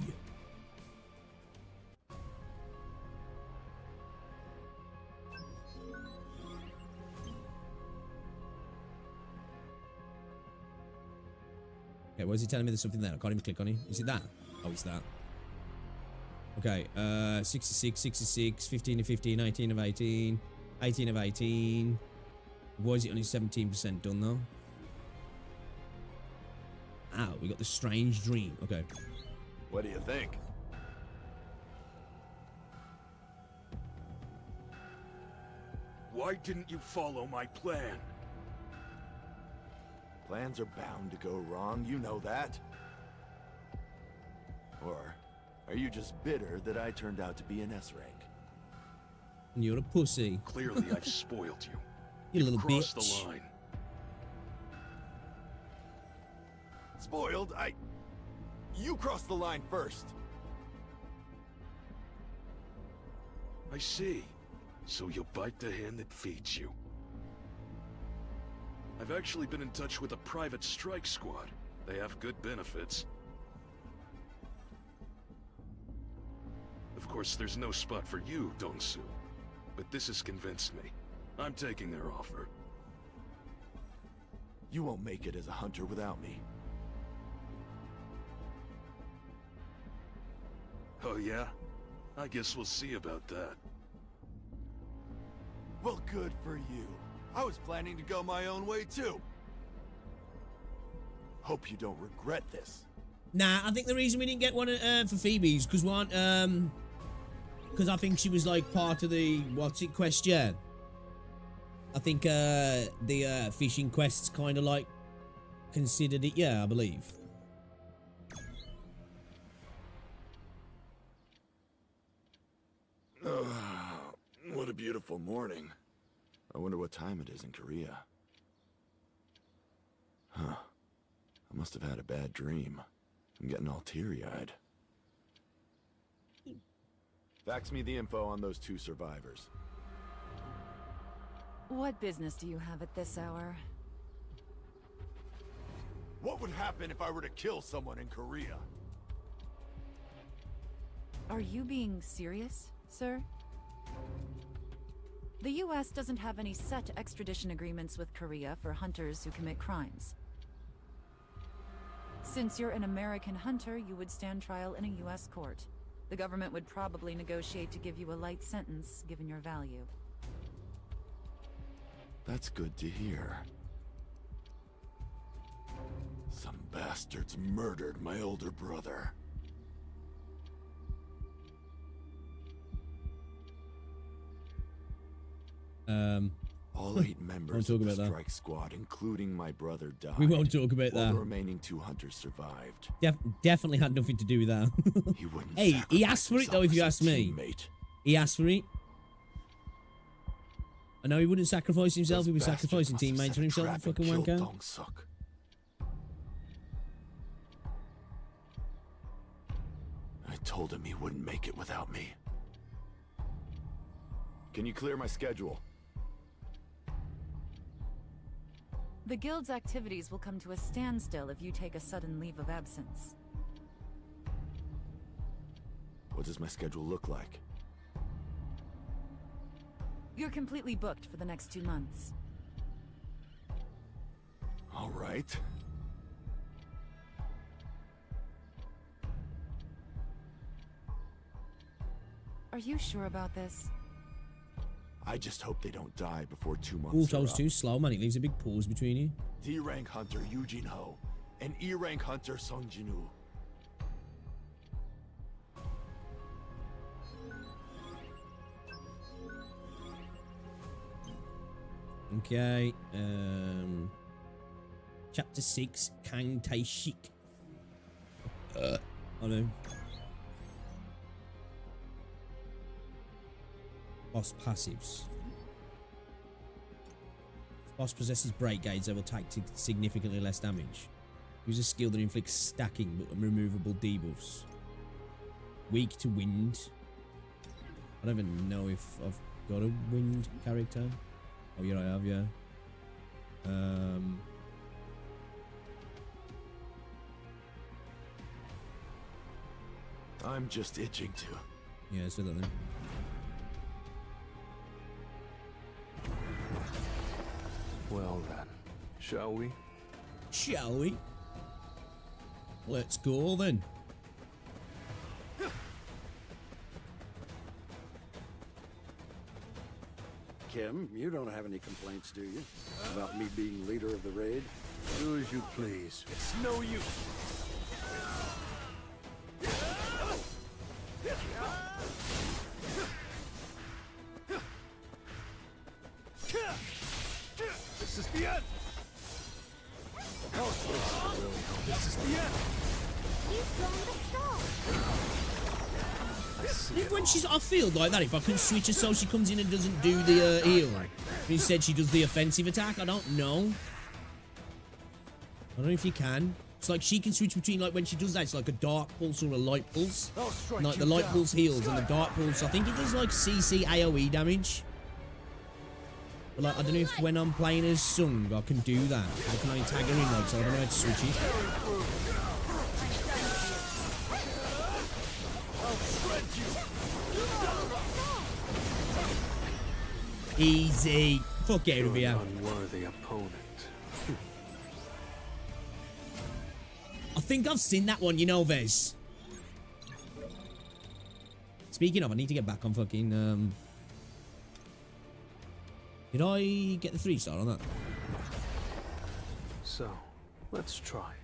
Okay, why is he telling me there's something there? I can't even click on it. Is it that? Oh, it's that. Okay, 66, 66, 15 of 15, 19 of 18, 18 of 18. Why is it only 17% done though? Ow, we got the strange dream. Okay. What do you think? Why didn't you follow my plan? Plans are bound to go wrong, you know that. Or are you just bitter that I turned out to be an S rank? You're a pussy. Clearly I've spoiled you. You little Crossed bitch. the line. spoiled. You crossed the line first. I see. So you'll bite the hand that feeds you. I've actually been in touch with a private strike squad. They have good benefits. Of course, there's no spot for you, Dongsu. But this has convinced me. I'm taking their offer. You won't make it as a hunter without me. Oh yeah? I guess we'll see about that. Well, good for you. I was planning to go my own way too. Hope you don't regret this. Nah, I think the reason we didn't get one for Phoebe is because because I think she was like part of the quest, yeah. I think the fishing quests kind of like considered it, yeah, I believe. What a beautiful morning. I wonder what time it is in Korea. Huh. I must have had a bad dream. I'm getting all teary-eyed. Fax me the info on those 2 survivors. What business do you have at this hour? What would happen if I were to kill someone in Korea? Are you being serious, sir? The US doesn't have any set extradition agreements with Korea for hunters who commit crimes. Since you're an American hunter, you would stand trial in a US court. The government would probably negotiate to give you a light sentence, given your value. That's good to hear. Some bastards murdered my older brother. All 8 members of the strike squad, including my brother, died. We won't talk about that. The remaining 2 hunters survived. Definitely had nothing to do with that. He wouldn't. Hey, he asked for it though. If you ask me, he asked for it. I know he wouldn't sacrifice himself. He was sacrificing teammates for himself. A fucking wanker. I told him he wouldn't make it without me. Can you clear my schedule? The Guild's activities will come to a standstill if you take a sudden leave of absence. What does my schedule look like? You're completely booked for the next 2 months. All right. Are you sure about this? I just hope they don't die before 2 months. All toes too slow, man. It leaves a big pause between you. D-rank hunter Eugene Ho and E-rank hunter Sung Jin-woo. Okay. Chapter 6, Kang Tai-shik. I know. Boss passives. If boss possesses break gauge, they will take significantly less damage. Use a skill that inflicts stacking but removable debuffs. Weak to wind. I don't even know if I've got a wind character. Oh yeah, I have, yeah. I'm just itching to. Yeah, let's do that then. Well then, shall we? Shall we? Let's go then. Kim, you don't have any complaints, do you? About me being leader of the raid? Do as you please. It's no use. This is the end. This is the end. Even when she's off field like that, if I can switch her so she comes in and doesn't do the heal. Instead she does the offensive attack. I don't know. I don't know if you can. It's like she can switch between, like, when she does that, it's like a dark pulse or a light pulse. I'll strike Like, you the light down. pulse heals, and the dark pulse, I think it does, like, CC AoE damage. But, like, I don't know if when I'm playing as Sung, I can do that. I can only tag her in, like, so I don't know how to switch it. Easy. Fuck out of here. Unworthy opponent. I think I've seen that one, you know, Vez. Speaking of, I need to get back on fucking, Did I get the 3-star on that? So, let's try.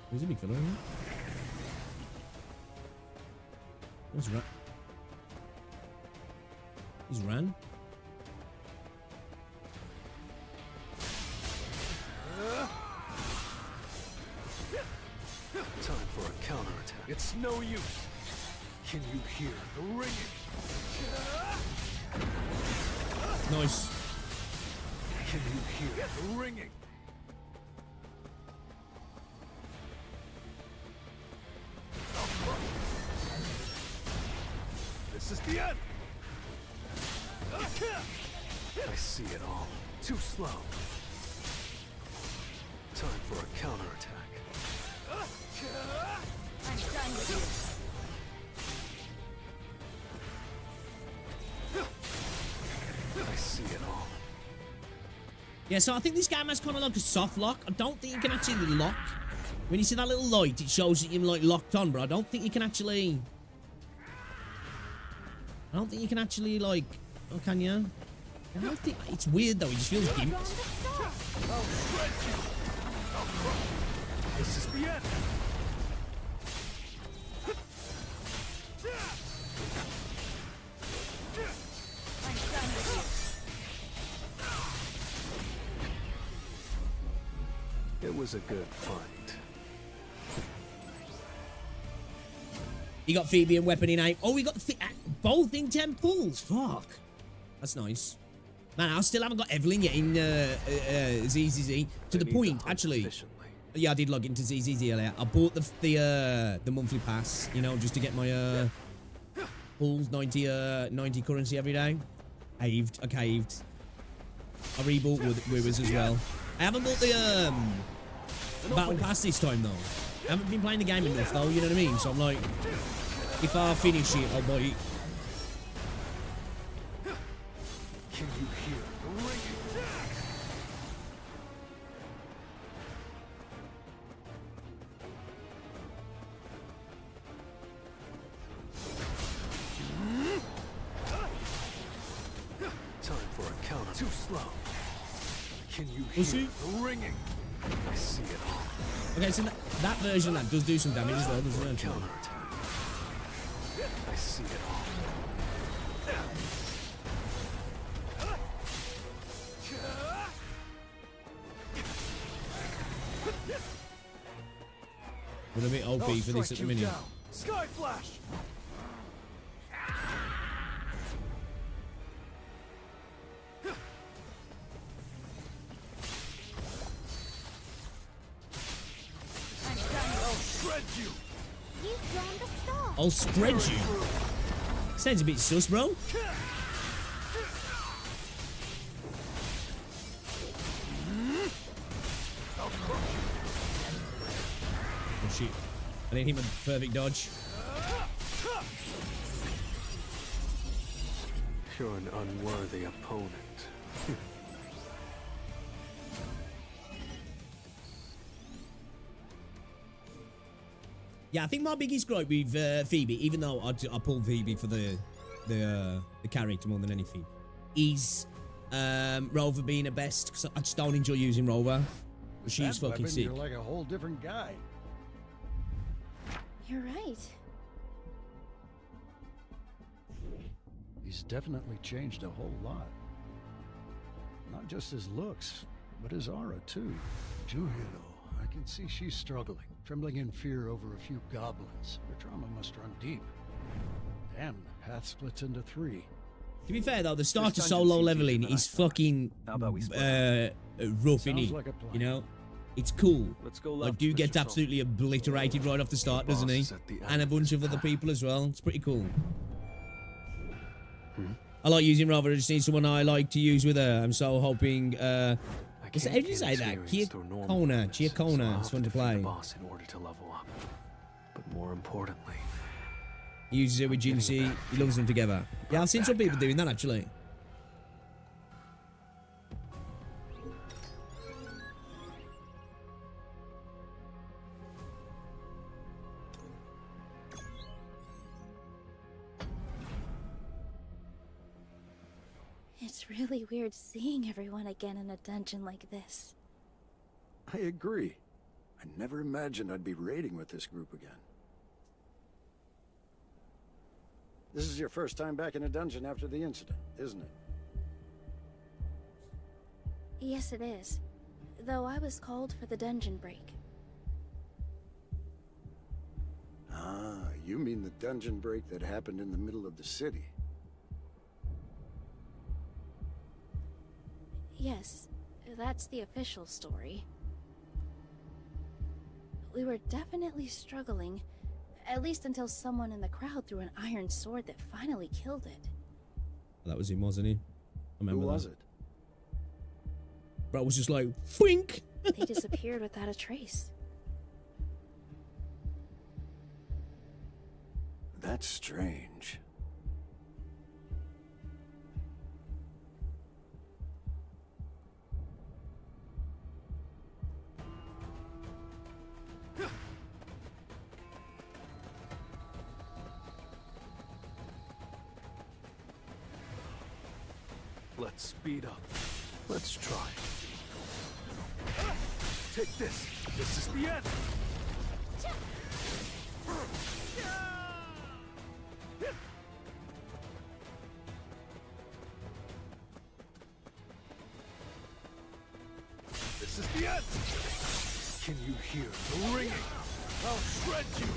There's a big fella in there. What's that? He's ran. Time for a counterattack. It's no use. Can you hear the ringing? Nice. Can you hear the ringing? This is the end. I see it all. Too slow. Time for a counterattack. I'm done with you. I see it all. Yeah, so I think this game has kind of like a soft lock. I don't think you can actually lock. When you see that little light, it shows that you're like locked on, but I don't think you can actually... I don't think you can actually like... Oh, can you? I don't think... It's weird though, it just feels gimped. This is the end. It was a good fight. You got Phoebe and weapon in aim. Oh, we got both in 10 pulls. Fuck. That's nice. Man, I still haven't got Evelyn yet in ZZZ. To the point, actually. Yeah, I did log into ZZZ earlier. I bought the monthly pass, you know, just to get my pulls, 90 currency every day. I caved. I rebought Wewers as well. I haven't bought the battle pass this time though. I haven't been playing the game enough though, you know what I mean? So I'm like, if I finish it, I'll buy it. Can you hear the ringing? Time for a counter. Too slow. Can you hear the ringing? I see it all. Okay, so that version that does do some damage as well, doesn't it? I see it all. We're a bit OP for this at the minute. Sky flash. I'll spread you. Sounds a bit sus, bro. Oh shit. I didn't hit my perfect dodge. You're an unworthy opponent. Yeah, I think my biggest gripe with Phoebe, even though I pulled Phoebe for the character more than anything, is Rover being a best. Cause I just don't enjoy using Rover. She's that fucking weapon, sick. You're like a whole different guy. You're right. He's definitely changed a whole lot. Not just his looks, but his aura too. Julia, though, I can see she's struggling, trembling in fear over a few goblins. Her trauma must run deep. Damn, the path splits into 3. To be fair though, the starter solo leveling is fucking rough, innit? Like a plan. You know? It's cool. Let's go Like, left, dude gets Mr. Song. absolutely obliterated right off the start, doesn't he? boss is at the end And a of bunch this of other path. people as well. It's pretty cool. I like using rather. I just need someone I like to use with her. I'm so hoping. How do you say that? Chiacona. It's fun to play. Boss in order to level up. But more importantly, He uses it with Jinsey. He loves them together. Yeah, I've seen some people doing that actually. It's really weird seeing everyone again in a dungeon like this. I agree. I never imagined I'd be raiding with this group again. This is your first time back in a dungeon after the incident, isn't it? Yes, it is. Though I was called for the dungeon break. Ah, you mean the dungeon break that happened in the middle of the city. Yes, that's the official story. We were definitely struggling, at least until someone in the crowd threw an iron sword that finally killed it. That was him, wasn't he? I remember Who was that. it? Bro was just like, fwink! They disappeared without a trace. That's strange. let's speed up. Let's try. Take this. This is the end. This is the end. Can you hear the ringing? I'll shred you.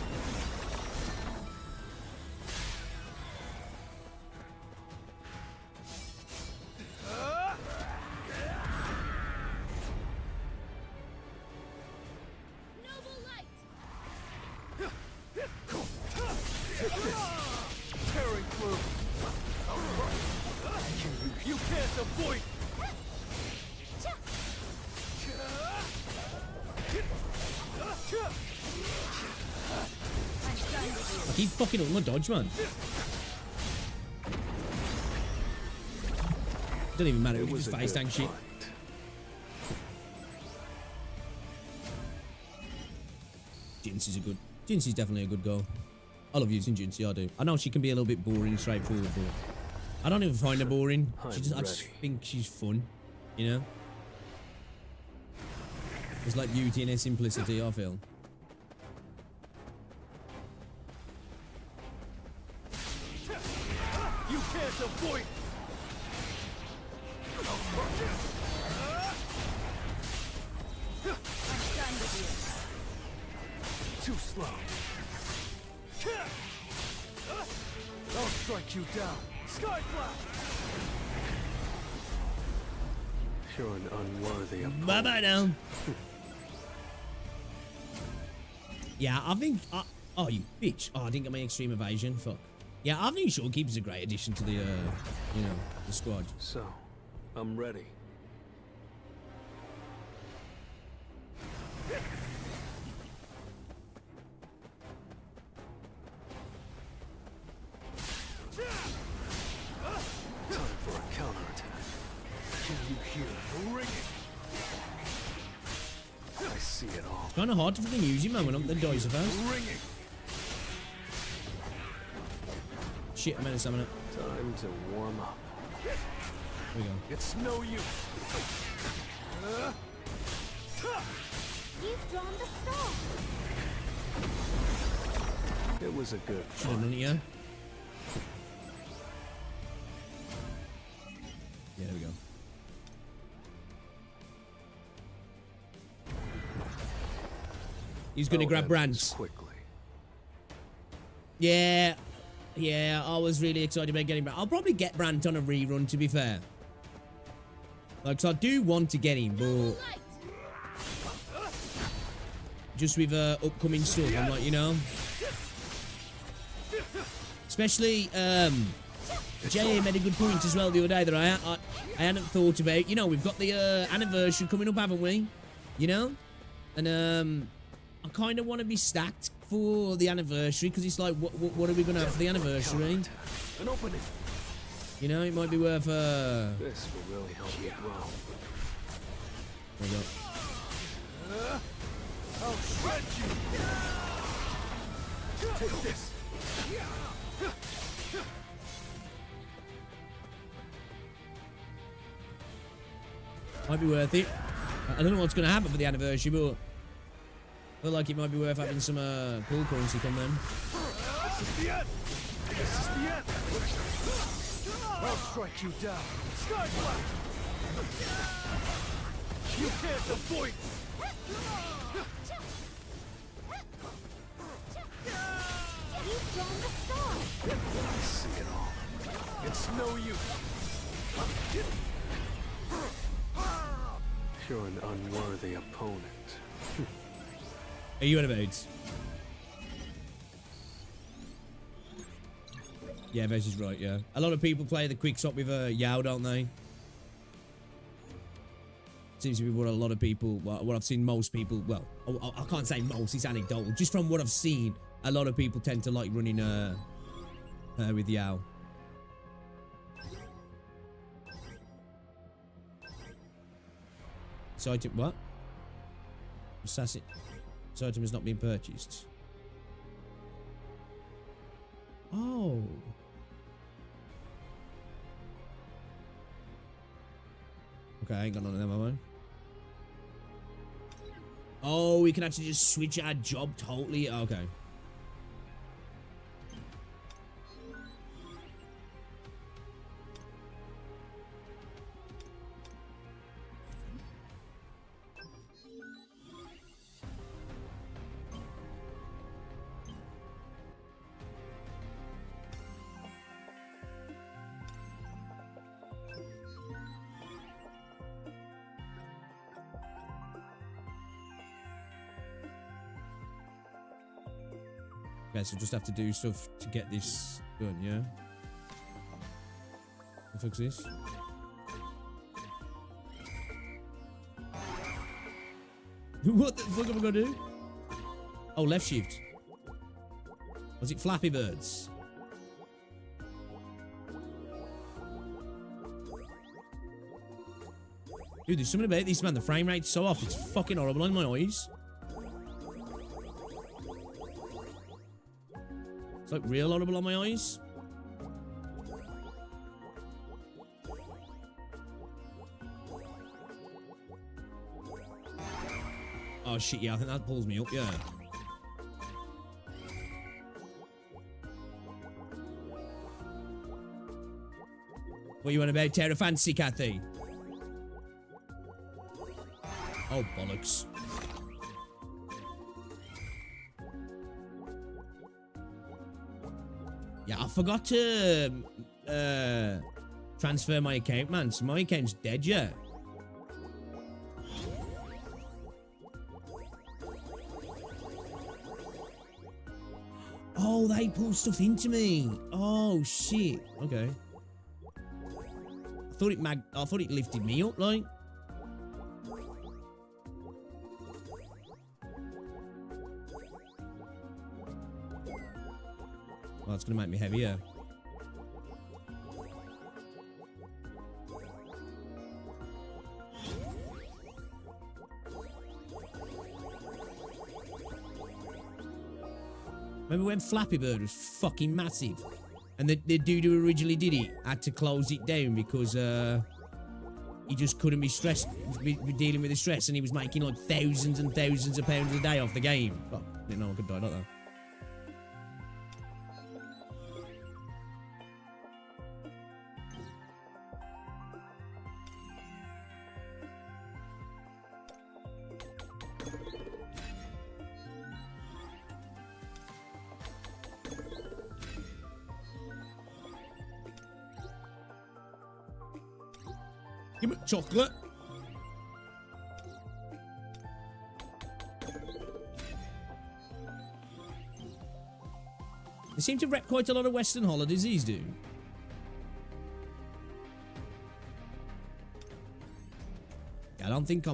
I keep fucking up my dodge, man. Doesn't even matter. We can just face tank shit. Jinsey's definitely a good girl. I love using Jinsey, I do. I know she can be a little bit boring and straightforward, but I don't even find her boring. I just think she's fun, you know? It's like beauty in her simplicity, I feel. You can't avoid. Too slow. I'll strike you down. Sky flash. You're an unworthy opponent. Bye-bye now. Yeah, I think... oh, you bitch. Oh, I didn't get my extreme evasion. Fuck. Yeah, I think Shortkeeper's a great addition to the, you know, the squad. So, I'm ready. Time for a counterattack. Can you hear the ringing? I see it all. It's kind of hard to fucking use him, man, when I'm the dice first. Ringing. Shit, I meant to summon it. Time to warm up. There we go. It's no use. You've drawn the star. It was a good Should have done it, yeah? Yeah, there we go. He's gonna grab Brant. Quickly. Yeah. Yeah, I was really excited about getting Brant. I'll probably get Brant on a rerun, to be fair. Like, so I do want to get him, but... just with upcoming stuff. I'm like, you know, especially Jay made a good point as well the other day that I hadn't thought about. You know, we've got the anniversary coming up, haven't we? You know, and I kind of want to be stacked for the anniversary because it's like, what are we gonna have for the anniversary? You know, it might be worth This will really help you grow. There we go. I'll shred you. Take this. Might be worth it. I don't know what's going to happen for the anniversary, but I feel like it might be worth having some pool currency come then. This is the end. This is the end. I'll strike you down. Sky blast. You can't avoid. I see it all. It's no use. You're an unworthy opponent. Are you Avowed? Yeah, Vez is right, yeah. A lot of people play the quick swap with Yao, don't they? Seems to be what a lot of people, what I've seen most people, well, I can't say most, it's anecdotal. Just from what I've seen, a lot of people tend to like running with Yao. So item, what? Assassin. This item has not been purchased. Oh. Okay, I ain't got none of them, have I? Oh, we can actually just switch our job totally. Okay. Okay, so just have to do stuff to get this done, yeah? What the fuck's this? What the fuck am I gonna do? Oh, left shift. Was it Flappy Birds? Dude, there's something about this, man. The frame rate's so off. It's fucking horrible on my eyes. It's like real horrible on my eyes. Oh shit, yeah, I think that pulls me up, yeah. What you on about, Terra Fancy, Kathy? Oh, bollocks. Yeah, I forgot to transfer my account, man. So my account's dead, yeah. Oh, they pulled stuff into me. Oh shit. Okay. I thought it lifted me up, like. Well, it's gonna make me heavier. Remember when Flappy Bird was fucking massive? And the dude who originally did it had to close it down because he just couldn't be stressed, be dealing with the stress, and he was making like thousands and thousands of pounds a day off the game. Well, didn't know I could die like that. Give me chocolate. They seem to rep quite a lot of Western holidays, these do. Yeah, I don't think I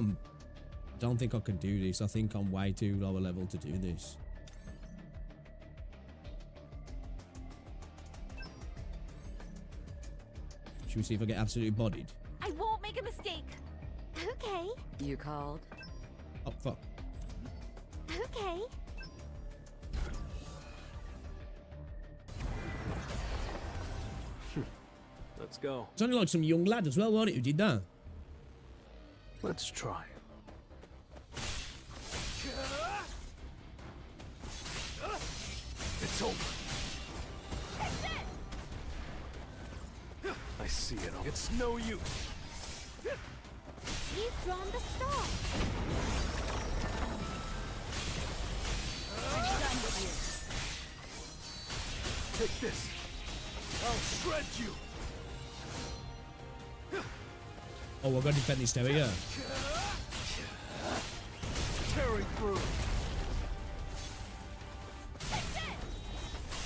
can do this. I think I'm way too lower level to do this. Should we see if I get absolutely bodied? I won't make a mistake. Okay. You called? Oh, fuck. Okay. Let's go. It's only like some young lad as well, wasn't it, who did that? Let's try. It's over. I see it all. It's no use. You've drawn the star. I'm done with you. Take this. I'll shred you. Oh, we're going to defend this tower, yeah. Tearing through.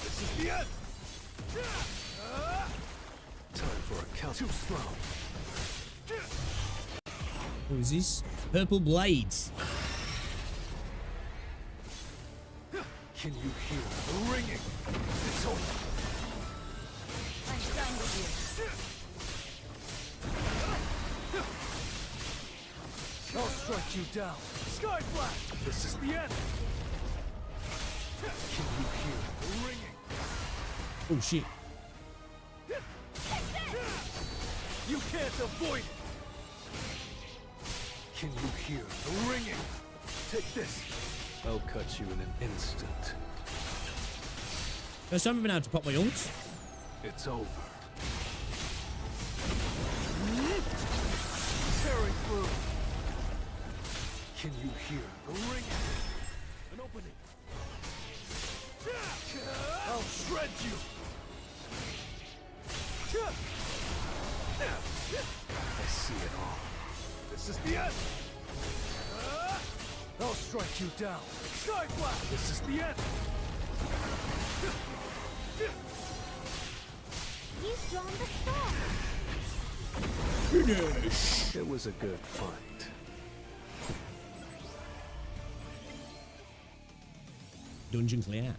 This is the end. Time for a count. Too slow. What is this? Purple blades. Can you hear the ringing? It's over. I'm done with you. I'll strike you down. Sky Flash! This is the end. Can you hear the ringing? Oh shit. You can't avoid it. Can you hear the ringing? Take this. I'll cut you in an instant. First time I've been able to pop my ult. It's over. Tearing through. Can you hear the ringing? An opening. I'll shred you. I see it all. This is the end. I'll strike you down. Sky Flash! This is the end. You've drawn the star. Finish. It was a good fight. Dungeon clear.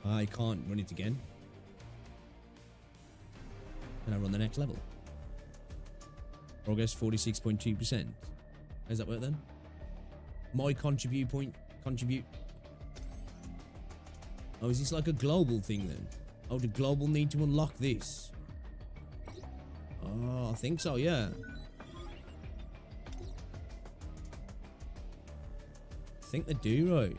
I can't run it again. And I run the next level. Progress 46.2%. How does that work then? My contribute. Oh, is this like a global thing then? Oh, the global need to unlock this? Oh, I think so, yeah. I think they do, right?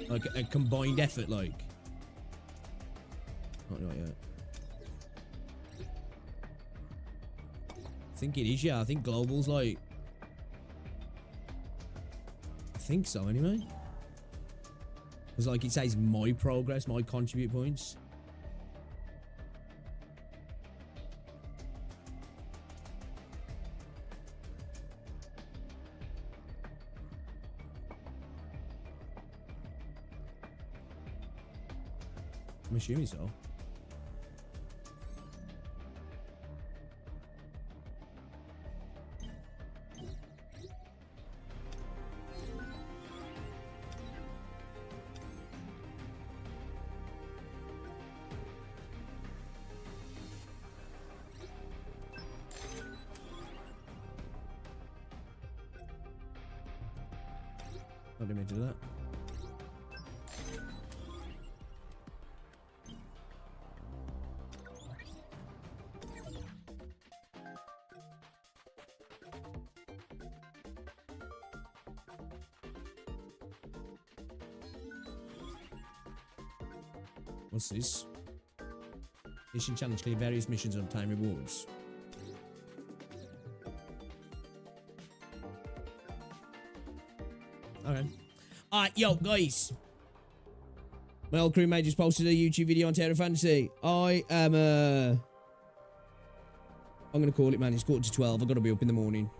Like a combined effort, like. Not yet. I think it is, yeah. I think global's like. I think so, anyway. Because, like, it says my progress, my contribute points. I'm assuming so. How did I do that? What's this? Mission challenge, clear various missions on time rewards. Okay. Alright, yo, guys. My old crewmate just posted a YouTube video on Terra Fantasy. I am, I'm gonna call it, man. It's 11:45. I've got to be up in the morning.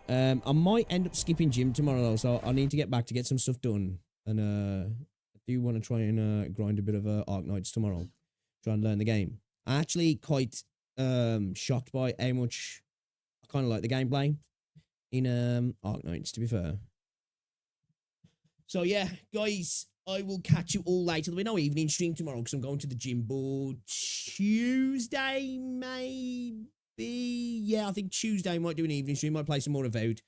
I might end up skipping gym tomorrow though, so I need to get back to get some stuff done. And I do want to try and grind a bit of Arc Knights tomorrow. Try and learn the game. I'm actually quite shocked by how much I kind of like the gameplay in Arc Knights, to be fair. So yeah, guys, I will catch you all later. There'll be no evening stream tomorrow because I'm going to the gym board Tuesday, maybe. Yeah, I think Tuesday I might do an evening stream. Might play some more Avowed.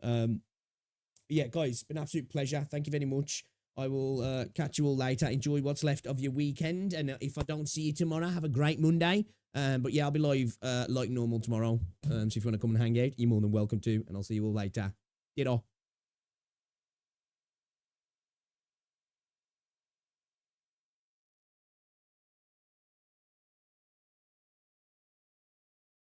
Yeah, guys, it's been an absolute pleasure. Thank you very much. I will catch you all later. Enjoy what's left of your weekend. And if I don't see you tomorrow, have a great Monday. But yeah, I'll be live like normal tomorrow. So if you want to come and hang out, you're more than welcome to. And I'll see you all later. Ditto.